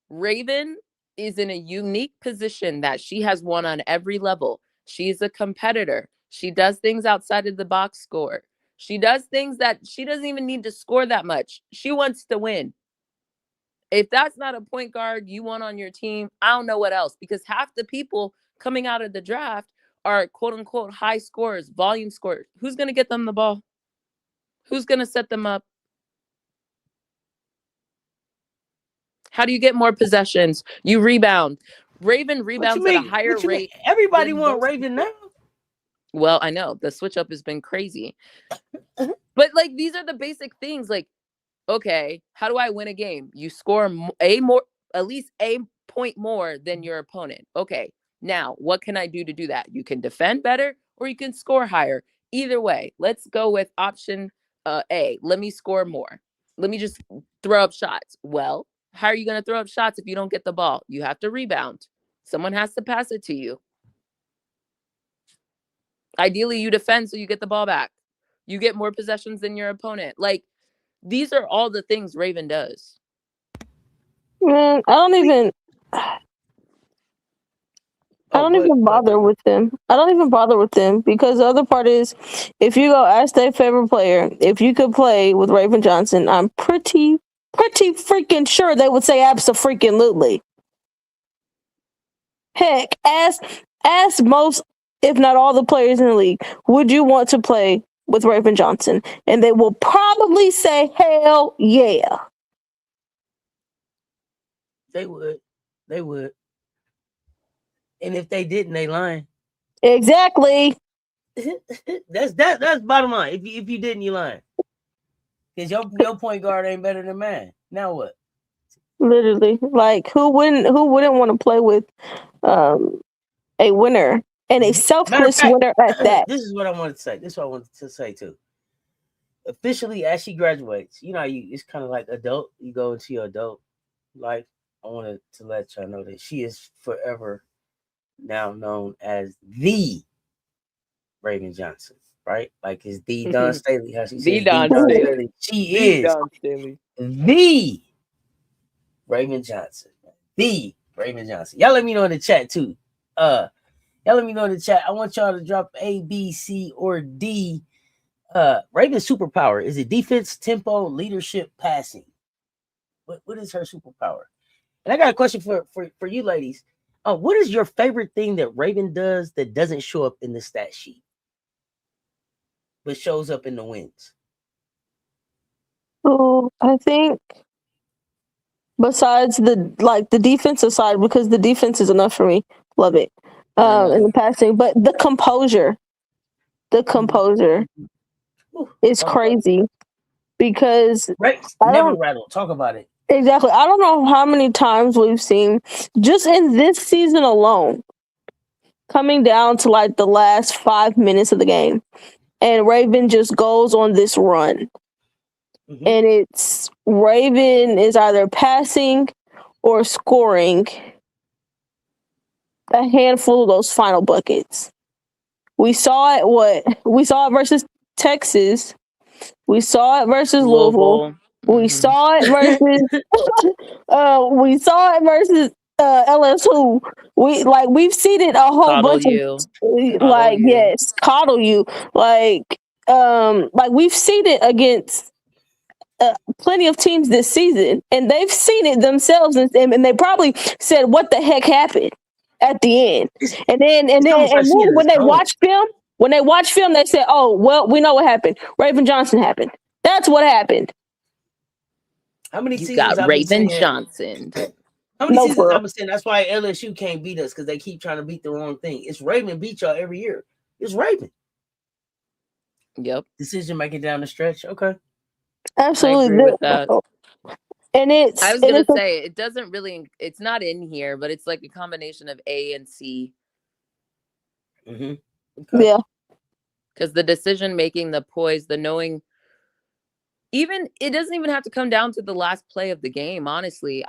Raven is in a unique position that she has won on every level. She's a competitor. She does things outside of the box score. She does things that she doesn't even need to score that much. She wants to win. If that's not a point guard you want on your team, I don't know what else, because half the people coming out of the draft are quote unquote high scorers, volume scorers. Who's going to get them the ball? Who's going to set them up? How do you get more possessions? You rebound. Raven rebounds at a higher rate. Everybody want Raven now. Well, I know the switch up has been crazy, but like, these are the basic things. Like, okay, how do I win a game? You score at least a point more than your opponent. Okay, now what can I do to do that? You can defend better or you can score higher. Either way, let's go with option A. Let me score more. Let me just throw up shots. Well, how are you going to throw up shots if you don't get the ball? You have to rebound. Someone has to pass it to you. Ideally, you defend so you get the ball back. You get more possessions than your opponent. Like, these are all the things Raven does. I don't even bother with them. I don't even bother with them, because the other part is, if you go ask their favorite player if you could play with Raven Johnson, I'm pretty freaking sure they would say abso-freaking-lutely. Heck, ask most, if not all, the players in the league, would you want to play with Raven Johnson? And they will probably say, hell yeah. They would. And if they didn't, they lying. Exactly. That's bottom line. If you didn't, you lying. Because your point guard ain't better than mine. Now what? Literally, like, who wouldn't want to play with a winner, and a selfless winner at that? This is what I wanted to say. This is what I wanted to say too. Officially, as she graduates, it's kind of like adult. You go into your adult life. I wanted to let y'all know that she is forever now known as the Raven Johnson, right? Like, it's the Dawn Staley. How she says the Dawn Staley. She is the Raven Johnson. The Raven Johnson. Y'all let me know in the chat too. Y'all let me know in the chat. I want y'all to drop A, B, C, or D. Raven's superpower. Is it defense, tempo, leadership, passing? What is her superpower? And I got a question for you ladies. What is your favorite thing that Raven does that doesn't show up in the stat sheet, but shows up in the wins? Oh, I think besides the defensive side, because the defense is enough for me. Love it. In the passing, but the composure is crazy because Right, never rattle. Talk about it. Exactly. I don't know how many times we've seen just in this season alone, coming down to like the last 5 minutes of the game, and Raven just goes on this run. Mm-hmm. And it's Raven is either passing or scoring a handful of those final buckets. We saw it versus Texas. We saw it versus Louisville. We saw it versus LSU. We've seen it a whole bunch of coddle you. We've seen it against plenty of teams this season, and they've seen it themselves, and they probably said, "What the heck happened?" at the end. And then when they watch film, they say, "Oh, well, we know what happened. Raven Johnson happened. That's what happened." How many seasons got Raven Johnson? How many seasons I'm saying that's why LSU can't beat us because they keep trying to beat the wrong thing. It's Raven beat y'all every year. It's Raven. Yep. Decision making down the stretch. Okay. Absolutely. I agree with that. And I was gonna say it doesn't really. It's not in here, but it's like a combination of A and C. Mm-hmm. Okay. Yeah. Because the decision making, the poise, the knowing. Even it doesn't even have to come down to the last play of the game. Honestly,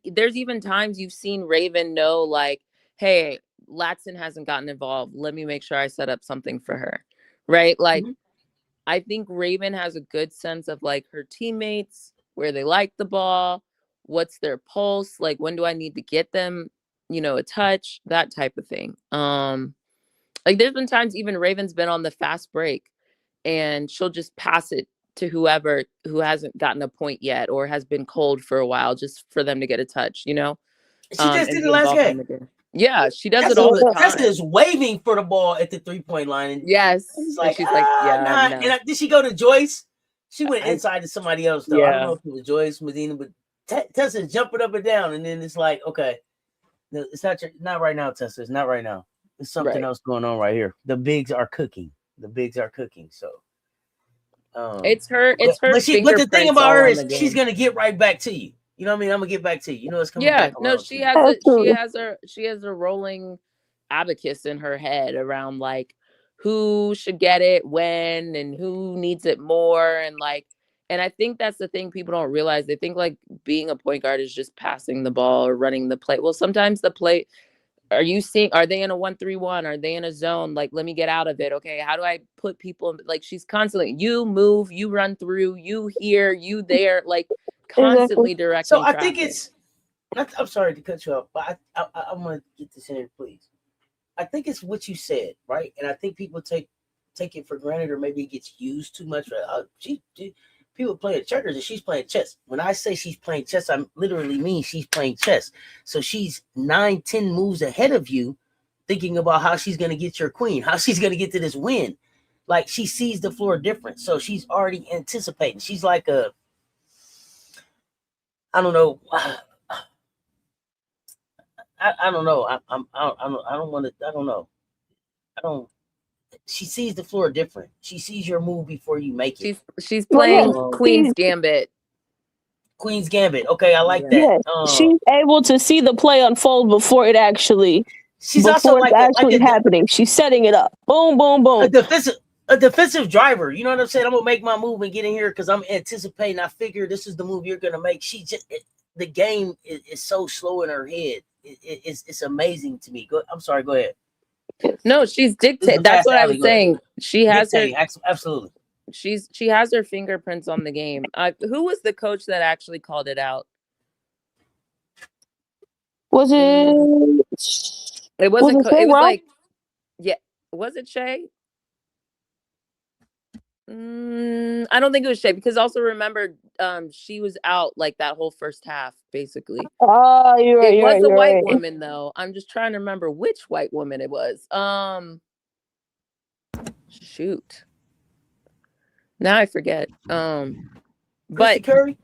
there's even times you've seen Raven know like, hey, Latson hasn't gotten involved. Let me make sure I set up something for her, right? Like, I think Raven has a good sense of like her teammates, where they like the ball, what's their pulse, like when do I need to get them, a touch, that type of thing. Like there's been times even Raven's been on the fast break, and she'll just pass it to whoever who hasn't gotten a point yet or has been cold for a while, just for them to get a touch, She just did it last game. Yeah, she does it all the time. Tessa is waving for the ball at the 3-point line. And yes. It's like, she's like, yeah, nah. No. And did she go to Joyce? She went inside to somebody else, though. Yeah. I don't know if it was Joyce, Madina, but Tessa's jumping up and down. And then it's like, okay, it's not right now, Tessa. It's not right now. There's something else going on right here. The bigs are cooking. So. It's her. But the thing about her is she's gonna get right back to you. You know what I mean? I'm gonna get back to you. You know it's coming back. No, she has a rolling abacus in her head around like who should get it when and who needs it more, and I think that's the thing people don't realize. They think like being a point guard is just passing the ball or running the play. Well, sometimes the play. Are they in a 1-3-1? Are they in a zone? Like, let me get out of it. Okay. How do I put people in? Like, she's constantly, you move, you run through, you here, you there, like constantly directing. So I think I'm sorry to cut you off, but I want to get this in, please. I think it's what you said, right? And I think people take it for granted, or maybe it gets used too much. People playing checkers and she's playing chess. When I say she's playing chess, I literally mean she's playing chess. So she's 9-10 moves ahead of you, thinking about how she's going to get your queen, how she's going to get to this win. Like, she sees the floor different. So she's already anticipating. She's like I don't know. I don't know. I don't want to. I don't know. She sees the floor different. She sees your move before you make it. She's playing Queen's Gambit. Queen's Gambit. Okay, I like that. Yeah. She's able to see the play unfold before it actually. She's also like happening. She's setting it up. Boom, boom, boom. A defensive driver. You know what I'm saying? I'm gonna make my move and get in here because I'm anticipating. I figure this is the move you're gonna make. The game is so slow in her head. It's amazing to me. I'm sorry. Go ahead. No, she's dictating. That's what I was saying. She has absolutely. She has her fingerprints on the game. Who was the coach that actually called it out? Was it? It wasn't. It was like, yeah. Was it Shay? I don't think it was Shay, because also remember she was out like that whole first half, basically. Oh, you're right. It was a you're white right. woman though. I'm just trying to remember which white woman it was. Shoot. Now I forget. Christy But Curry?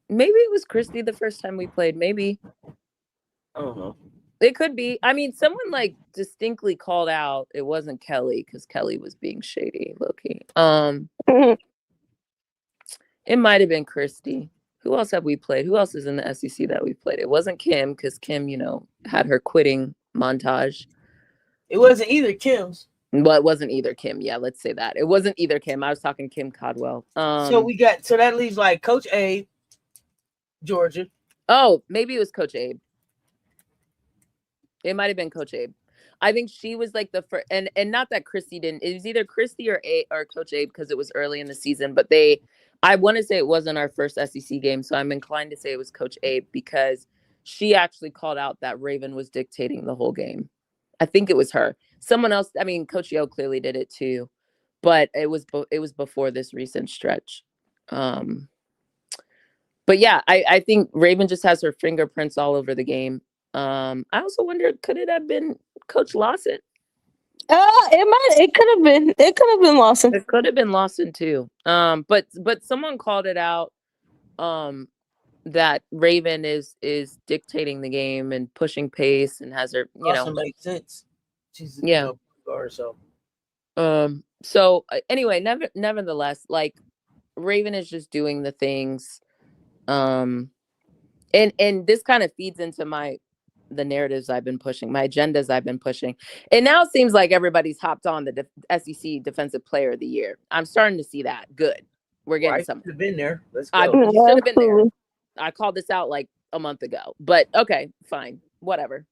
maybe it was Christy the first time we played. Maybe. I don't know. It could be. I mean, someone like distinctly called out it wasn't Kelly because Kelly was being shady, low-key. It might have been Christy. Who else have we played? Who else is in the SEC that we played? It wasn't Kim because Kim, had her quitting montage. It wasn't either Kim's. Well, it wasn't either Kim. Yeah, let's say that. It wasn't either Kim. I was talking Kim Codwell. So that leaves like Coach Abe, Georgia. Oh, maybe it was Coach Abe. It might have been Coach Abe. I think she was like the first, and not that Christy didn't. It was either Christy or Coach Abe because it was early in the season. But I want to say it wasn't our first SEC game, so I'm inclined to say it was Coach Abe because she actually called out that Raven was dictating the whole game. I think it was her. Someone else. I mean, Coach Yo clearly did it too, but it was before this recent stretch. But yeah, I think Raven just has her fingerprints all over the game. I also wonder, could it have been Coach Lawson? It could have been. It could have been Lawson. It could have been Lawson too. But someone called it out. That Raven is dictating the game and pushing pace and has her. Lawson makes sense. She's guard, so. So anyway, nevertheless, like Raven is just doing the things. And this kind of feeds into the narratives I've been pushing, my agendas I've been pushing. It now seems like everybody's hopped on the SEC Defensive Player of the Year. I'm starting to see that. Good. We're getting something. Should have been there. Let's go. You should have been there. I called this out like a month ago, but okay, fine, whatever.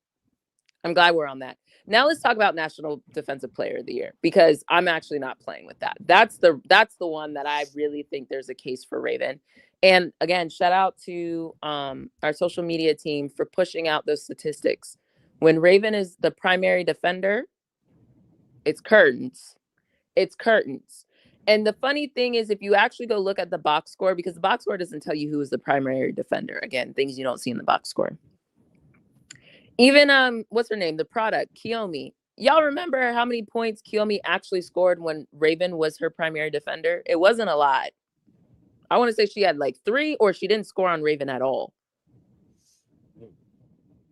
I'm glad we're on that. Now let's talk about National Defensive Player of the Year because I'm actually not playing with that. That's the one that I really think there's a case for Raven. And again, shout out to our social media team for pushing out those statistics. When Raven is the primary defender, it's curtains. It's curtains. And the funny thing is, if you actually go look at the box score, because the box score doesn't tell you who is the primary defender. Again, things you don't see in the box score. Even, what's her name? The product, Kiyomi. Y'all remember how many points Kiyomi actually scored when Raven was her primary defender? It wasn't a lot. I want to say she had like 3 or she didn't score on Raven at all.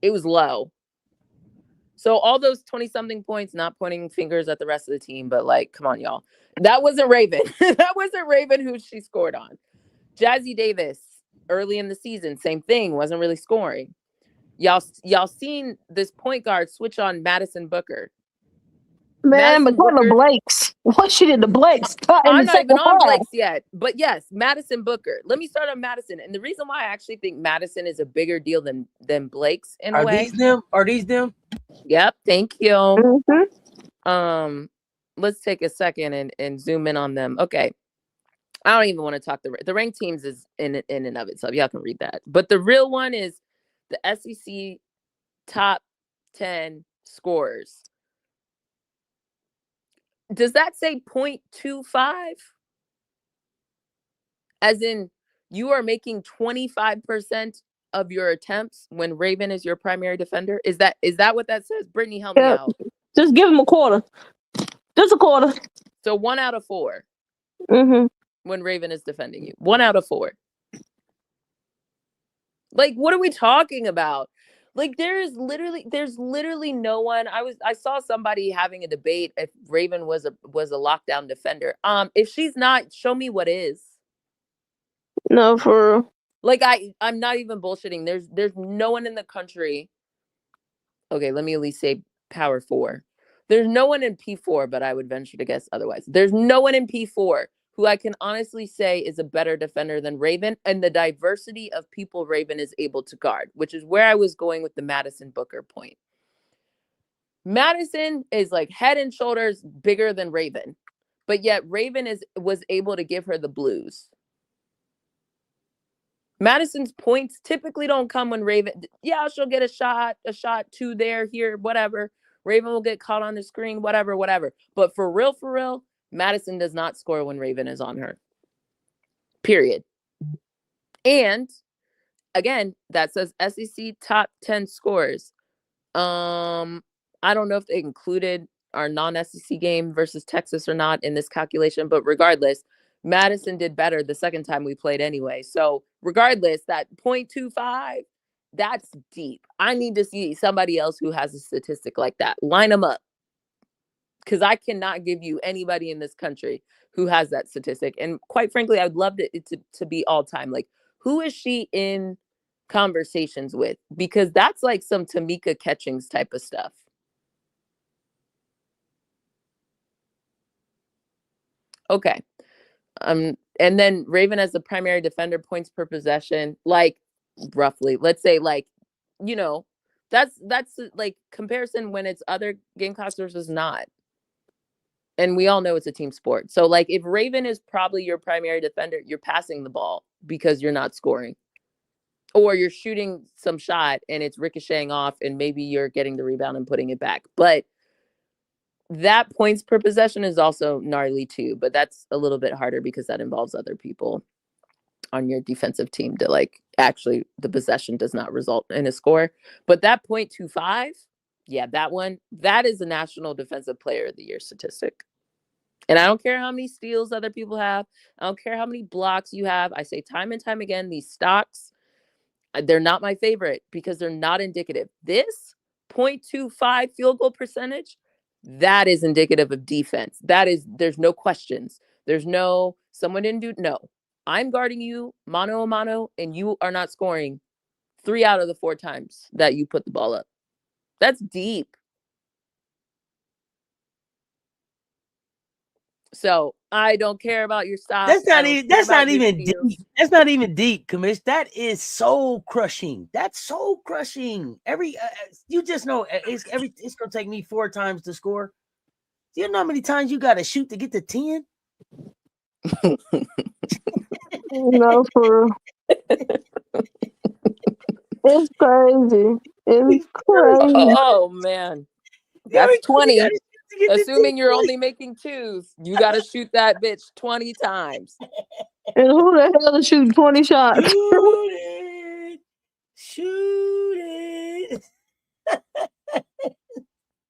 It was low. So all those 20-something points, not pointing fingers at the rest of the team, but like, come on, y'all. That wasn't Raven. That wasn't Raven who she scored on. Jazzy Davis, early in the season, same thing, wasn't really scoring. Y'all seen this point guard switch on Madison Booker. Man, but going to Blake's. What she did to Blake's? I'm not even on Blake's yet. But yes, Madison Booker. Let me start on Madison. And the reason why I actually think Madison is a bigger deal than Blake's in a way. Are these them? Yep. Thank you. Mm-hmm. Let's take a second and zoom in on them. Okay. I don't even want to talk the ranked teams is in and of itself. Y'all can read that. But the real one is the SEC top 10 scorers. Does that say 0.25? As in, you are making 25% of your attempts when Raven is your primary defender? Is that what that says? Brittany, help me out. Just give him a quarter. Just a quarter. So 1 out of 4. Mm-hmm. When Raven is defending you. 1 out of 4. Like, what are we talking about? Like, there's literally no one. I saw somebody having a debate if Raven was a lockdown defender. If she's not, show me what is. No, for real. Like, I'm not even bullshitting. There's no one in the country. Okay, let me at least say power 4. There's no one in P4, but I would venture to guess otherwise. There's no one in P4 who I can honestly say is a better defender than Raven, and the diversity of people Raven is able to guard, which is where I was going with the Madison Booker point. Madison is like head and shoulders bigger than Raven, but yet Raven was able to give her the blues. Madison's points typically don't come when Raven, she'll get a shot, 2 there, here, whatever. Raven will get caught on the screen, whatever. But for real, Madison does not score when Raven is on her. Period. And again, that says SEC top 10 scores. I don't know if they included our non-SEC game versus Texas or not in this calculation, but regardless, Madison did better the second time we played anyway. So regardless, that 0.25, that's deep. I need to see somebody else who has a statistic like that. Line them up. Because I cannot give you anybody in this country who has that statistic. And quite frankly, I'd love it to be all time. Like, who is she in conversations with? Because that's like some Tamika Catchings type of stuff. Okay. And then Raven as the primary defender, points per possession, like roughly, let's say, like, you know, that's like comparison when it's other Gamecocks versus not. And we all know it's a team sport. So, like, if Raven is probably your primary defender, you're passing the ball because you're not scoring. Or you're shooting some shot and it's ricocheting off and maybe you're getting the rebound and putting it back. But that points per possession is also gnarly too. But that's a little bit harder because that involves other people on your defensive team to, like, actually the possession does not result in a score. But that 0.25, yeah, that is a National Defensive Player of the Year statistic. And I don't care how many steals other people have. I don't care how many blocks you have. I say time and time again, these stocks, they're not my favorite because they're not indicative. This 0.25 field goal percentage, that is indicative of defense. There's no questions. There's no, someone didn't do, no. I'm guarding you mano a mano and you are not scoring 3 out of the 4 times that you put the ball up. That's deep. So I don't care about your style. That's not even deep. That's not even deep, Commish. That is soul crushing. That's soul crushing. You just know it's gonna take me 4 times to score. Do you know how many times you gotta shoot to get to 10? No, for real. It's crazy. It's crazy. Oh man. That's 20. Assuming you're only making 2s, you got to shoot that bitch 20 times. And who the hell is shooting 20 shots? Shoot it.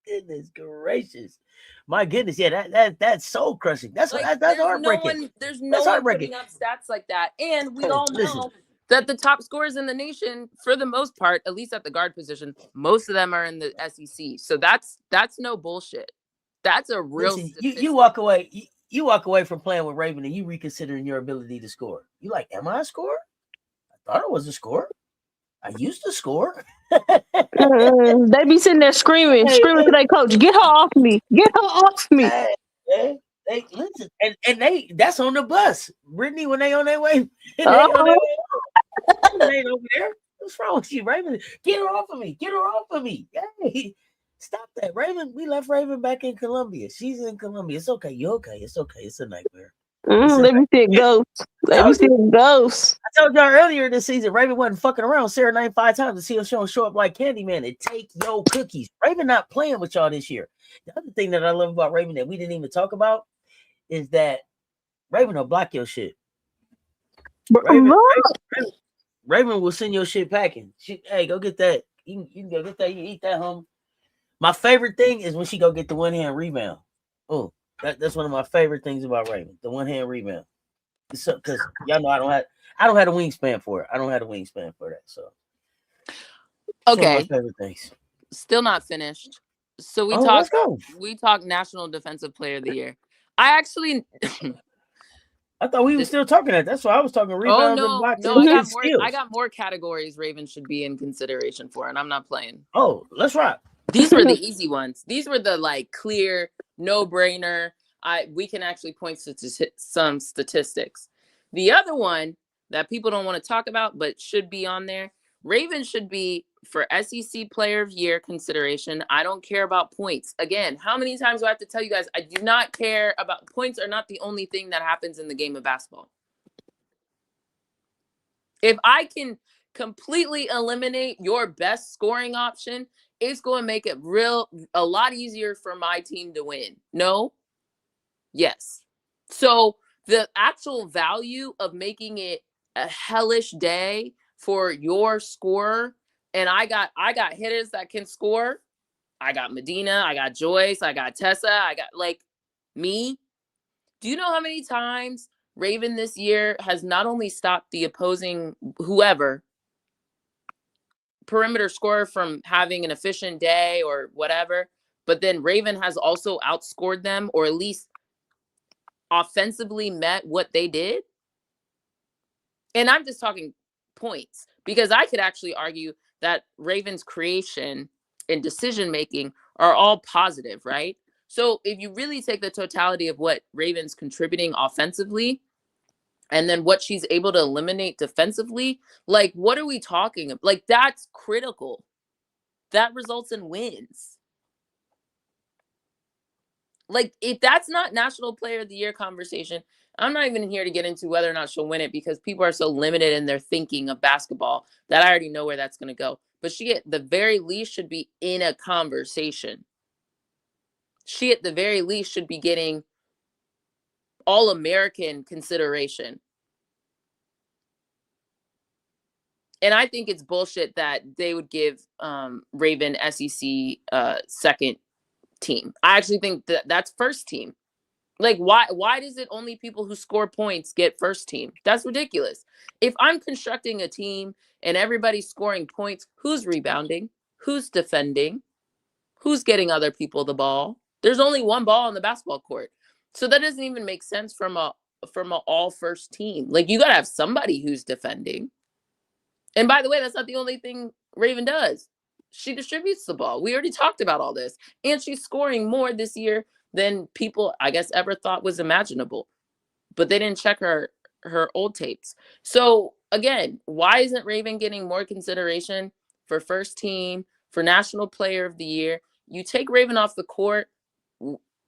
Goodness gracious. My goodness. Yeah, that's soul crushing. That's like, that's heartbreaking. There's no one putting up stats like that. And we all know that the top scorers in the nation, for the most part, at least at the guard position, most of them are in the SEC. So that's no bullshit. That's a real. You walk away. You walk away from playing with Raven and you reconsidering your ability to score. You like, am I a scorer? I thought I was a scorer. I used to score. They be sitting there screaming to their coach, "Get her off me! Get her off me!" They listen, and that's on the bus. Brittany, when they on their way, they ain't over there. What's wrong with you, Raven? Get her off of me! Get her off of me! Hey, stop that, Raven. We left Raven back in Columbia. She's in Columbia. It's okay. You okay? It's okay. It's a nightmare. Let me see it ghosts. Let me see it ghosts. I told y'all earlier this season, Raven wasn't fucking around. Sarah named 5 times to see if she don't show up like Candyman and take your cookies. Raven not playing with y'all this year. The other thing that I love about Raven that we didn't even talk about is that Raven will block your shit. Raven will send your shit packing. Hey, go get that. You can go get that. You can eat that, homie. My favorite thing is when she go get the one-hand rebound. Oh, that's one of my favorite things about Raven, the one-hand rebound. Because y'all know I don't have a wingspan for it. I don't have a wingspan for that. So okay, one of my favorite things. Still not finished. So we talked National Defensive Player of the Year. I actually I thought we were still talking that. That's why I was talking rebounds and blocks. No, I got more categories Raven should be in consideration for, and I'm not playing. Oh, let's rock. These were the easy ones. These were the, like, clear, no-brainer. We can actually point to some statistics. The other one that people don't want to talk about but should be on there, Raven should be for SEC Player of Year consideration. I don't care about points. Again, how many times do I have to tell you guys I do not care about points? Are not the only thing that happens in the game of basketball. If I can completely eliminate your best scoring option, it's going to make it a lot easier for my team to win. No? Yes. So the actual value of making it a hellish day for your scorer, and I got hitters that can score. I got Medina, I got Joyce, I got Tessa, I got like me. Do you know how many times Raven this year has not only stopped the opposing whoever perimeter scorer from having an efficient day or whatever, but then Raven has also outscored them, or at least offensively met what they did? And I'm just talking points, because I could actually argue that Raven's creation and decision making are all positive, right? So if you really take the totality of what Raven's contributing offensively and then what she's able to eliminate defensively, like, what are we talking about? Like, that's critical. That results in wins. Like, if that's not National Player of the Year conversation, I'm not even here to get into whether or not she'll win it, because people are so limited in their thinking of basketball that I already know where that's going to go. But she, at the very least, should be in a conversation. She, at the very least, should be getting All-American consideration. And I think it's bullshit that they would give Raven SEC second team. I actually think that that's first team. Like, why does it only people who score points get first team? That's ridiculous. If I'm constructing a team and everybody's scoring points, who's rebounding? Who's defending? Who's getting other people the ball? There's only one ball on the basketball court. So that doesn't even make sense from a all first team. Like, you got to have somebody who's defending. And by the way, that's not the only thing Raven does. She distributes the ball. We already talked about all this. And she's scoring more this year than people, I guess, ever thought was imaginable. But they didn't check her old tapes. So again, why isn't Raven getting more consideration for first team, for National Player of the Year? You take Raven off the court,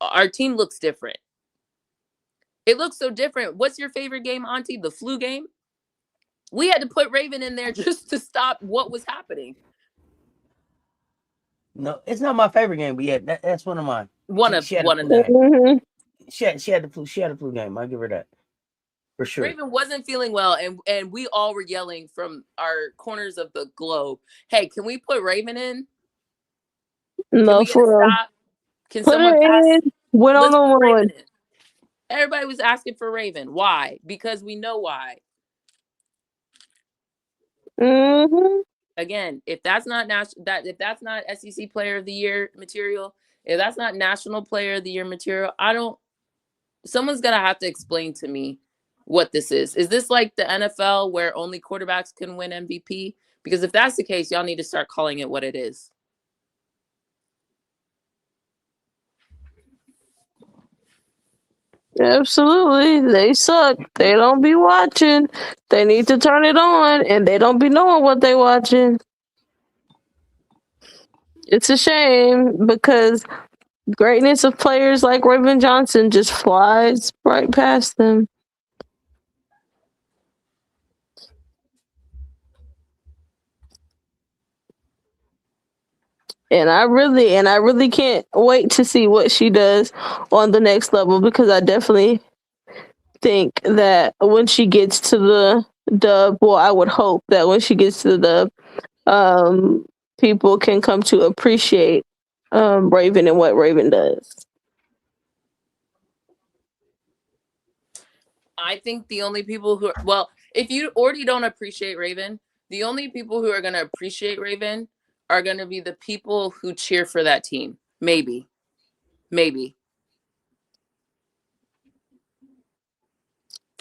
our team looks different. It looks so different. What's your favorite game, Auntie? The flu game? We had to put Raven in there just to stop what was happening. No, it's not my favorite game, but yeah, that's one of mine. One of them. Mm-hmm. She had the flu game. I'll give her that. For sure. Raven wasn't feeling well, and we all were yelling from our corners of the globe, hey, can we put Raven in? No, for real. Can put someone pass? In. Went on the one. Everybody was asking for Raven. Why? Because we know why. Mm-hmm. Again, if that's not SEC Player of the Year material, if that's not National Player of the Year material, someone's gonna have to explain to me what this is. Is this like the NFL where only quarterbacks can win MVP? Because if that's the case, y'all need to start calling it what it is. Absolutely. They suck. They don't be watching. They need to turn it on, and they don't be knowing what they watching. It's a shame, because greatness of players like Raven Johnson just flies right past them. And I really can't wait to see what she does on the next level, because I definitely think that when she gets to the dub, well, I would hope that when she gets to the dub, people can come to appreciate Raven and what Raven does. I think the only people who if you already don't appreciate Raven, the only people who are going to appreciate Raven are going to be the people who cheer for that team. Maybe.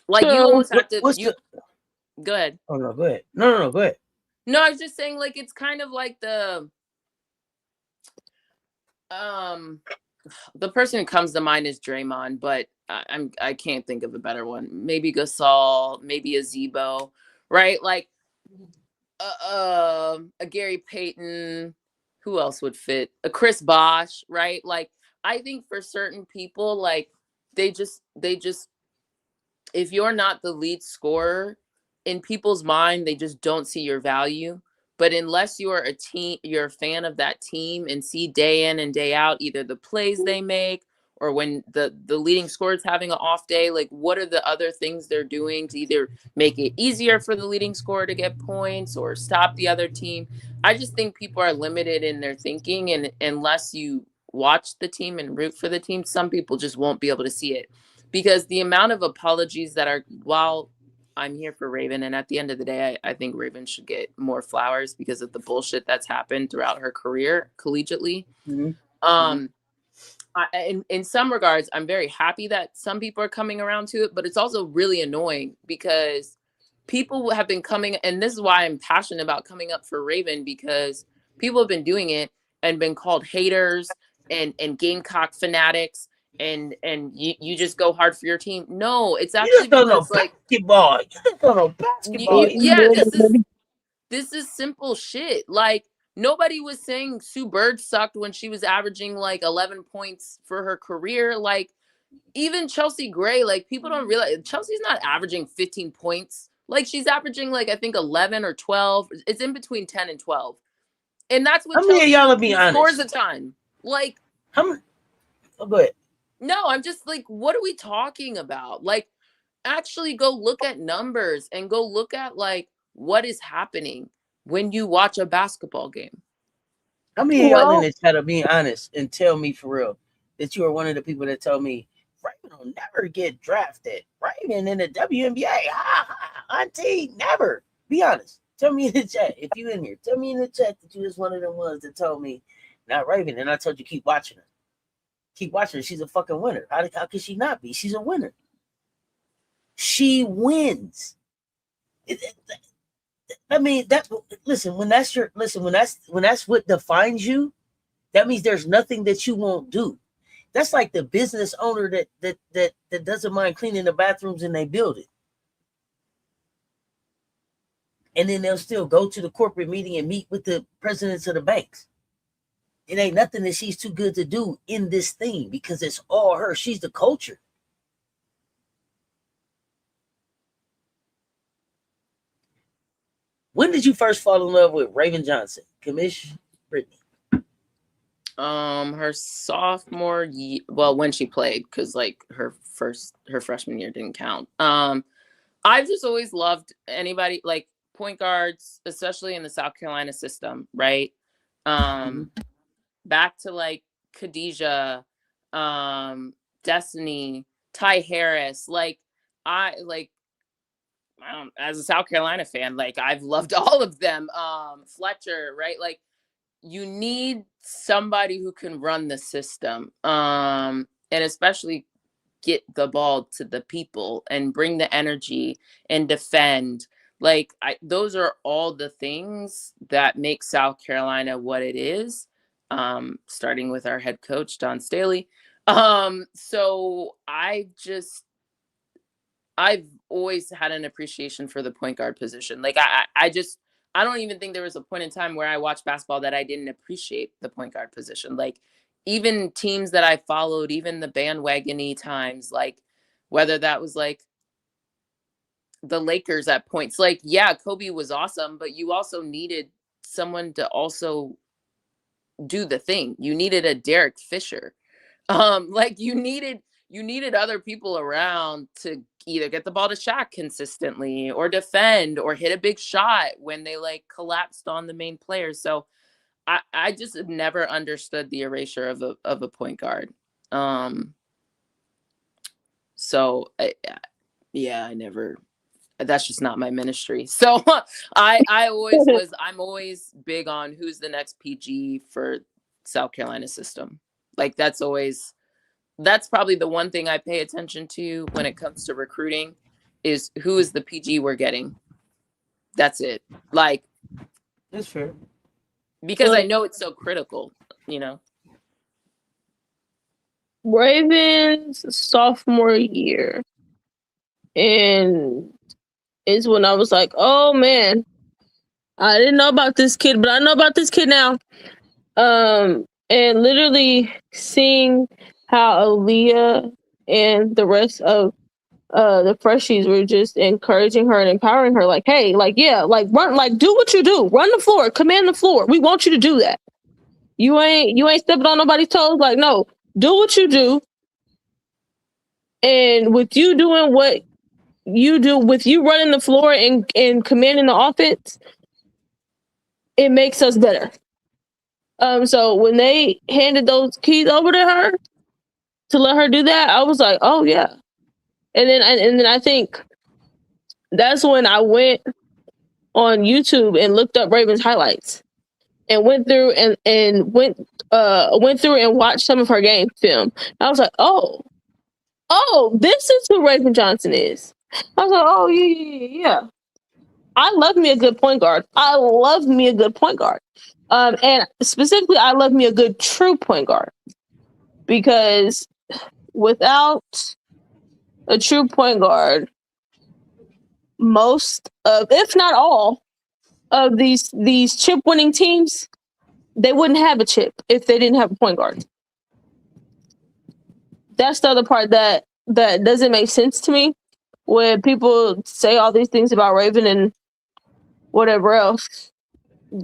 Like, you almost have to. Go ahead. Oh no, go ahead. No, go ahead. No, I was just saying, like, it's kind of like the person who comes to mind is Draymond, but I can't think of a better one. Maybe Gasol, maybe a Zebo, right? Like a Gary Payton. Who else would fit? A Chris Bosh, right? Like, I think for certain people, like, they just if you're not the lead scorer in people's mind, they just don't see your value. But unless you're you're a fan of that team and see day in and day out either the plays they make or when the leading scorer is having an off day, like what are the other things they're doing to either make it easier for the leading scorer to get points or stop the other team? I just think people are limited in their thinking, and unless you watch the team and root for the team, some people just won't be able to see it, because the amount of apologies that are, while I'm here for Raven, and at the end of the day, I think Raven should get more flowers because of the bullshit that's happened throughout her career collegiately. In some regards, I'm very happy that some people are coming around to it, but it's also really annoying because people have been coming, and this is why I'm passionate about coming up for Raven, because people have been doing it and been called haters and Gamecock fanatics, and you just go hard for your team. No, it's actually because basketball. You just don't know basketball. Yeah, this is simple shit. Like, nobody was saying Sue Bird sucked when she was averaging like 11 points for her career. Like, even Chelsea Gray, like, people don't realize Chelsea's not averaging 15 points. Like, she's averaging like, I think 11 or 12. It's in between 10 and 12. And that's what Chelsea y'all be scores a time. Like, go ahead. No, I'm just like, what are we talking about? Like, actually go look at numbers and go look at like what is happening when you watch a basketball game. How many of y'all in the chat are being honest and tell me for real that you are one of the people that told me Raven will never get drafted? Raven in the WNBA, auntie, never. Be honest. Tell me in the chat if you in here. Tell me in the chat that you was one of them ones that told me not Raven, and I told you keep watching her. Keep watching her. She's a fucking winner. How could she not be? She's a winner. She wins. I mean, when that's what defines you, that means there's nothing that you won't do. That's like the business owner that doesn't mind cleaning the bathrooms and they build it. And then they'll still go to the corporate meeting and meet with the presidents of the banks. It ain't nothing that she's too good to do in this thing because it's all her. She's the culture. When did you first fall in love with Raven Johnson? Commish Brittany. Her sophomore year, well, when she played, because like her freshman year didn't count. I've just always loved anybody like point guards, especially in the South Carolina system, right? Back to like Khadijah, Destiny, Ty Harris. Like as a South Carolina fan, like I've loved all of them. Fletcher, right? Like you need somebody who can run the system, and especially get the ball to the people and bring the energy and defend. Like those are all the things that make South Carolina what it is. Starting with our head coach, Don Staley. So I've always had an appreciation for the point guard position. Like I don't even think there was a point in time where I watched basketball that I didn't appreciate the point guard position. Like even teams that I followed, even the bandwagon-y times, like whether that was like the Lakers at points, like, yeah, Kobe was awesome, but you also needed someone to also do the thing. You needed a Derek Fisher. Like you needed other people around to either get the ball to Shaq consistently or defend or hit a big shot when they like collapsed on the main players. So I just have never understood the erasure of a point guard. So I never, that's just not my ministry. So I'm always big on who's the next PG for South Carolina system. Like that's probably the one thing I pay attention to when it comes to recruiting is who is the PG we're getting. That's it. Like that's fair. Because I know it's so critical, you know. Raven's sophomore year, and is when I was like, oh man, I didn't know about this kid, but I know about this kid now. And literally seeing how Aaliyah and the rest of the freshies were just encouraging her and empowering her, like, hey, like, yeah, like run, like do what you do, run the floor, command the floor. We want you to do that. You ain't stepping on nobody's toes. Like, no, do what you do. And with you doing what you do, with you running the floor and commanding the offense, it makes us better. So when they handed those keys over to her to let her do that, I was like, oh yeah. And then I think that's when I went on YouTube and looked up Raven's highlights and went through and went through and watched some of her game film. I was like, oh, this is who Raven Johnson is. I was like, oh yeah. I love me a good point guard. And specifically, I love me a good true point guard, because without a true point guard, most of, if not all, of these chip winning teams, they wouldn't have a chip if they didn't have a point guard. That's the other part that doesn't make sense to me, when people say all these things about Raven and whatever else,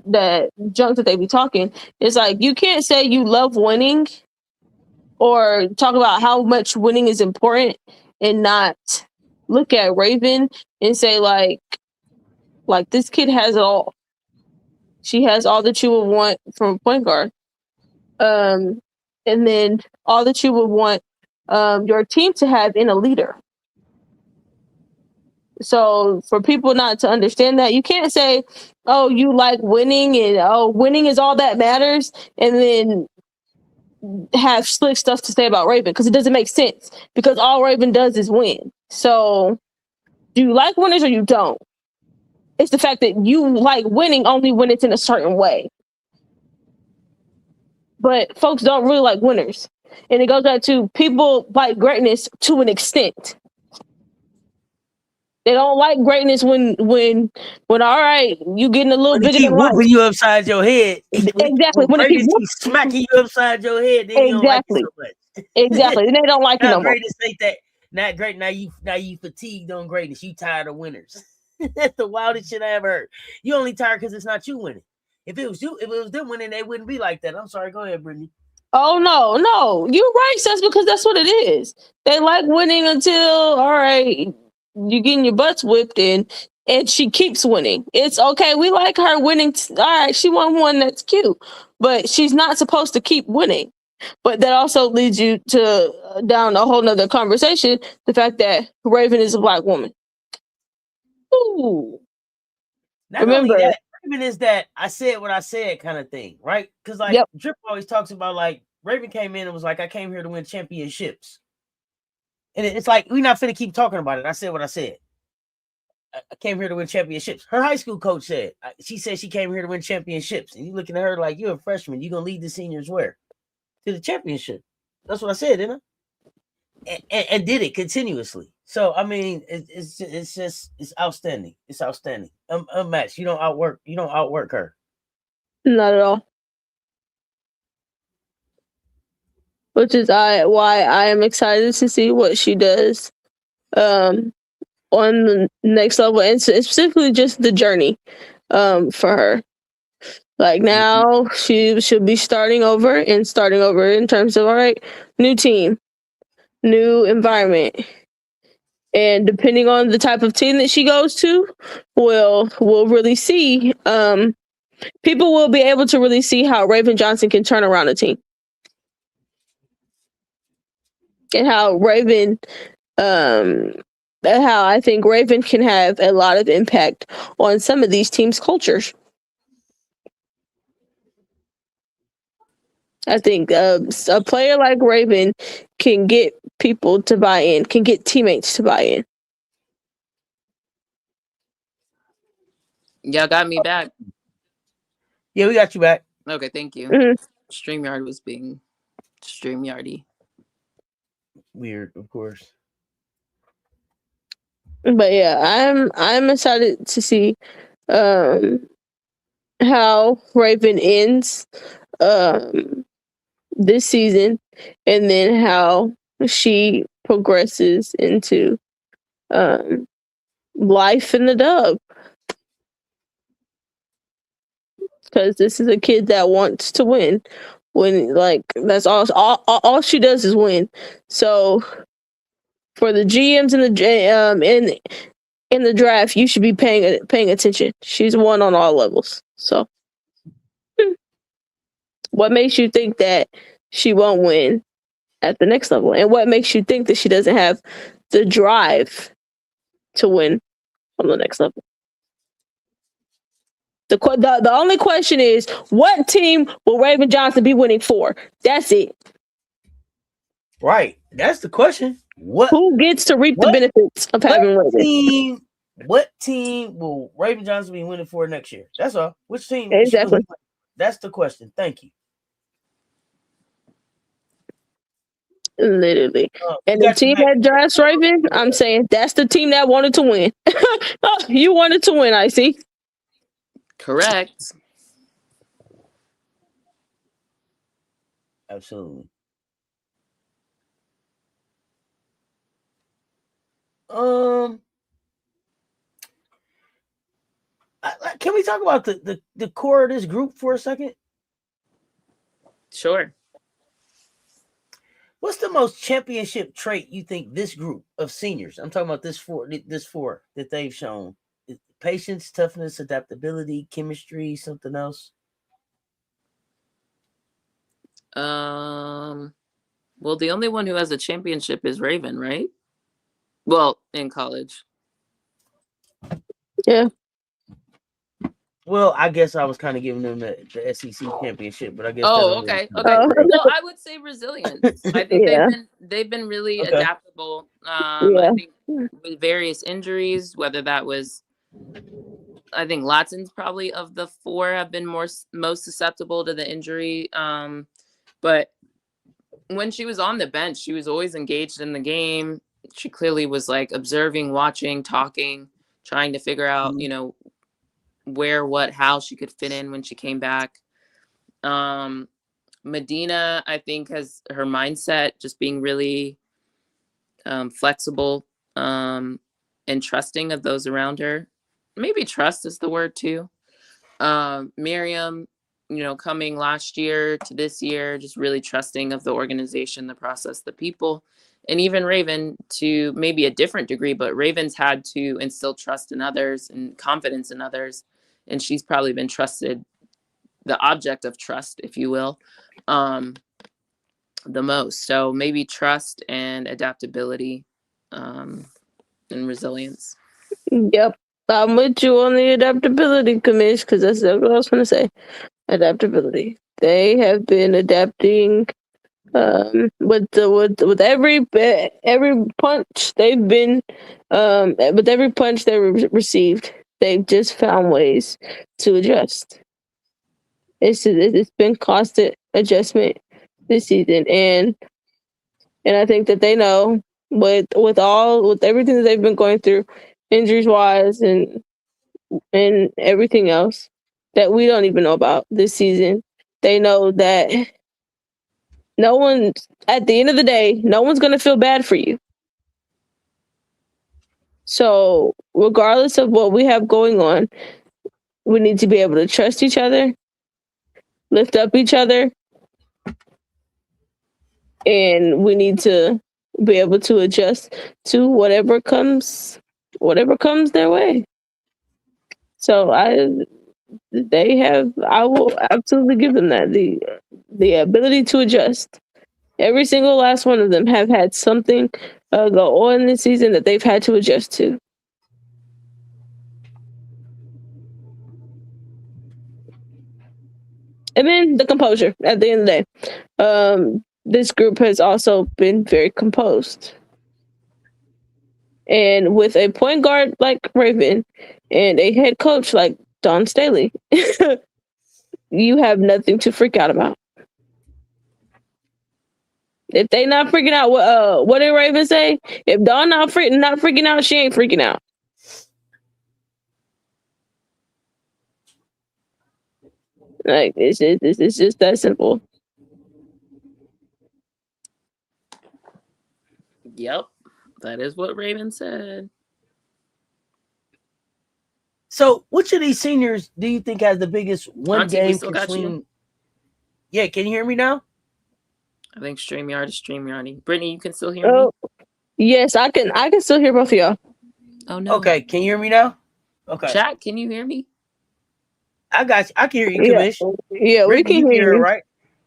that junk that they be talking. It's like, you can't say you love winning or talk about how much winning is important and not look at Raven and say like this kid has it all. She has all that you would want from a point guard. And then all that you would want your team to have in a leader. So for people not to understand that, you can't say, oh, you like winning and winning is all that matters, and then have slick stuff to say about Raven, because it doesn't make sense, because all Raven does is win. So do you like winners or you don't? It's the fact that you like winning only when it's in a certain way. But folks don't really like winners. And it goes back to, people like greatness to an extent. They don't like greatness when all right, you getting a little bigger than life. Whooping you upside your head. Exactly. When greatness keep smacking you upside your head, then you don't like it so much. Exactly. And they don't like it no more. Greatness ain't that. Not great. Now you fatigued on greatness. You tired of winners. That's the wildest shit I ever heard. You only tired because it's not you winning. If it was them winning, they wouldn't be like that. I'm sorry. Go ahead, Brittany. Oh no, you're right, Cess, because that's what it is. They like winning until, all right, you getting your butts whipped and she keeps winning. It's okay. We like her winning. All right, she won one. That's cute, but she's not supposed to keep winning. But that also leads you to down a whole nother conversation. The fact that Raven is a Black woman. Ooh. Not remember only that, Raven is that I said what I said kind of thing, right? Because like Drip always talks about, like, Raven came in and was like, I came here to win championships. And it's like, we're not finna keep talking about it. I said what I said. I came here to win championships. Her high school coach said, she said she came here to win championships. And you looking at her like, you're a freshman. You're going to lead the seniors where? To the championship. That's what I said, didn't I? And did it continuously. So, I mean, it's outstanding. It's outstanding. Unmatched. You don't outwork her. Not at all. Which is why I am excited to see what she does on the next level, and specifically just the journey for her. Like, now she should be starting over in terms of, all right, new team, new environment. And depending on the type of team that she goes to, we'll really see. People will be able to really see how Raven Johnson can turn around a team. And how I think Raven can have a lot of impact on some of these teams' cultures. I think a player like Raven can get people to buy in, can get teammates to buy in. Y'all got me back. Yeah, we got you back. Okay, thank you. Mm-hmm. StreamYard was being StreamYardy. Weird, of course. But yeah, I'm excited to see how Raven ends this season, and then how she progresses into life in the dub. Because this is a kid that wants to win. When, like, that's all she does is win. So For the GMs in the draft, you should be paying attention. She's won on all levels. So, what makes you think that she won't win at the next level? And what makes you think that she doesn't have the drive to win on the next level? The only question is, what team will Raven Johnson be winning for? That's it. Right. That's the question. Who gets to reap the benefits of having Raven? What team will Raven Johnson be winning for next year? That's all. Which team? Exactly. That's the question. Thank you. Literally. And the team that drafts Raven, I'm saying that's the team that wanted to win. You wanted to win, I see. Correct. Absolutely. Can we talk about the core of this group for a second? Sure. What's the most championship trait you think this group of seniors, I'm talking about this four that they've shown? Patience, toughness, adaptability, chemistry, something else? Well, the only one who has a championship is Raven, right? Well, in college. Yeah. Well, I guess I was kind of giving them the SEC championship, but I guess. Okay. No, I would say resilience. I think they've been really adaptable. I think with various injuries, whether that was, I think Latson's probably of the four have been most susceptible to the injury. But when she was on the bench, she was always engaged in the game. She clearly was like observing, watching, talking, trying to figure out, where, what, how she could fit in when she came back. Madina, I think, has her mindset just being really flexible and trusting of those around her. Maybe trust is the word too. Maryam, coming last year to this year, just really trusting of the organization, the process, the people, and even Raven to maybe a different degree, but Raven's had to instill trust in others and confidence in others. And she's probably been trusted, the object of trust, if you will, the most. So maybe trust and adaptability and resilience. Yep. I'm with you on the adaptability, Kamish, because that's what I was going to say. Adaptability. They have been adapting with every punch they've been with every punch they received. They've just found ways to adjust. It's been constant adjustment this season, and I think that they know with everything that they've been going through, injuries wise and everything else that we don't even know about this season. They know that no one, at the end of the day, no one's going to feel bad for you. So regardless of what we have going on, we need to be able to trust each other, lift up each other, and we need to be able to adjust to whatever comes their way. So I will absolutely give them that, the ability to adjust. Every single last one of them have had something go on this season that they've had to adjust to. And then the composure at the end of the day. This group has also been very composed. And with a point guard like Raven and a head coach like Dawn Staley, you have nothing to freak out about. If they not freaking out, what did Raven say? If Dawn not freaking out, she ain't freaking out. Like it's just that simple. Yep, that is what Raven said. So, which of these seniors do you think has the biggest game can swing? Yeah, can you hear me now? I think StreamYard is StreamYarding. Brittany, you can still hear me? Yes, I can still hear both of y'all. Oh no. Okay, can you hear me now? Okay, Chat, can you hear me? I got you. I can hear you, Yeah. Kamish. Yeah, we Brittany, can you can hear hear her, you. right?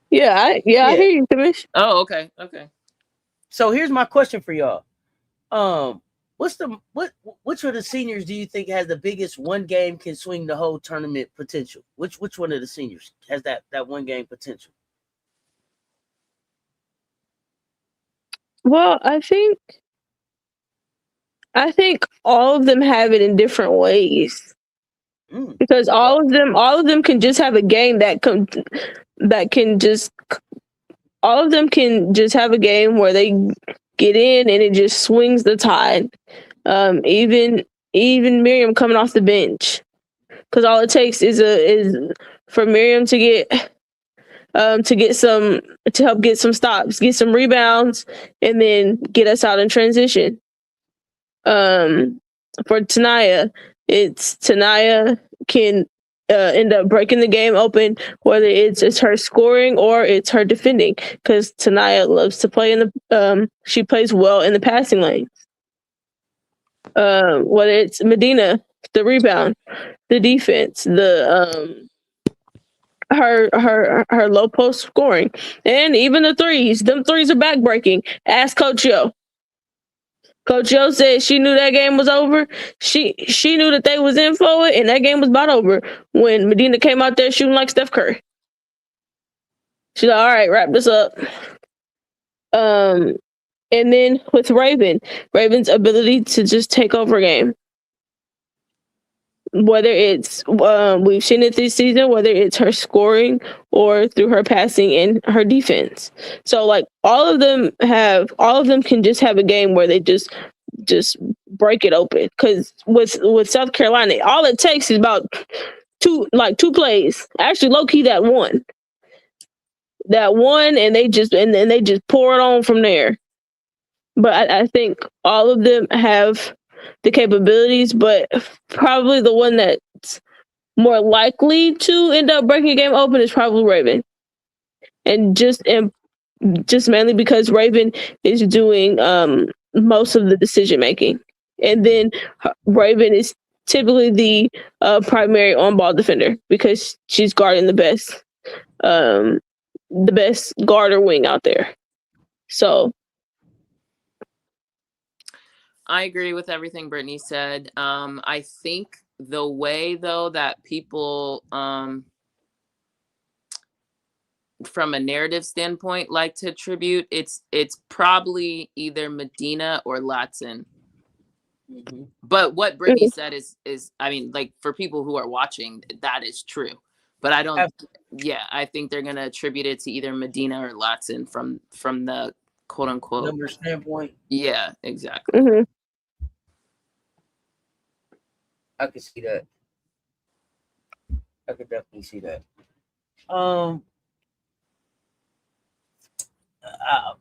Yeah, I Yeah. hear you, Kamish. Oh, okay. Okay. So here's my question for y'all. Which of the seniors do you think has the biggest one game can swing the whole tournament potential? Which one of the seniors has that one game potential? Well, I think all of them have it in different ways. Because all of them can just have a game all of them can just have a game where they get in and it just swings the tide. Even Miriam coming off the bench, because all it takes is for Miriam to help get some stops, get some rebounds, and then get us out in transition. For Tanaya, Tanaya can end up breaking the game open, whether it's her scoring or it's her defending, because Tanaya loves to play in the she plays well in the passing lanes. Whether it's Madina, the rebound, the defense, the her low post scoring, and even the threes. Them threes are backbreaking. Ask Coach Yo. Coach Yo said she knew that game was over. She knew that they was in for it, and that game was about over when Medina came out there shooting like Steph Curry. She's like, all right, wrap this up. And then with Raven's ability to just take over a game. Whether it's we've seen it this season, whether it's her scoring or through her passing and her defense. So like all of them can just have a game where they just break it open. Because with South Carolina, all it takes is about two plays. Actually, low key that one, and they just pour it on from there. But I think all of them have the capabilities, but probably the one that's more likely to end up breaking a game open is probably Raven. And just mainly because Raven is doing most of the decision making. And then Raven is typically the primary on-ball defender because she's guarding the best guard or wing out there. So I agree with everything Brittany said. I think the way though that people from a narrative standpoint like to attribute, it's probably either Madina or Latson. Mm-hmm. But what Brittany said is I mean, like for people who are watching, that is true. But I don't I think they're gonna attribute it to either Madina or Latson from the quote unquote number standpoint. Yeah, exactly. Mm-hmm. I could see that. I could definitely see that.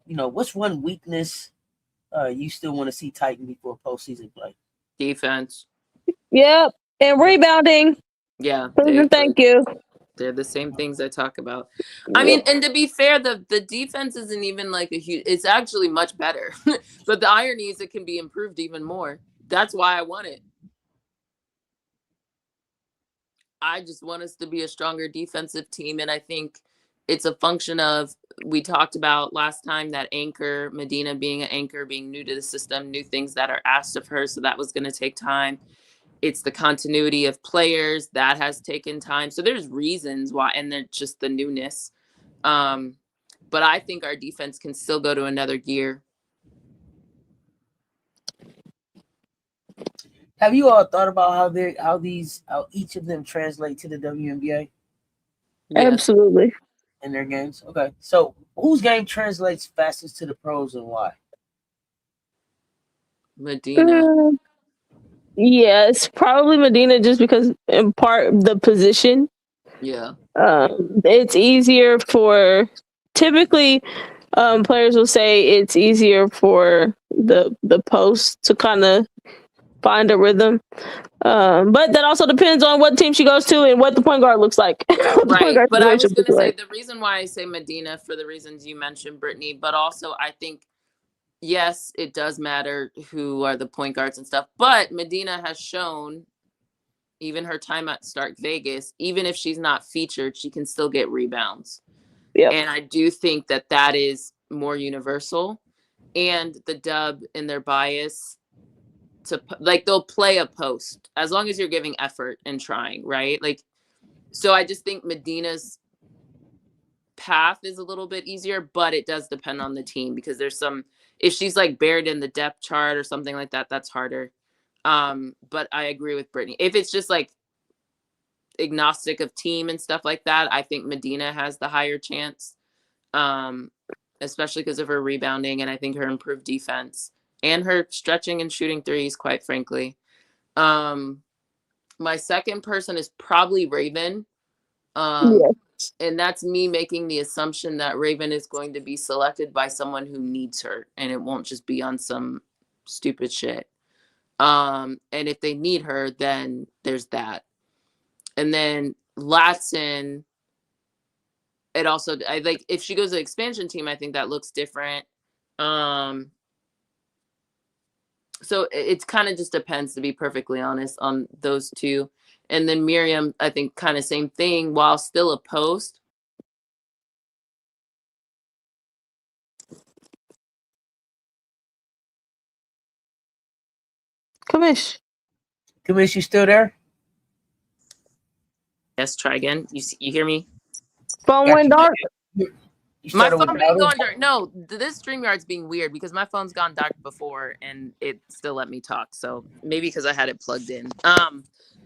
What's one weakness you still want to see tighten before postseason play? Defense. Yep, and rebounding. Yeah. Thank you. They're the same things I talk about. I mean, and to be fair, the defense isn't even like a huge, it's actually much better. But the irony is it can be improved even more. That's why I want it. I just want us to be a stronger defensive team. And I think it's a function of, we talked about last time, that anchor, Madina being an anchor, being new to the system, new things that are asked of her. So that was going to take time. It's the continuity of players that has taken time. So there's reasons why, and then just the newness. But I think our defense can still go to another gear. Have you all thought about how each of them translate to the WNBA? Yes. Absolutely. In their games? Okay. So whose game translates fastest to the pros and why? Madina. Yeah, it's probably Madina, just because in part the position. Yeah. It's easier for, typically players will say it's easier for the post to kind of find a rhythm. But that also depends on what team she goes to and what the point guard looks like. Right. But I was going to say the reason why I say Madina, for the reasons you mentioned, Brittany, but also I think yes, it does matter who are the point guards and stuff, but Madina has shown, even her time at Stark Vegas, even if she's not featured, she can still get rebounds. Yep. And I do think that that is more universal. And the Dub and their bias to, like, they'll play a post as long as you're giving effort and trying, right? Like, so I just think Madina's path is a little bit easier, but it does depend on the team, because there's some, if she's like buried in the depth chart or something like that, that's harder. But I agree with Brittany. If it's just like agnostic of team and stuff like that, I think Madina has the higher chance, especially because of her rebounding, and I think her improved defense and her stretching and shooting threes, quite frankly. My second person is probably Raven. Yes. And that's me making the assumption that Raven is going to be selected by someone who needs her, and it won't just be on some stupid shit. And if they need her, then there's that. And then Latson, it also, I like, if she goes to the expansion team, I think that looks different. So it kind of just depends, to be perfectly honest, on those two. And then Maryam, I think kind of same thing, while still a post. Kamish, you still there? Yes, try again. You hear me? phone Got went you. dark. My started with phone been Dauda? going dark. No, this StreamYard's being weird because my phone's gone dark before and it still let me talk. So maybe because I had it plugged in.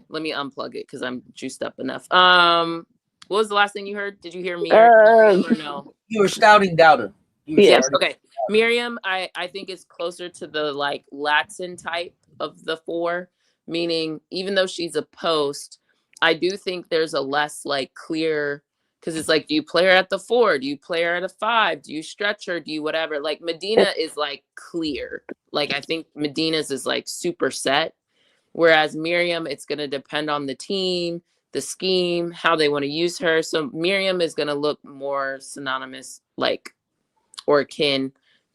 Let me unplug it because I'm juiced up enough. What was the last thing you heard? Did you hear me or no? You were scouting Dauda. Yes. Okay. Maryam, I think is closer to the like Latson type of the four, meaning even though she's a post, I do think there's a less like clear, because it's like, do you play her at the 4? Do you play her at a 5? Do you stretch her? Do you whatever? Like Madina is like clear. Like I think Madina's is like super set. Whereas Maryam, it's going to depend on the team, the scheme, how they want to use her. So Maryam is going to look more synonymous, like, or akin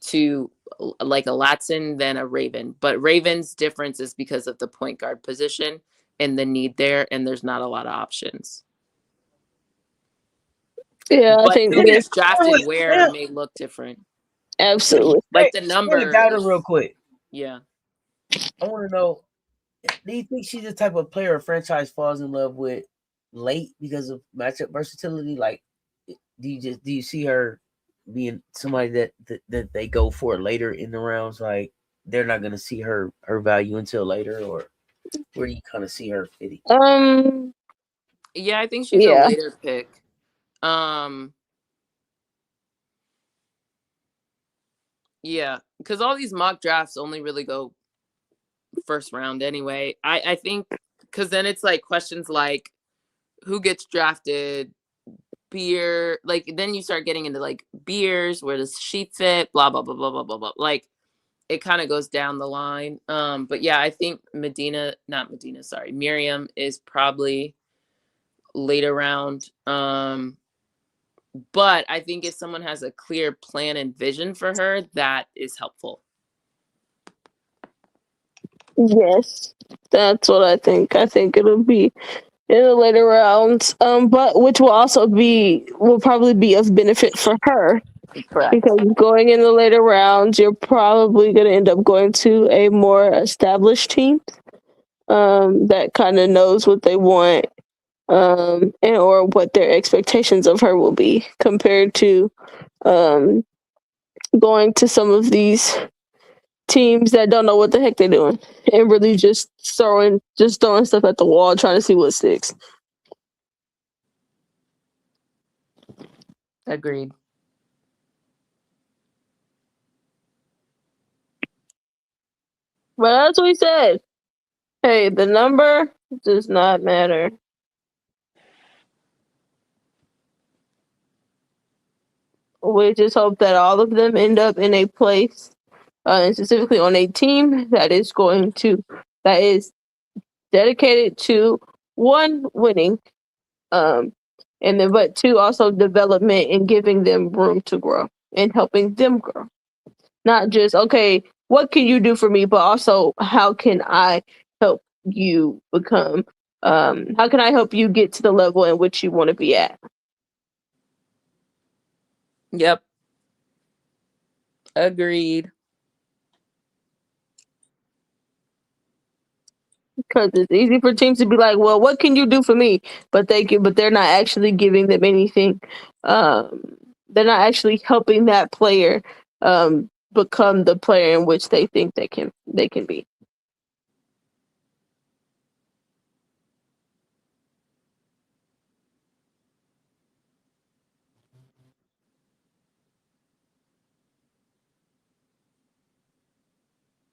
to like a Latson than a Raven. But Raven's difference is because of the point guard position and the need there, and there's not a lot of options. Yeah, but I think who gets drafted where may look different. Absolutely. Like the number. Dauda real quick. Yeah. I want to know, do you think she's the type of player a franchise falls in love with late because of matchup versatility? Like, do you see her being somebody that they go for later in the rounds? Like, they're not going to see her value until later, or where do you kind of see her fitting? Yeah, I think she's a later pick. Yeah, because all these mock drafts only really go first round anyway. I think because then it's like questions like who gets drafted, beer, like then you start getting into like beers, where does she fit, blah blah blah blah blah blah blah. Like it kind of goes down the line. But yeah, I think Maryam is probably later round. But I think if someone has a clear plan and vision for her, that is helpful. Yes, that's what I think. I think it'll be in the later rounds, but which will probably be of benefit for her. Correct. Because going in the later rounds, you're probably going to end up going to a more established team that kind of knows what they want and or what their expectations of her will be, compared to going to some of these teams that don't know what the heck they're doing and really just throwing stuff at the wall trying to see what sticks. Agreed. But as we said, hey, the number does not matter. We just hope that all of them end up in a place, and specifically on a team that is dedicated to, one, winning, and then but two, also development and giving them room to grow and helping them grow. Not just, okay, what can you do for me, but also how can I help you become, how can I help you get to the level in which you want to be at? Yep. Agreed. Because it's easy for teams to be like, well, what can you do for me? But they're not actually giving them anything. They're not actually helping that player become the player in which they think they can be.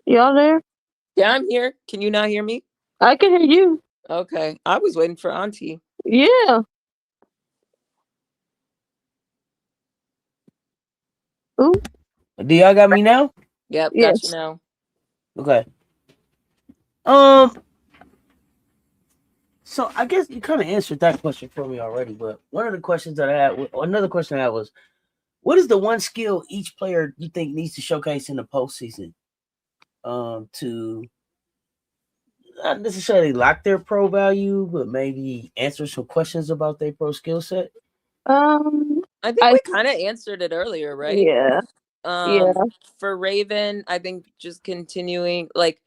Y'all there? Yeah, I'm here. Can you not hear me? I can hear you. Okay. I was waiting for Auntie. Yeah. Ooh. Do y'all got me now? Yep, got Yes. you now. Okay. So I guess you kind of answered that question for me already, but one of the questions that I had, another question I had was, what is the one skill each player you think needs to showcase in the postseason, to not necessarily lock their pro value, but maybe answer some questions about their pro skill set? I think we kind of answered it earlier, right? Yeah. Yeah. For Raven, I think just continuing, like,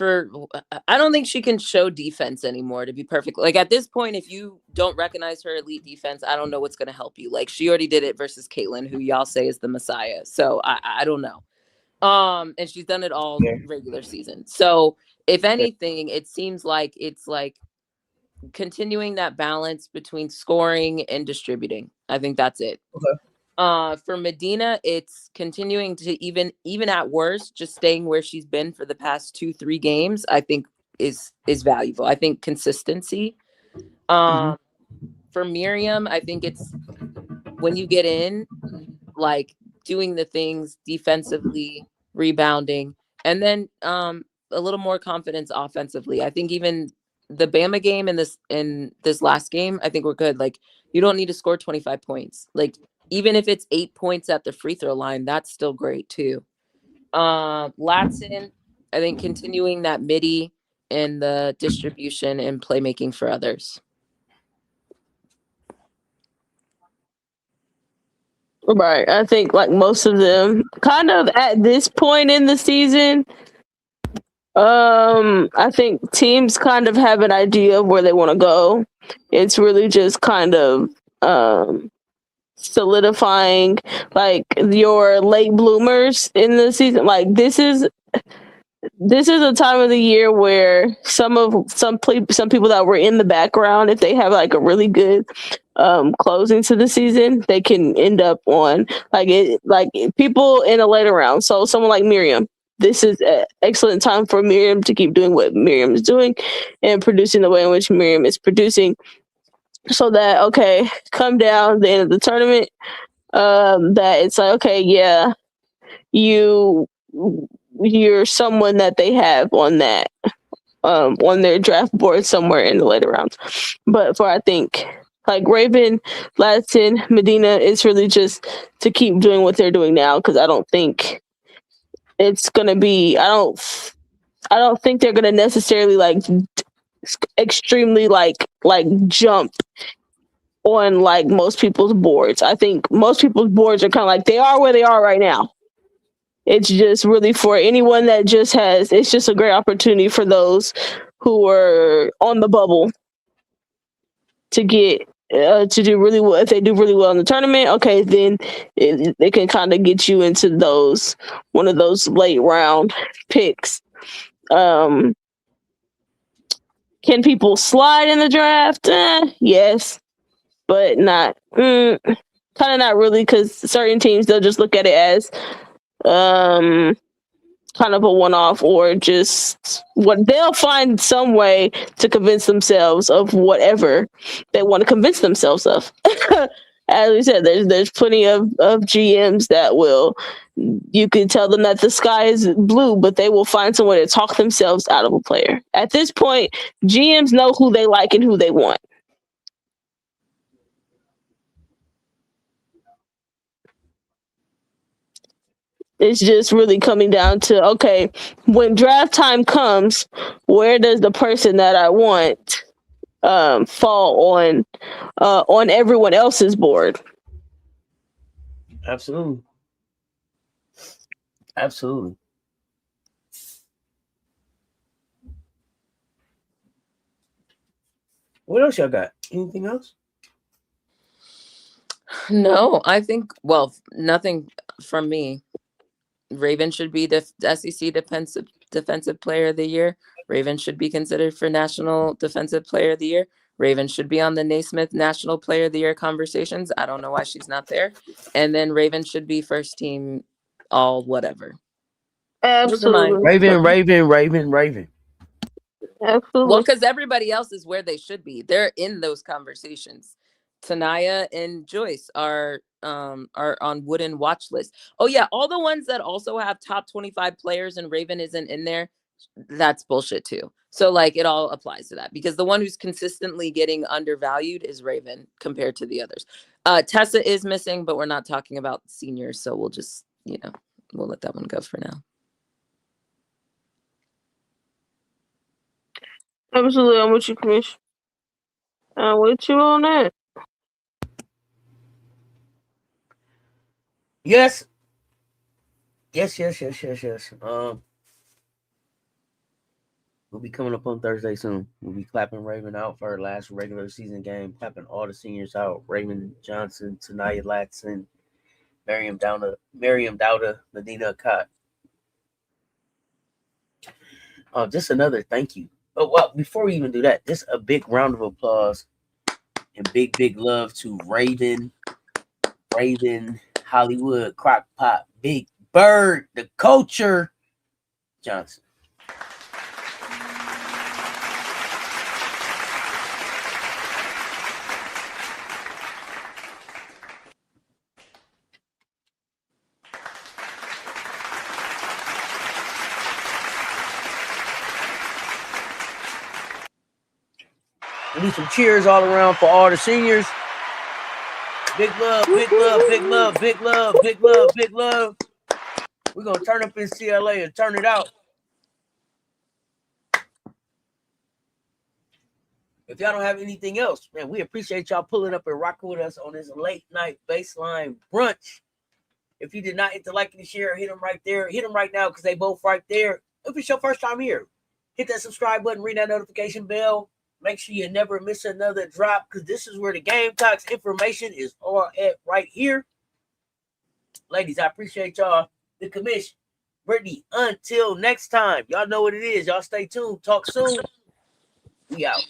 I don't think she can show defense anymore, to be perfect. Like, at this point, if you don't recognize her elite defense, I don't know what's going to help you. Like, she already did it versus Caitlin, who y'all say is the Messiah. So I don't know. And she's done it all regular season. So if anything, it seems like it's like continuing that balance between scoring and distributing. I think that's it. Okay. For Madina, it's continuing to even at worst, just staying where she's been for the past 2-3 games, I think is valuable. I think consistency. For Maryam, I think it's when you get in, like doing the things defensively, rebounding, and then a little more confidence offensively. I think even the Bama game and this last game, I think we're good. Like, you don't need to score 25 points. Like, even if it's 8 points at the free throw line, that's still great too. Latson, I think continuing that midi and the distribution and playmaking for others. Right. I think like most of them kind of at this point in the season, I think teams kind of have an idea of where they want to go. It's really just kind of solidifying like your late bloomers in the season. Like this is a time of the year where some people that were in the background, if they have like a really good closing to the season, they can end up on like people in a later round. So someone like Maryam, this is an excellent time for Maryam to keep doing what Maryam is doing and producing the way in which Maryam is producing, so that come down the end of the tournament, that it's like, okay, yeah, you're someone that they have on that on their draft board somewhere in the later rounds. But for I think like Raven, Latson, Madina, it's really just to keep doing what they're doing now, because I don't think it's gonna be. I don't think they're gonna necessarily like extremely like jump on like most people's boards. I think most people's boards are kind of like they are where they are right now. It's just really for anyone that just has, it's just a great opportunity for those who are on the bubble to get to do really well. If they do really well in the tournament, okay, then they can kind of get you into one of those late round picks. Can people slide in the draft? Yes, but not kind of not really, because certain teams, they'll just look at it as kind of a one-off, or just what they'll find some way to convince themselves of whatever they want to convince themselves of. As we said, there's plenty of GMs that will, you can tell them that the sky is blue, but they will find some way to talk themselves out of a player. At this point, GMs know who they like and who they want. It's just really coming down to, okay, when draft time comes, where does the person that I want fall on everyone else's board? Absolutely. Absolutely. What else y'all got? Anything else? No, I think, well, nothing from me. Raven should be the SEC defensive player of the year. Raven should be considered for National Defensive Player of the Year. Raven should be on the Naismith National Player of the Year conversations. I don't know why she's not there. And then Raven should be first team all whatever. Absolutely. Raven. Absolutely. Well, because everybody else is where they should be. They're in those conversations. Tanaya and Joyce are on Wooden watch list. Oh yeah, all the ones that also have top 25 players and Raven isn't in there, that's bullshit too. So like it all applies to that, because the one who's consistently getting undervalued is Raven compared to the others. Tessa is missing, but we're not talking about seniors, so we'll just, we'll let that one go for now. Absolutely, I'm with you, Kamish. I'm with you on that. Yes. We'll be coming up on Thursday soon. We'll be clapping Raven out for her last regular season game, clapping all the seniors out. Raymond Johnson, Tanaya Latson, Maryam Dauda, Madina Okot. Just another thank you. Oh, well, before we even do that, just a big round of applause and big love to Raven, Hollywood, Crockpot, Big Bird, the Culture, Johnson. We need some cheers all around for all the seniors. Big love. We're going to turn up in CLA and turn it out. If y'all don't have anything else, man, we appreciate y'all pulling up and rocking with us on this late night Baseline Brunch. If you did not hit the like and the share, hit them right there. Hit them right now because they both right there. If it's your first time here, hit that subscribe button, ring that notification bell. Make sure you never miss another drop, because this is where the Gamecocks information is all at right here. Ladies, I appreciate y'all. The commission. Brittany, until next time. Y'all know what it is. Y'all stay tuned. Talk soon. We out.